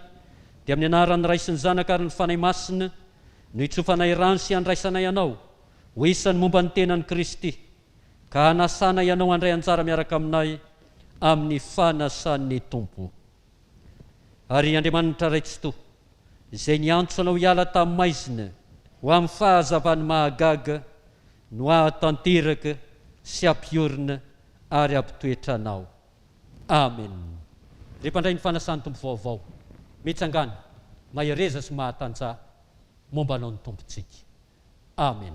dia amin'ny anaran'ny Ray sy ny Zanaka ary ny fanahy masina, no itsofanay rano sy andraisanay ianao ho isan'ny momba ny tenan'i Kristy, ka hanasana ianao handray anjara miaraka aminay amin'ny fanasan'ny Tompo. Ary Andriamanitra ray tsy toa, izay niantso anao hiala tamin'ny maizina ho amin'ny fahazavany mahagaga, no ahatanteraka sy ampiorina ary ampitoetra anao. Amen. Ry mpandray ny fanasan'ny Tompo vaovao, mitsangana, mahereza sy mahatanjaha, momba anao ny tompontsika. Amen.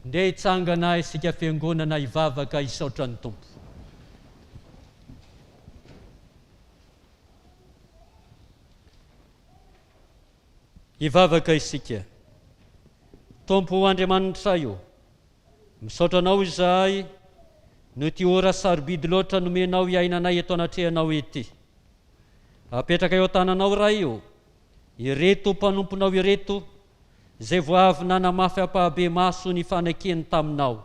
Ndeha hitsangana isika fiangonana hivavaka hisaotra ny Tompo. Hivavaka isika. Tompo Andriamanitra io, misaotra anao izahay no ty ora sarobidy loatra nomenao iainanay eto anatrehanao ety. Apetraka eo tananao raha io, ireto mpanomponao ireto, izay voavy nanamafy ampahabe maso ny fanekeny taminao.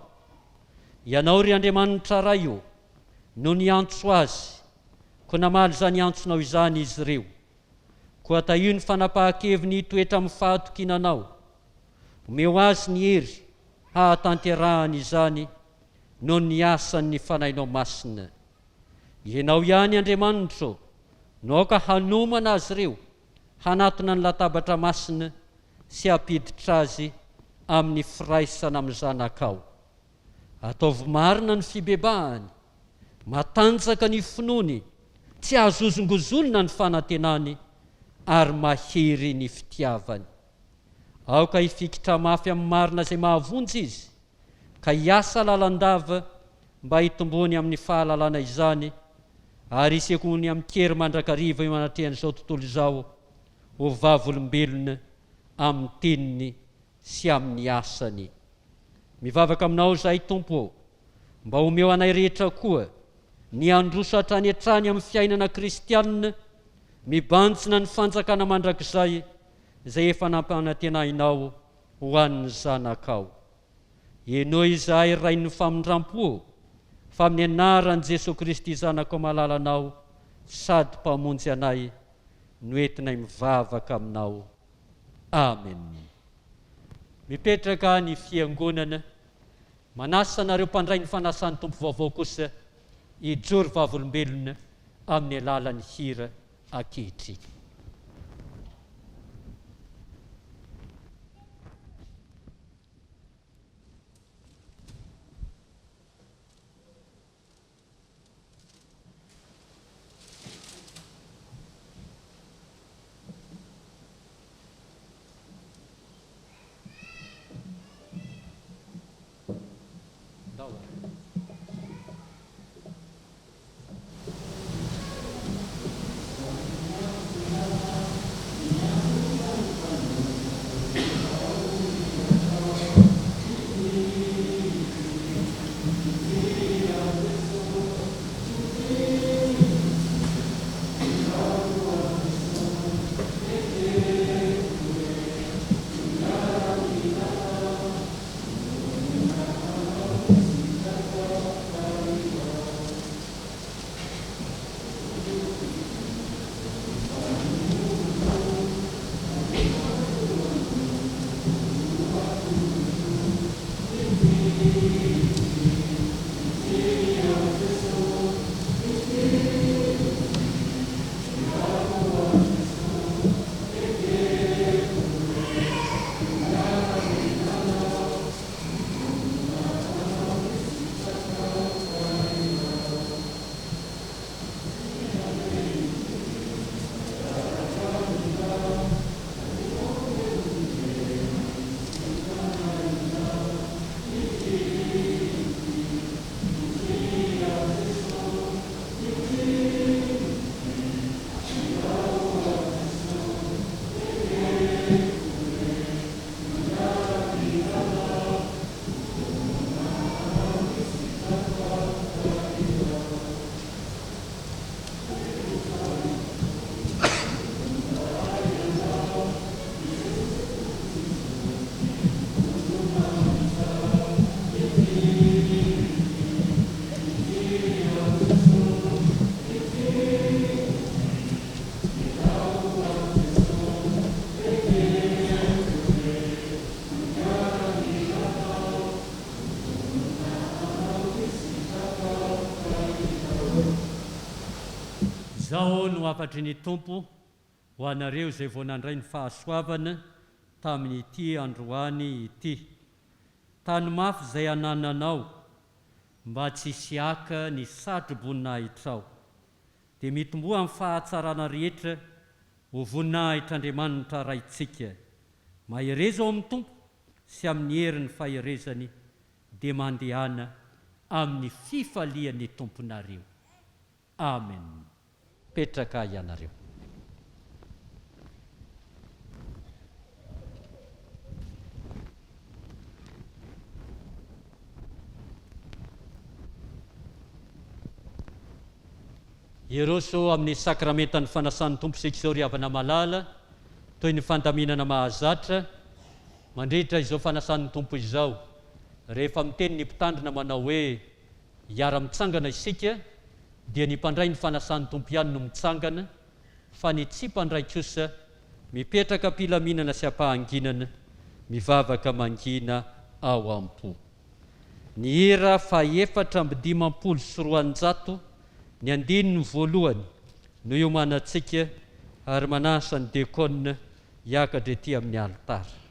Ianao ry Andriamanitra raha io, no niantso azy, ko namaly izany antsonao izany izy ireo, koa tahio ny fanapahan-keviny toetra amin'ny fahatokinanao, omeo azy ny hery hahatanterahany izany no ny asan'ny fanahinao masina. Ianao ihany Andriamanitra no aoka hanomana azy ireo hanatona ny latabatra masina sy hampiditra azy amin'ny firaisana amin'ny zanakao. Ataovy marina ny fibebahany, matanjaka ny finoany, tsy ahazozongozolona ny fanantenany, ary mahery ny fitiavany. Aoka hifikitra mafy amin'ny marina izay mahavonjy izy, ka hiasa lalandava mba hitombony amin'ny fahalalana izany, ary isekony amin'ny kery mandrakariva io anatrehan'izao tontolo izao, ho vavolombelona amin'ny teniny sy amin'ny asany. Mivavaka aminao izahay Tompo, mba homeo anay rehetra koa ny androso hatrany hatrany amin'ny fiainana kristianina, mibantsina ny fanjakana mandrakizay izay efa nampanantenainao ho an'ny zanakao. Enoa izahay ray ny famindram-po, fa amin'ny anaran'i Jesosy Kristy zanakao malalanao, sady mpamonjy anay, no entinay mivavaka aminao. Amen. Mipetraka ny fiangonana, manasa nareo mpandray ny fanasan'ny Tompo vaovao kosa hijoro vavolombelona amin'ny alalan'ny hira ankehitriny. Zao no afatry ny tompo ho anareo izay vao nandray ny fahasoavana tamin'ity androany ity. Tany mafy izay anananao mba tsy siaka ny satro voninahitra ao, dia mitomboa amin'ny fahatsarana rehetra ho voninahitran'Andriamanitra raitsika. Mahereza ao amin'ny tompo sy amin'ny herin'ny faherezany dia mandehana amin'ny fifalian'ny tomponareo. Amen. Petraka ianareo. Eroso amin'ny sakramentan'ny fanasan'ny tompo isika izao ry havana malala, toy ny fandaminana mahazatra, mandritra izao fanasan'ny tompo izao. Rehefa miteny ny mpitandrina manao hoe hiara-mitsangana isika, dia ny mpandray ny fanasan'ny tompo ihany no mitsangana, fa ny tsy mpandray kosa mipetraka am-pilaminana sy ampahanginana, mivavaka mangina ao am-po. Ny hera fa 450 ny andininy voalohany no iomanantsika ary manasa ny dekona hiakatra ety amin'ny alitara.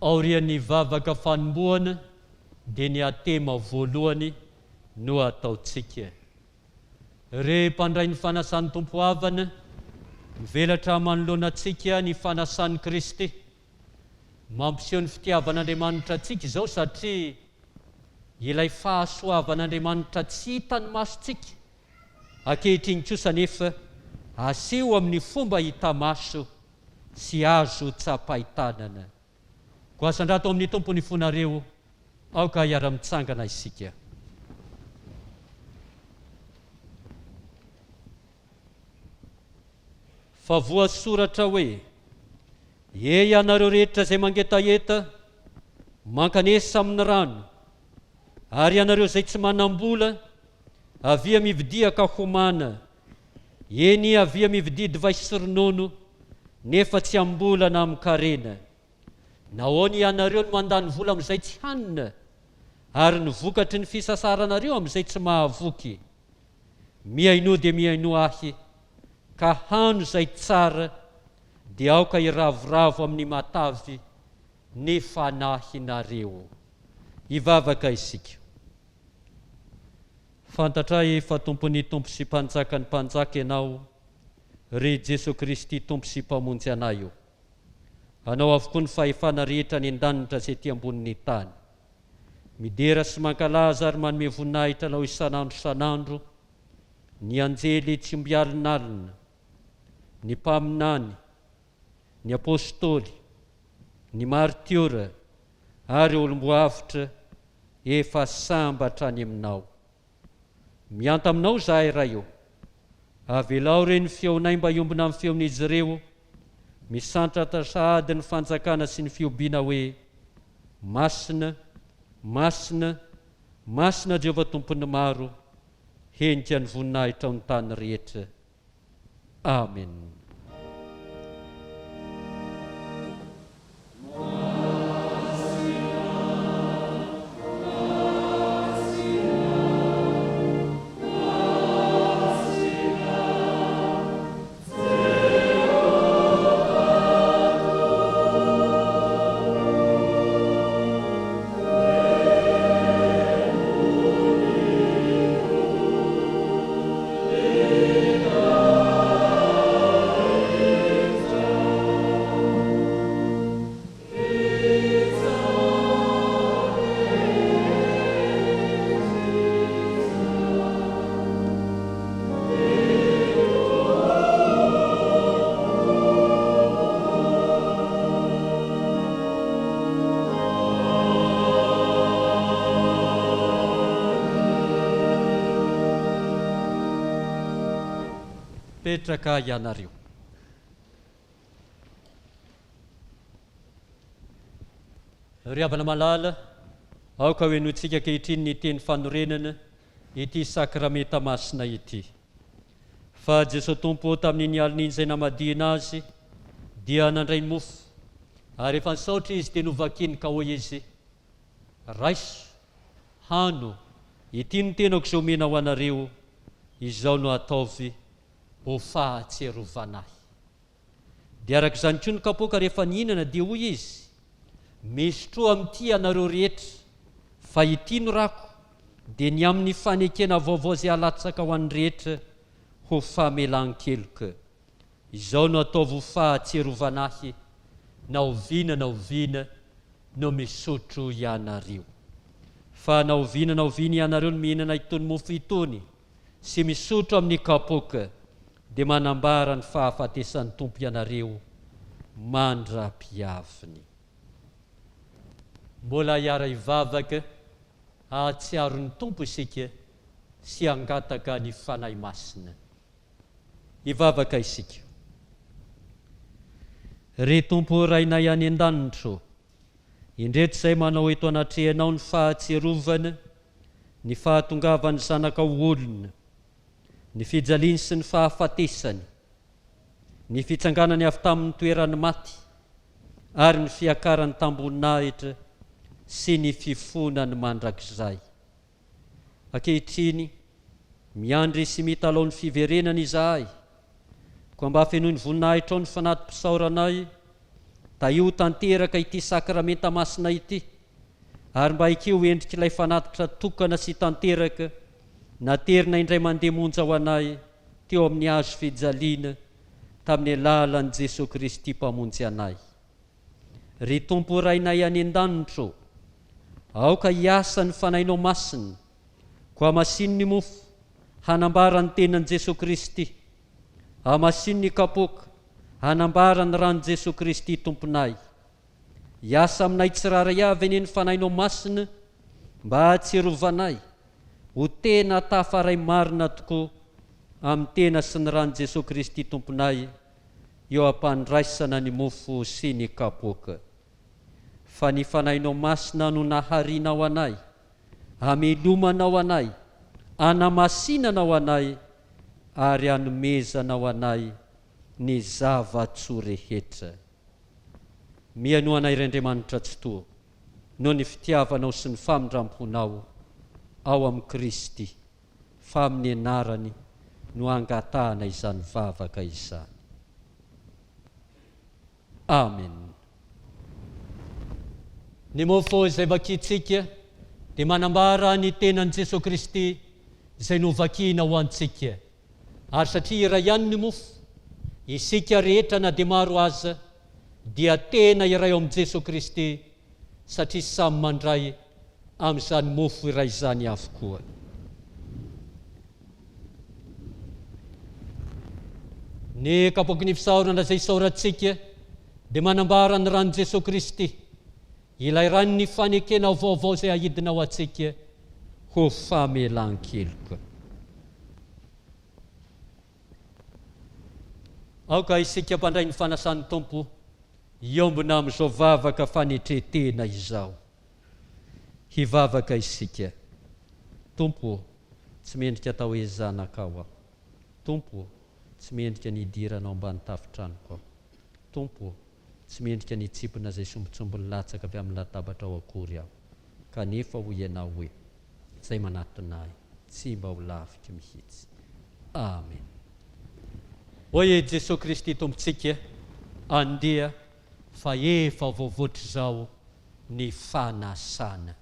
Aorian'ny vavaka fanombohana dia ny atema voalohany no ataontsika. Re mpandray ny fanasan'ny tompo havana, mivelatra manoloanantsika ny fanasan'ny Kristy, mampiseho ny fitiavan'Andriamanitra antsika izao satria ilay fahasoavan'Andriamanitra tsy hitany masontsika ankehitriny kosa nefa aseho amin'ny fomba hita maso sy azo tsapahitanana. Goasan-drato amin'ny tompo ny fonareo, aoka hiara-mitsangana isika. Fa voasoratra hoe, e ianareo rehetra izay mangetaheta, mankanesa amin'ny rano, ary ianareo izay tsy manam-bola, avia mividia ka homana, eny avia mividia divay sy ronono, nefa tsy ambola na amin'ny karena. Nahoana ianareo no mandany vola amin'izay tsy hanina, ary ny vokatry ny fisasaranareo amin'izay tsy mahavoky. Mihaino dia mihaino ahy, ka hano izay tsara dia aoka iravoravo amin'ny matavy ny fanahinareo. Hivavaka isika. Fantatray fa tompon'ny tompo sy mpanjakany mpanjaka ianao, ry Jesu Kristy tompo sy mpamonjy anay io. Anao avokoa ny fahefana rehetra ny an-danitra izay ety ambonin'ny tany. Midera sy mankalaza ary manome voninahitra anao isan'andro isan'andro, ny anjely tsy mbialinalina, ny mpaminany, ny apôstôly, ny martiora ary olom-boavitra efa sambatra any aminao. Mianta aminao zahay raha io, avelao reny feonay mba iombona amin'ny feon'izy ireo, misantratra sahady ny fanjakana sy ny fiobiana hoe masina, masina, masina Jehovah tompony maro, henika ny voninahitra ao ny tany rehetra. Amen. mipetraka ianareo. Ry havana malala, aoka hoe notsika ankehitriny ny teny fanorenana ity sakramenta masina ity. Fa Jesosy Tompo tamin'iny alina iny izay namadina azy dia nandray mofo, ary rehefa nisaotra izy dia novakiny ka hoy izy: raiso, hano, ity ny tenako izao omena ho anareo, izao no ataovy ho fahatserovanahy. Dia arak'izany koa ny kapoaka rehefa nihinana dia hoy izy: misy tro amin'ity anareo rehetra, fa ity no rako dia ny amin'ny fanekena vaovao izay alatsaka ho an'ny rehetra ho famelan-keloka. Izao no ataovy ho fahatserovanahy, na oviana no misotro ianareo. Fa na oviana ianareo no mihinana itony mofo itony sy misotro amin'ny kapoaka, dia manambara ny fahafatesan'ny Tompo ianareo mandra-piaviny. Mbola hiara hivavaka hahatsiaro ny Tompo isika sy hangataka ny fanahy masina. Hivavaka isika. Ry Tompo rainay any an-danitro, indreto izay manao eto anatrehanao ny fahatserovana, ny fahatongavany zanaka olona, ny fijaliany sy ny fahafatesany, ny fitsanganany avy tamin'ny toerany maty, ary ny fiakarany tamboninahitra sy ny fifonany mandrakizay. Ankehitriny, miandry sy mitalao ny fiverenana izahay, koa mba fenoy ny voninahitra ao ny fanaty-pisauranay, taio tanteraka ity sakramenta masina ity, ary mba ikeo endrika ilay fanatitra tokana sy tanteraka naterina indray mandeha monja ho anay teo amin'ny hazo fijaliana tamin'ny alalan'i Jesosy Kristy mpamonjy anay. Ry Tompo rainay any an-danitro, aoka hiasa ny fanahinao masina, koa masiny ny mofo hanambara ny tenan'i Jesosy Kristy, hamasiny ny kapoaka hanambara ny ran'i Jesosy Kristy Tomponay. Hiasa aminay tsiraray avy eny ny fanahinao masina mba hahatserovanay ho tena tafaray marina tokoa amin'ny tena sy ny ran'i Jesosy Kristy Tomponay eo ampandraisana ny mofo sy ny kapoaka. Fa ny fanahinao masina no naharinao anay, hamelomanao anay, hanamasinanao anay, ary hanomezanao anay ny zava-tsoa rehetra. Miano anay ry Andriamanitra tsy toa, noho ny fitiavanao sy ny famindramponao ao amin'ny Kristy, fa amin'ny anarany no angatahana izany vavaka izany. Amen. Ny mofo izay vakitsika dia manambara ny tenan'i Jesosy Kristy izay novakina ho antsika. Ary satria iray ihany ny mofo, isika rehetra na dia maro aza dia tena iray ao amin'i Jesosy Kristy, satria samy mandray amin'izany mofo iray izany avokoa. Ny kapoaky ny fisaorana izay isaorantsika dia manambara ny ran'i Jesosy Kristy, ilay ran'ny fanekena vaovao izay ahidina ho antsika ho famelan-keloka. Aoka isika mpandray ny fanasan'ny Tompo iombona amin'izao vavaka fanetretena izao. Hivavaka isika. Tompo, tsy mendrika atao hoe zanaka aho. Tompo, tsy mendrika nidiranao ambany tafitranoko aho. Tompo, tsy mendrika nitsipona izay sombitsombony latsaka avy amin'ny latabatra ao akory aho. Kanefa ho ianao hoe, izay manatonay, tsy mba ho lavitra mihitsy. Amen. Oye Jesosy Kristy Tompontsika, andeha fa efa voavoatra izao ny fanasana.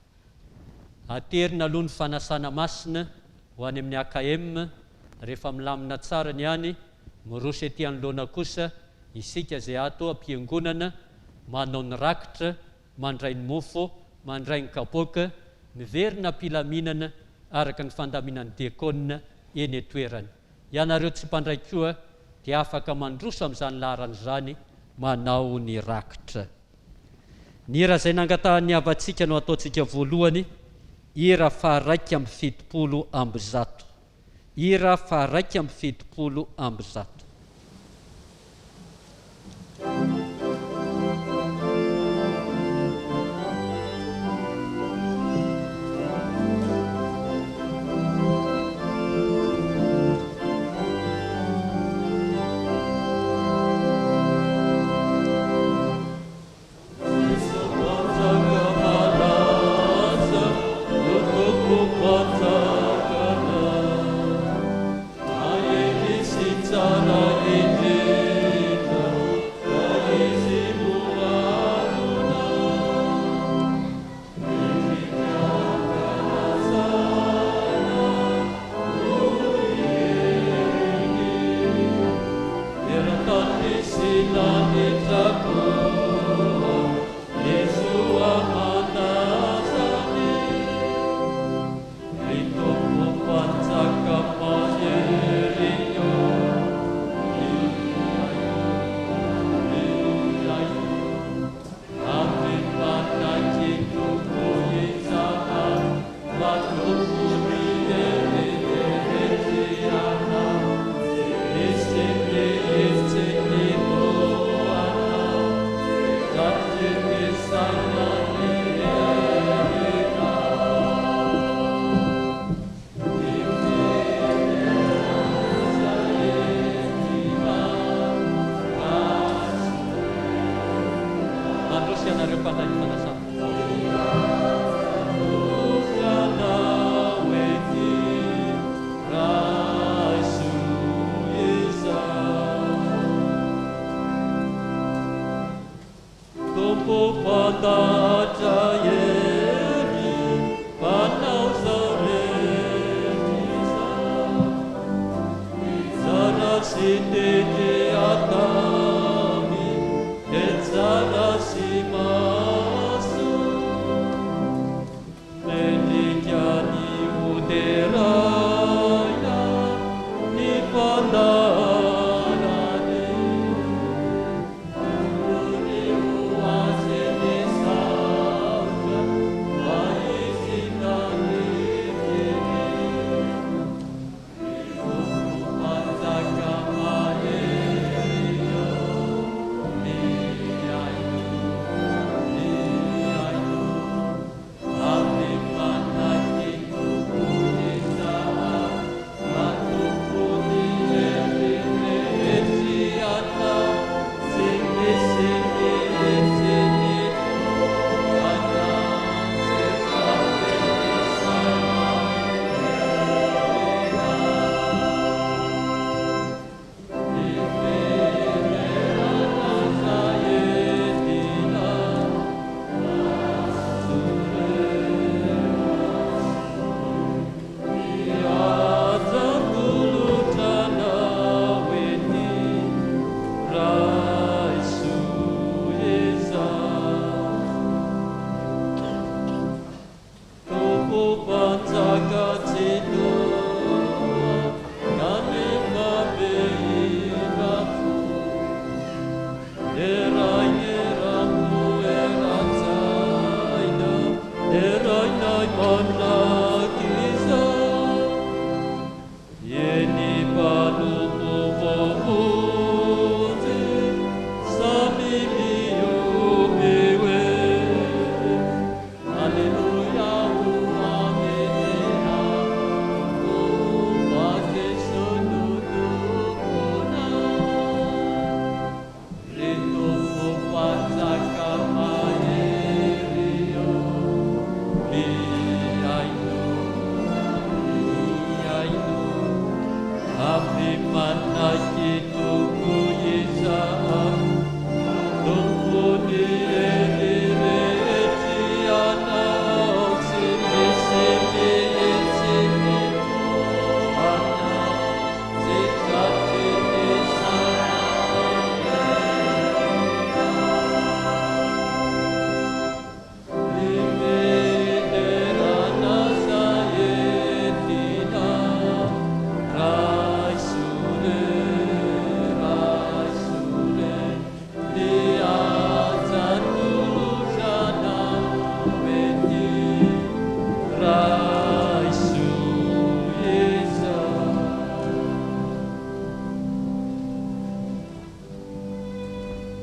Aterina aloha ny fanasana masina ho any amin'ny AKM, rehefa milamina tsara ny any, mirosy etỳ anoloana kosa isika izay ato am-piangonana, manao ny rakitra, mandray ny mofo, mandray ny kapoaka, miverina am-pilaminana araka ny fandaminan'ny diakona eny etoerany. Ianareo tsy mpandray koa dia afaka mandroso amin'izany laharana izany, manao ny rakitra. Ny hira izay nangatahan'ny avantsika no ataontsika voalohany, hira faha 170. Hira faha 170.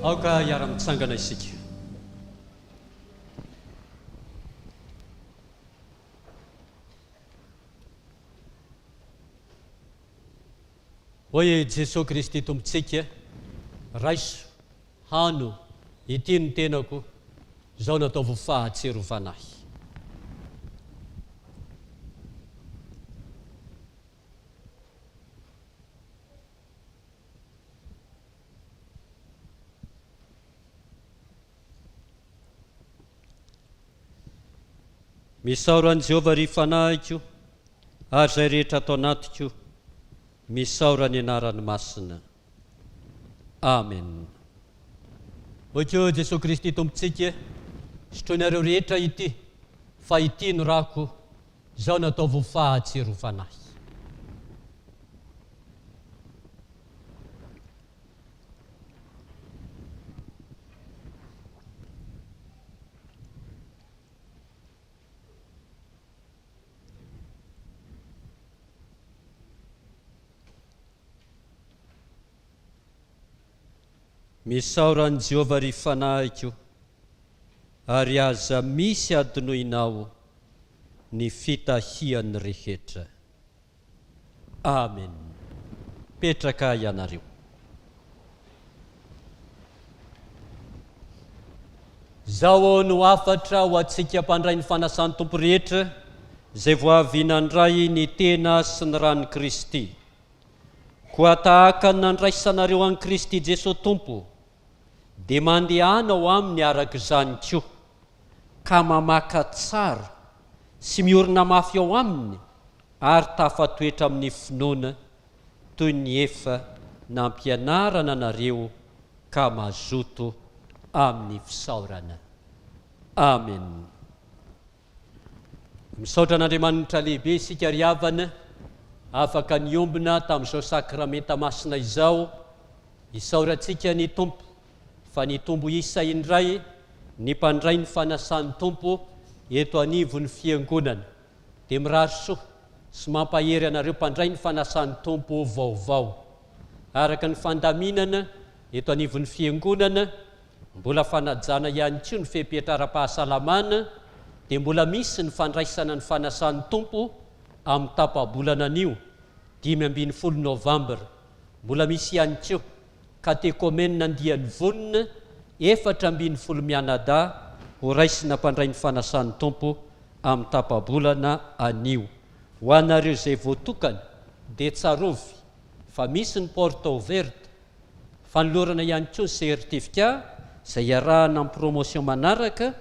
aoka hiara-mitsangana isika. Hoe Jesosy Kristy tompontsika, raiso, hano, ity ny tenako, izao nataovo fahatserovanahy. Misaoro an'i Jehovah ry fanahiko, ary izay rehetra atao anatiko, misaora ny anarany masina. Amen. Ohatry Jesosy Kristy tompontsika, sotroinareo rehetra ity, fa ity no rako, zao natao vo fahatserofanahy. Misaoran'i Jehovah ry fanahiko, ary aza misy adinoinao ny fitahiany rehetra. Amen. Petraka ianareo. Zao no afatra ho atsika mpandray ny fanasan'ny tompo rehetra, zay voavy nandray ny tena sy ny ran'i Kristy. Koa tahaka nandraisanareo an'i Kristy Jesosy tompo, dia mandehanao aminy araka izany koa, ka mamaka tsara sy miorina mafy ao aminy, ary tafatoetra amin'ny finoana toy ny efa nampianarana anareo ka mazoto amin'ny fisaorana. Amen. Misaotra an'Andriamanitra lehibe isika ry havana, afaka niombona tamin'izao sakramenta masina izao, isaorantsika ny tompo, fa ny tombo isa indray ny mpandray ny fanasan'ny tompo eto anivon'ny fiangonana, dia mirary soa sy mampahery anareo mpandray ny fanasan'ny tompo vaovao. Araka ny fandaminana eto anivon'ny fiangonana, mbola fanajana ihany koa ny fehpetraram-pahasalamana, dia mbola misy ny fandraisana ny fanasan'ny tompo amin'ny tapabolana anio 15 Novambra. Mbola misy ihany koa katekomena andiany vonina 14 mianada ho raisina mpandray ny fanasan'ny tompo amin'ny tapabolana anio. Ho anareo izay voatokana dia tsarovy fa misy ny porte ouverte, fanolorana ihany koa ny certificat izay iarahana amin'ny promotion manaraka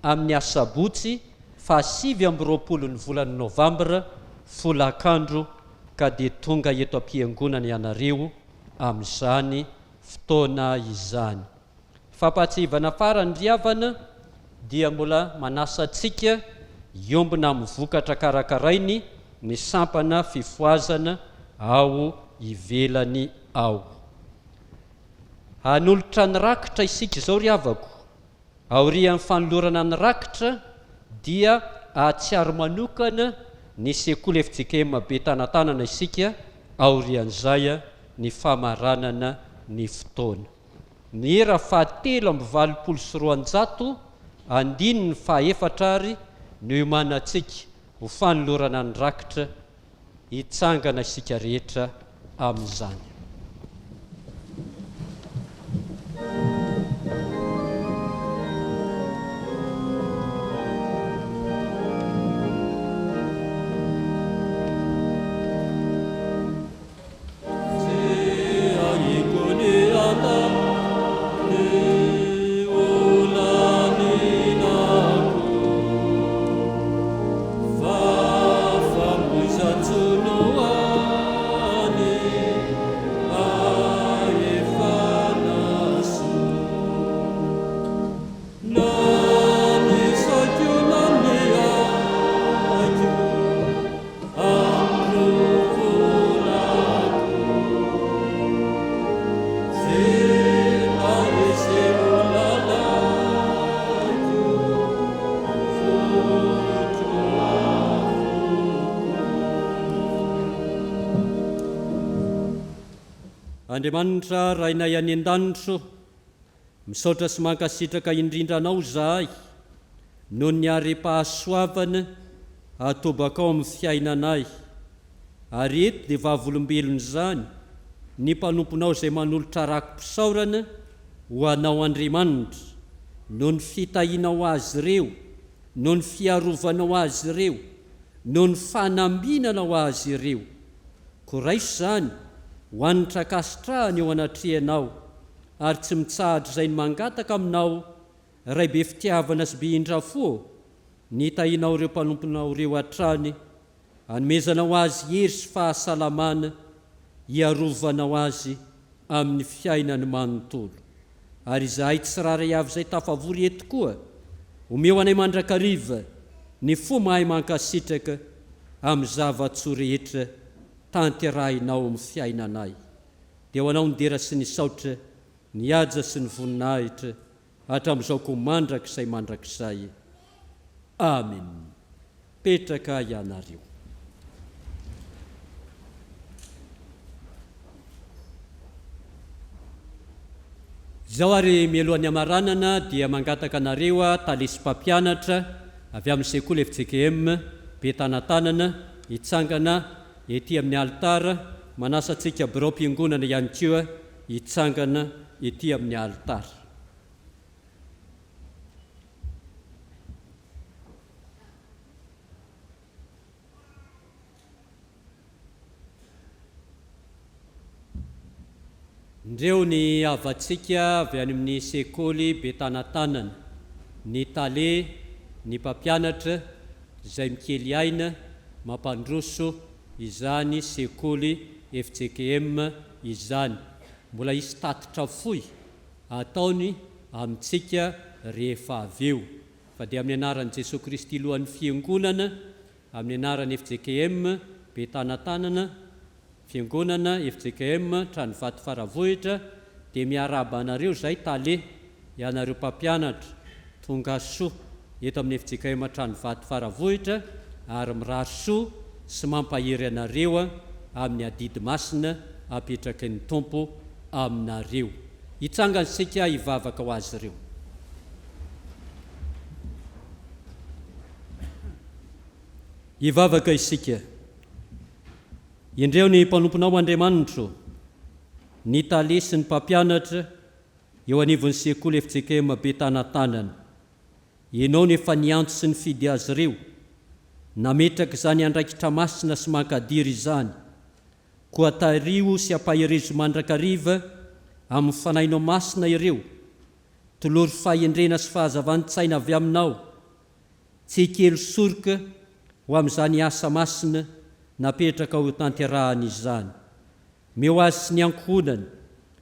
amin'ny asabotsy 27 ny volana Novambra, folakandro, ka dia tonga eto am-piangonana ianareo amin'izany fotoana izany. Fampatsivana farany ry havana dia mbola manasa antsika iombona amin'ny vokatra karakarainy ny sampana fifoazana ao ivelany ao. Hanolotra ny rakitra isika izao ry havako, aorian'ny fanolorana ny rakitra dia ahatsiaro manokana ny sekoly FJKM Betanantanana isika, aorian'izay ny famaranana ny fotoana. Ny era 7:valopolo andininy 14 no iomanantsika ho fanolorana ny rakitra, hitsangana isika rehetra amin'izany. Andriamanitra rainay any an-danitro, misaotra sy mankasitraka indrindra anao zahay noho ny are-pahasoavana atobaka ao amin'ny fiainanay. Ary eto dia vavolombelona izany ny mpanomponao izay manolotra rakom-pisaorana ho anao Andriamanitra, noho ny fitahianao azy ireo, noho ny fiarovanao azy ireo, noho ny fanambinanao azy ireo. Koraiso izany ho anitra kasitrahany eo anatrianao, ary tsy mitsahatra izay ny mangataka aminao ray be fitiavana sy be indrafo, ny tahinao ireo mpanomponao ireo hatrany, hanomezanao azy hery sy fahasalamana, hiarovanao azy amin'ny fiainany manontolo. ary izahay tsy raray avy izay tafavory eto koa omeo anay mandrakariva ny fo mahay mankasitraka amin'ny zava-tsoa rehetra tanterahinao amin'ny fiainanay. Dia ho anao ny dera sy ny saotra, ny aja sy ny voninahitra hatramin'izao koa mandrakizay mandrakizay. Amen. Petraka ianareo. Izao ary mialohan'ny amaranana dia mangataka anareo talesy mpampianatra avy amin'ny sekoly FJKM Betanatanana hitsangana ety amin'ny altara, manasa antsika birao mpiangonana ihany koa hitsangana ety amin'ny altara. Indreo ny avantsika avy any amin'ny sekoly Betanatanana, ny tale, ny mpampianatra izay mikely aina mampandroso izany sekoly FJKM izany. Mbola hisy tatitra fohy ataony amintsika rehefa avy eo. Fa dia amin'ny anaran'i Jesosy Kristy lohan'ny fiangonana, amin'ny anaran'ny FJKM Betanatanana, fiangonana FJKM Tranovato Faravohitra, dia miaraba anareo izay tale ianareo mpampianatra tonga soa eto amin'ny FJKM Tranovato Faravohitra, ary mirary soa sy mampahery anareo amin'ny adidy masina apetraky ny Tompo aminareo. Hitsangana isika hivavaka ho azy ireo. Hivavaka isika. Indreo ny mpanomponao Andriamanitro, ny tale sy ny mpampianatra eo anivon'ny sekoly FJKM Betanatanana. Ianao ny efa niantso sy ny fidy azy ireo, nametraka izany andraikitra masina sy mankadiry izany, koa tario sy ampaherezo mandrakariva amin'ny fanainao masina ireo, tolory fahendrena sy fahazavan-tsaina avy aminao, tsy kely soroka ho amin'izany asa masina napetraka ho tanterahana izany. Meo azy sy ny ankohonana,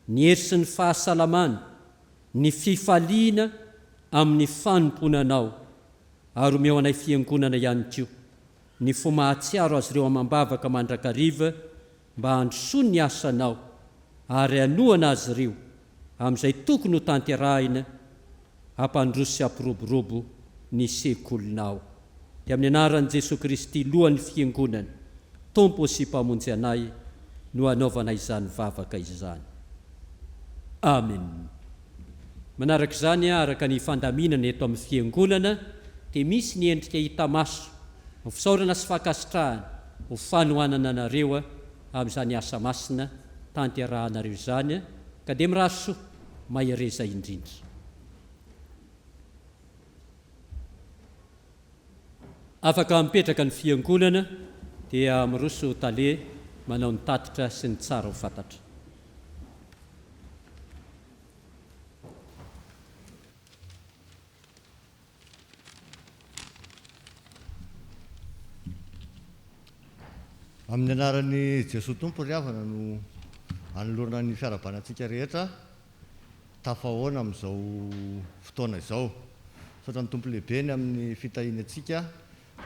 ny hery sy ny fahasalamana, ny fifaliana amin'ny fanomponanao, ary omeo anay fiangonana ihany koa ny fo mahatsiaro azy ireo amambavaka mandrakariva mba handrosoa ny asanao ary anohana azy ireo amin'izay tokony ho tanterahina hampandroso sy hampiroborobo ny sekolinao. Dia amin'ny anaran'i Jesosy Kristy lohan'ny fiangonana, Tompo sy mpamonjy anay no anaovanay izany vavaka izany. Amen. Manaraka izany araka ny fandaminana eto amin'ny fiangonana dia misy ny endrika hita maso, ho fisaorana sy fankasitrahana, ho fanohanana anareo amin'izany asa masina tanterahanareo izany, ka dia mirary soa mahereza indrindra. Afaka mipetraka ny fiangonana dia miroso tale manao ny tatitra sy ny tsara ho fantatra. Amin'ny anaran'ny Jesosy Tompo ry havana no anolorana ny fiarabanantsika rehetra tafahoana amin'izao fotoana izao. Saotra ny Tompo lehibe ny amin'ny fitahiana antsika,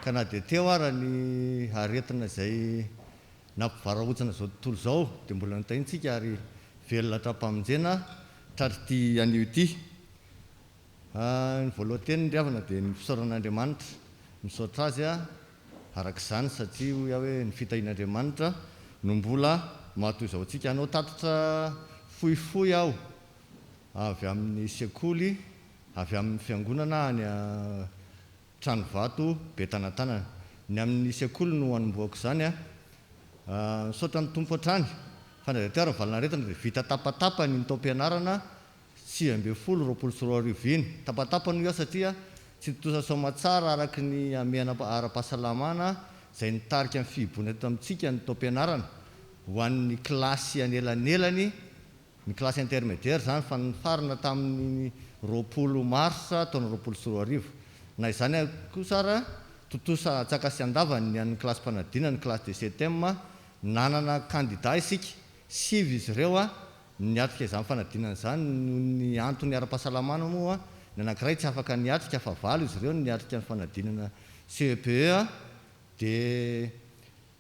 ka na dia teo ara ny aretina izay nampivarahontsana izao tontolo izao dia mbola nitahintsika ary velona hatrampamonjena tratrity anio ity. Ny voalohanteny ry havana dia ny fisaoran'Andriamanitra, misaotra azy arak'izany satria hoe hoe ny fitahian'Andriamanitra no mbola mahatoy izao antsika. Anao tatitra fohifohy aho avy amin'ny sekoly, avy amin'ny fiangonana any Tranovato Betanatanana. Ny amin'ny sekoly no hanomboako izany misaotra ny Tompo hatrany fa na dia teo ary valina aretina dia vita tapatapany ny taom-pianarana 2024 iny. Tapatapany io satria tsy tosa soamatsara araky ny amehana ara-pahasalamana izay nitarika amin'ny fihiboana eto amintsika ny taom-pianarana ho an'ny kilasy anelanelany, ny kilasy intermédiaire izany, fa nifarana tamin'ny 20 marsa taona 2024. Na izany kosa ara totosa tsaka sy andavany ny an'ny kilasy mpanadina, ny kilasy de septième, nanana candidat isika 5 izy ireo niatrika izany fanadinana zany ny antony ara-pahasalamana moa ny anankiray tsy afaka niatrika fa valo izy ireo niatrika ny fanadinana CPE dia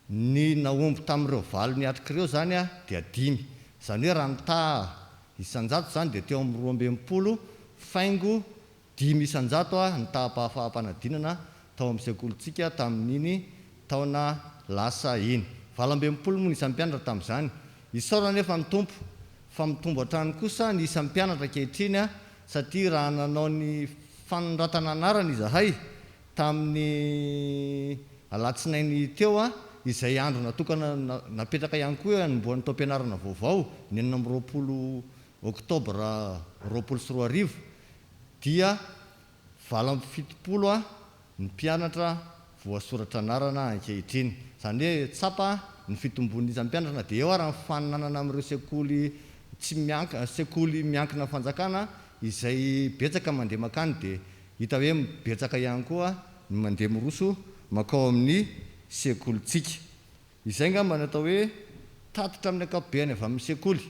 ny naomby tamin'ireo valo niatrika ireo zany dia 5 zany hoe raha nitaha isanjato zany dia teo amin'ny 12 faingo 5 isanjato nitaha-pahampanadinana tao amin'ny sekolontsika tamin'iny taona lasa iny 20 moa ny isan'ny mpianatra tamin'izany isaorana nefa ny tompo fa mitombo hatrany kosa ny isan'ny mpianatra kehitriny satria raha nanao ny fanoratana anarana izahay tamin'ny alatsinainy teo izay andro natokana napetraka ihany koa nomboan'ny tao-pianarana vaovao ny 20 oktobra 2023 dia 70 ny mpianatra voasoratra anarana ankehitriny zany hoe tsapa ny fitombon'ny isan'ny mpianatra dia eo raha mifaninanana amin'ireo sekoly tsy sekoly miankina fanjakana izay betsaka mandeha makany dia hita hoe betsaka ihany koa ny mandeha miroso makao amin'ny sekolontsika izay ngamba natao hoe tatitra amin'ny ankapobeny avy amin'ny sekoly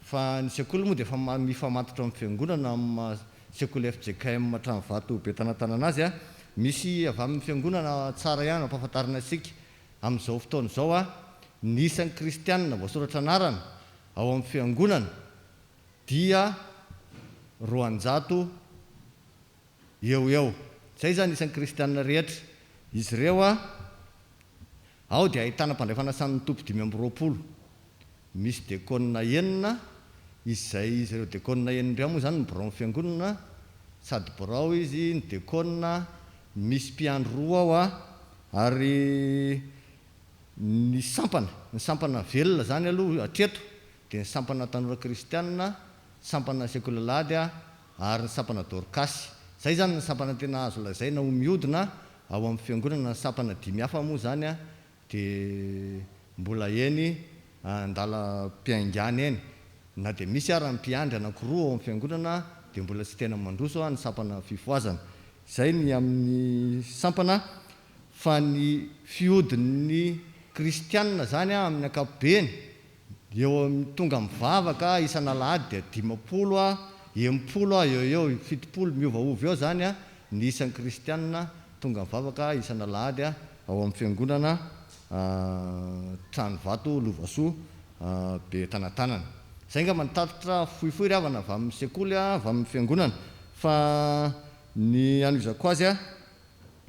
fa ny sekoly moa dia efa mifamatotra amin'ny fiangonana amin'ny sekoly FJKM Tranovato Betanatanana azy misy avy amin'ny fiangonana tsara ihany ampahafantarina asika amin'izao fotoana izao ny isan'ny kristianina voasoratra anarana ao amin'ny fiangonana dia 200 eo zay zany isan'ny kristianina rehetra izy ireo ao dia ahitana mpandray fanasan'ny tompo 520 misy dekona enina izay izy ireo dekona enina ireo moa zany ny birao amin'ny fiangonana sady birao izy ny dekona misy mpiandro roa ao ary ny sampana velona zany aloha atreto dia ny sampana tanora kristianina sampana sekolalady ary ny sampana dorkasy zay zany ny sampana tena azo lazay na ho miodina ao amin'ny fiangonana sampana 5 hafa moa zany dia mbola eny andala mpiaingany eny na dia misy ary mpiandry anankiroa ao amin'ny fiangonana dia mbola tsy tena mandroso ny sampana fifoazana zay ny amin'ny sampana fa ny fiodin'ny kristianina zany amin'ny ankapobeny eo tonga mivavaka isan'alahady dia 50 eo 70 miovaovy eo zany ny isan'ny kristianina tonga mivavaka isan'alahady ao amin'ny fiangonana Tranovato Lovasoa Betanatanana zay nga mantatitra fohifohy ravana avy amin'ny sekoly avy amin'ny fiangonana fa ny anizako azy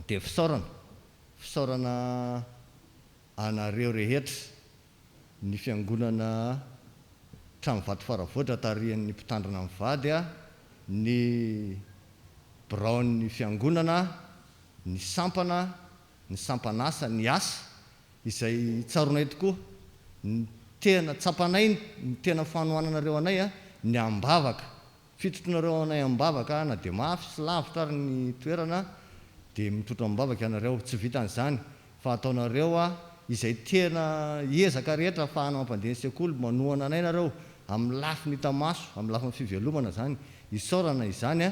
dia fisaorana anareo rehetra ny fiangonana Tranovato Faravohitra tarihan'ny mpitandrina amin'ny vady ny biraon'ny fiangonana ny sampanasa ny asa izay tsaronay tokoa ny tena tsapanay ny tena fanohananareo anay ny ambavaka fitotronareo anay ambavaka na dia mafy sy lavitra ary ny toerana dia mitotro ambavaka ianareo tsy vitan'izany fa ataonareo izay tena ezaka rehetra ahafahana mampandeha ny sekoly manohana anay nareo amin'ny lafi ny tamaso amin'ny lafi ny fivelomana zany isaorana izany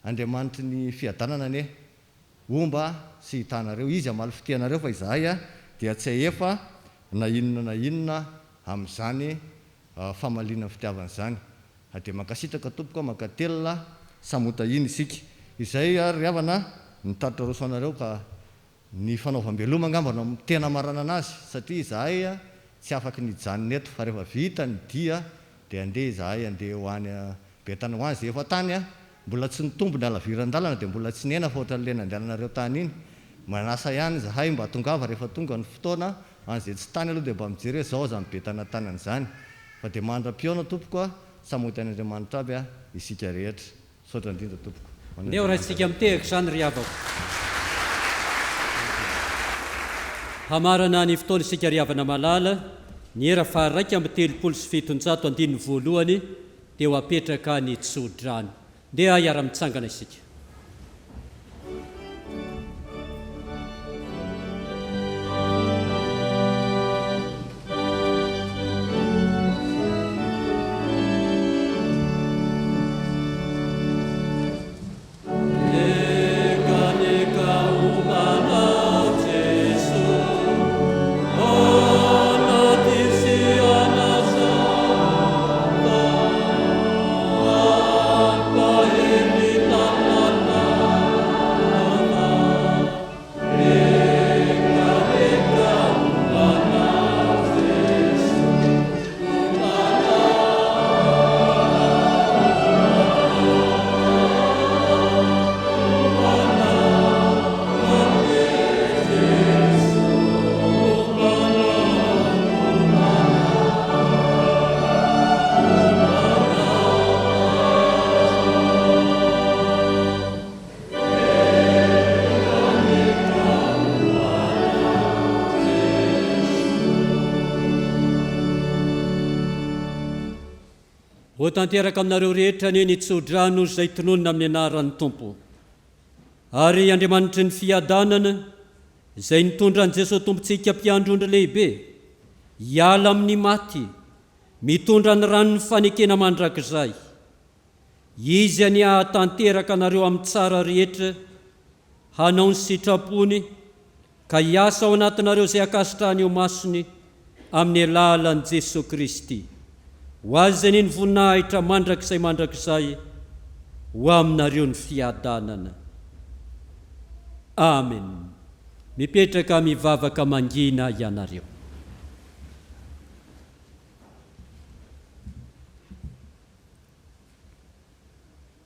Andriamanitry ny fiadanana ane omba sy hitanareo izy amaly fitianareo fa izahay dia tsy efa na inona amin'izany famalina fitiavana zany dia makasitraka tompoka makatelina samota iny isika izay ry havana nitatitra roso anareo ka ny fanaovam-beloma ngambana tena marana anazy satria izahay tsy afaka nijanona eto fa rehefa vita ny dia andeha izahay andeha ho any betana ho any zay efa tany mbola tsy nitombo ny alaviran-dalana dia mbola tsy nena fa ohatra nylena andehananareo tany iny manasa ihany izahay mba tongava rehefa tonga ny fotoana an'izay tsy tany aloha dia mba mijery zao zany betanatanana zany fa dia mandra-piona tompoko samotan'Andriamanitra aby isika rehetra saotra indrindra tompoko neo raha isika mitehaka zany ry havako hamarana ny fotoana isika ry havana malala ny era fa 2:7 voalohany dia ho apetraka ny tsodrano dia hiara-mitsangana isika Oh tanteraka aminareo rehetra ny nitsodrano izay tononona amin'ny anaran'ny tompo. Ary Andriamanitry ny fiadanana izay nitondra an' Jesosy tompontsika mpiandrondro lehibe hiala amin'ny maty, mitondra ny ranony fanekena mandrakizay. Izy any hahatanteraka anareo amin'ny tsara rehetra, hanao ny sitrapony ka hiasa ao anatinareo izay akasitrahany eo masony amin'ny alalan'i Jesosy Kristy. Ho azy izay ny voninahitra mandrakizay ho aminareo ny fiadanana. Amen. Mipetraka mivavaka mangina ianareo.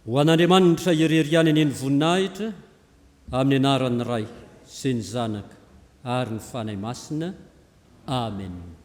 Ho an'Andriamanitra ireriany ny voninahitra amin'ny anaran'ny Ray sy ny Zanaka ary ny Fanahy Masina. Amen.